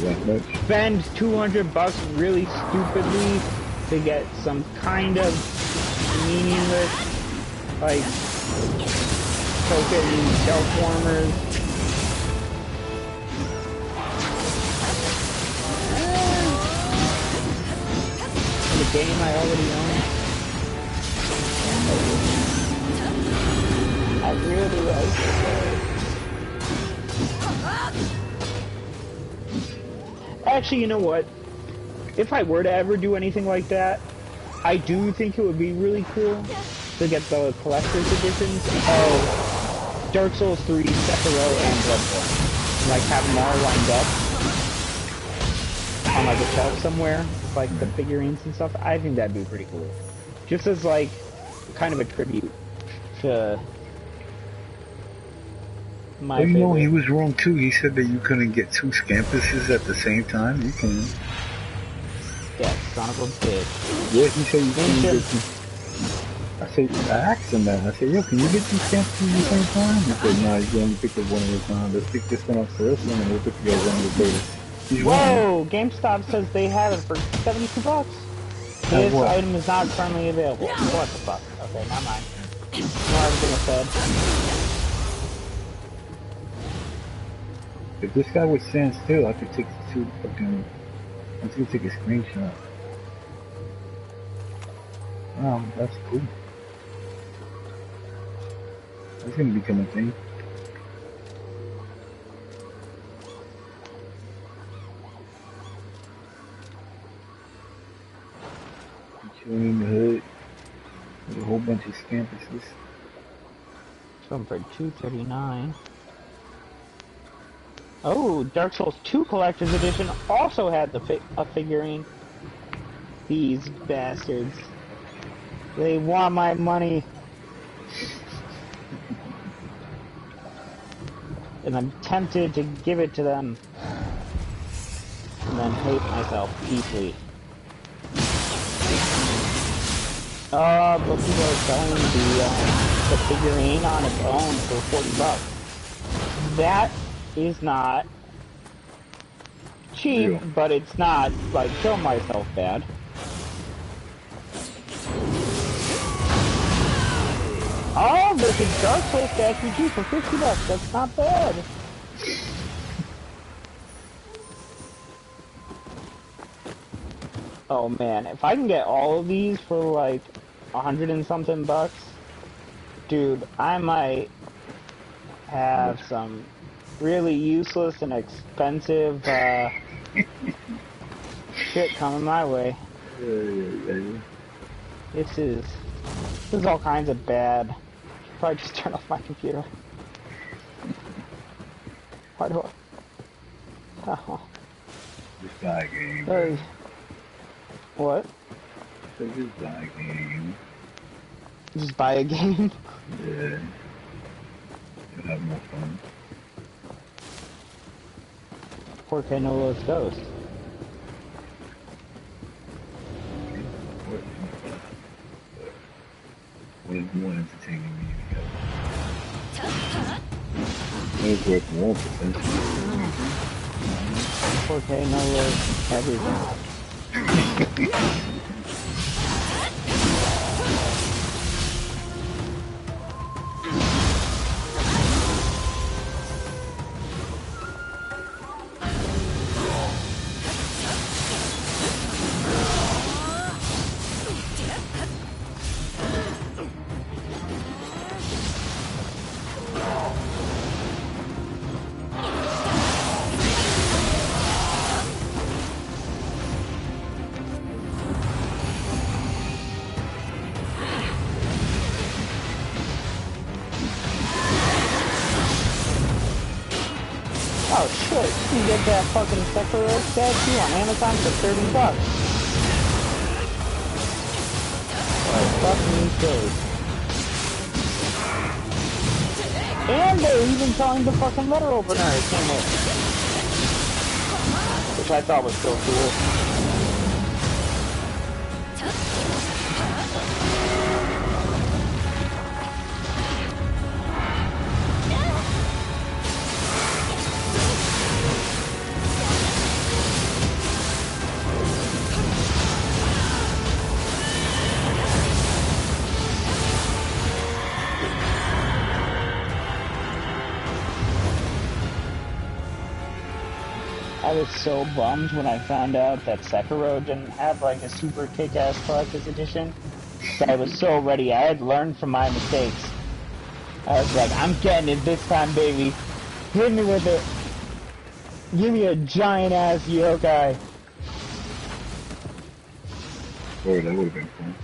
spend $200 really stupidly to get some kind of meaningless, like, token shelf warmers. In the game I already own. I really like it. Actually, you know what? If I were to ever do anything like that, I do think it would be really cool to get the collector's editions of Dark Souls 3, Sekiro, and Bloodborne. Like, have them all lined up on, like, a shelf somewhere, like the figurines and stuff. I think that'd be pretty cool. Just as, like, kind of a tribute to my Well, you know, favorite. he was wrong too. He said that you couldn't get two scampuses at the same time. You can. Yeah, son of a bitch. Yeah, he said you couldn't get two. I asked him that. I said, yo, can you get two scampuses at the same time? He said, nah, you can only pick up one at a time. Let's pick this one up first, and then we'll put together one of the later. He's Whoa! GameStop says they have it for $72. This what? item is not currently available. What the fuck? Okay, not mine. Ignore everything I said. If this guy would stand still, I could take two fucking. I'm just gonna take a screenshot. That's cool. That's gonna become a thing. Chilling in the hood with a whole bunch of scampuses. Some for $239. Oh, Dark Souls 2 Collector's Edition also had a figurine. These bastards. They want my money. And I'm tempted to give it to them. And then hate myself deeply. But people are selling the figurine on its own for $40. That is not cheap, Yeah. but it's not, like, kill myself bad. Oh, there's a Dark Souls statue too for $50. That's not bad. Oh man, if I can get all of these for like 100 and something bucks, dude, I might have some really useless and expensive shit coming my way. This is all kinds of bad. Should probably just turn off my computer. Why do I? Oh. Just buy a game. Hey. What? So just buy a game. Just buy a game? Yeah. You'll have more fun. 4K No Loads Ghost. What is more entertaining me together? It's worth more potentially. 4K No Loads everything. Oh shit, you can get that fucking Sekiro statue on Amazon for $30. Oh, fuck me too. And they're even selling the fucking letter opener it came with. Which I thought was so cool. I was so bummed when I found out that Sekiro didn't have like a super kick-ass collector's edition. So I was so ready. I had learned from my mistakes. I was like, I'm getting it this time, baby. Hit me with it. Give me a giant ass yokai. Boy, that would have been fun.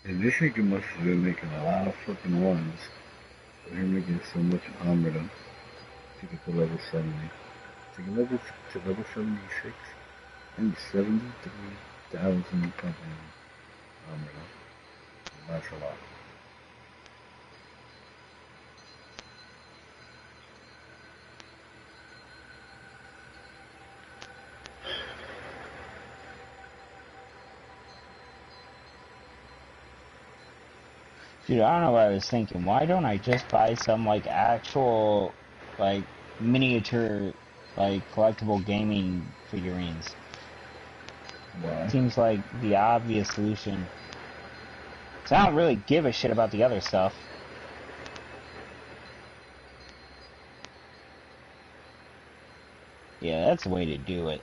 And this nigga must have been making a lot of fucking runs. For him to get so much armor to get to level 70. To get to level 76 and 73,000 fucking armor though. That's a lot. Dude, I don't know what I was thinking. Why don't I just buy some, like, actual, like, miniature, like, collectible gaming figurines? Why? Seems like the obvious solution. So I don't really give a shit about the other stuff. Yeah, that's the way to do it.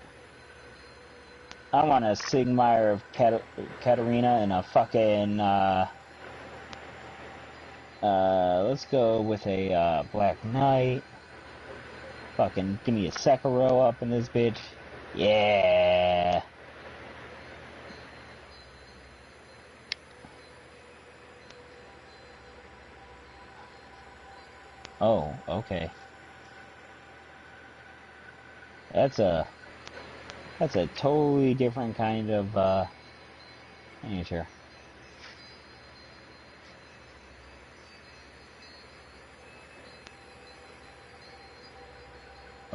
I want a Sigmire of Katarina and a fucking, let's go with a, Black Knight. Fucking give me a Sekiro up in this bitch. Yeah. Oh, okay. That's a totally different kind of miniature.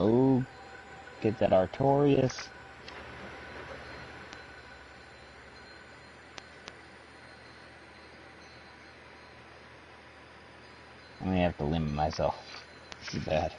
Oh, get that Artorias. I'm gonna have to limit myself. Too bad.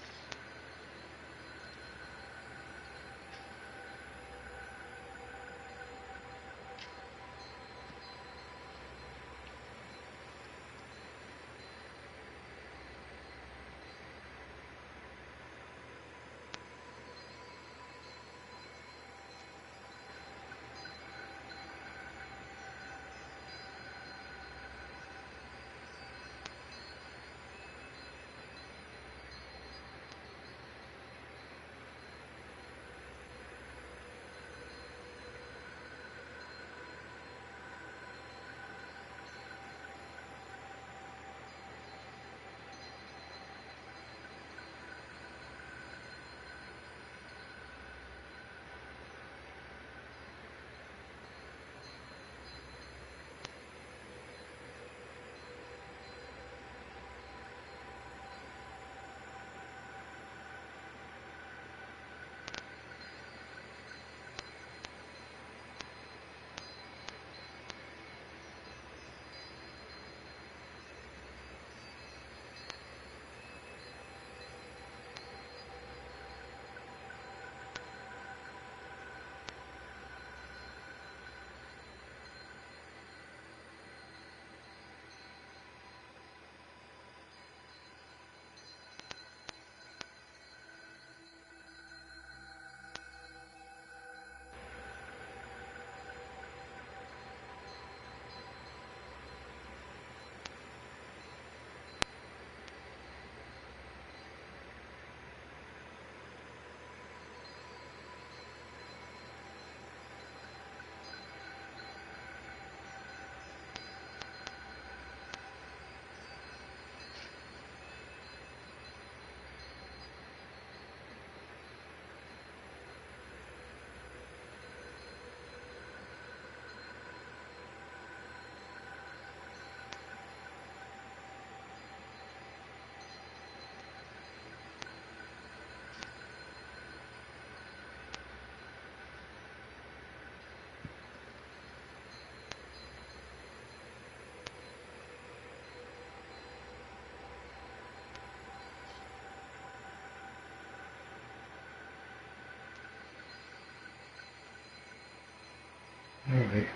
Alright.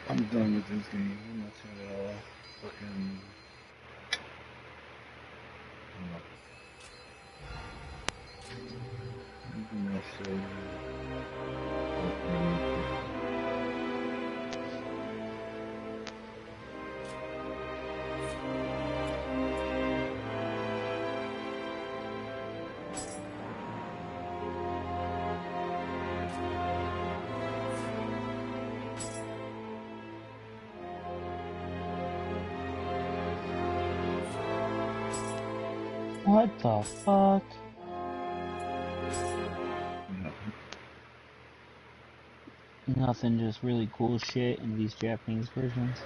I'm done with this game. I'm not trying to fucking. Anything else to What the fuck? Nothing, just really cool shit in these Japanese versions.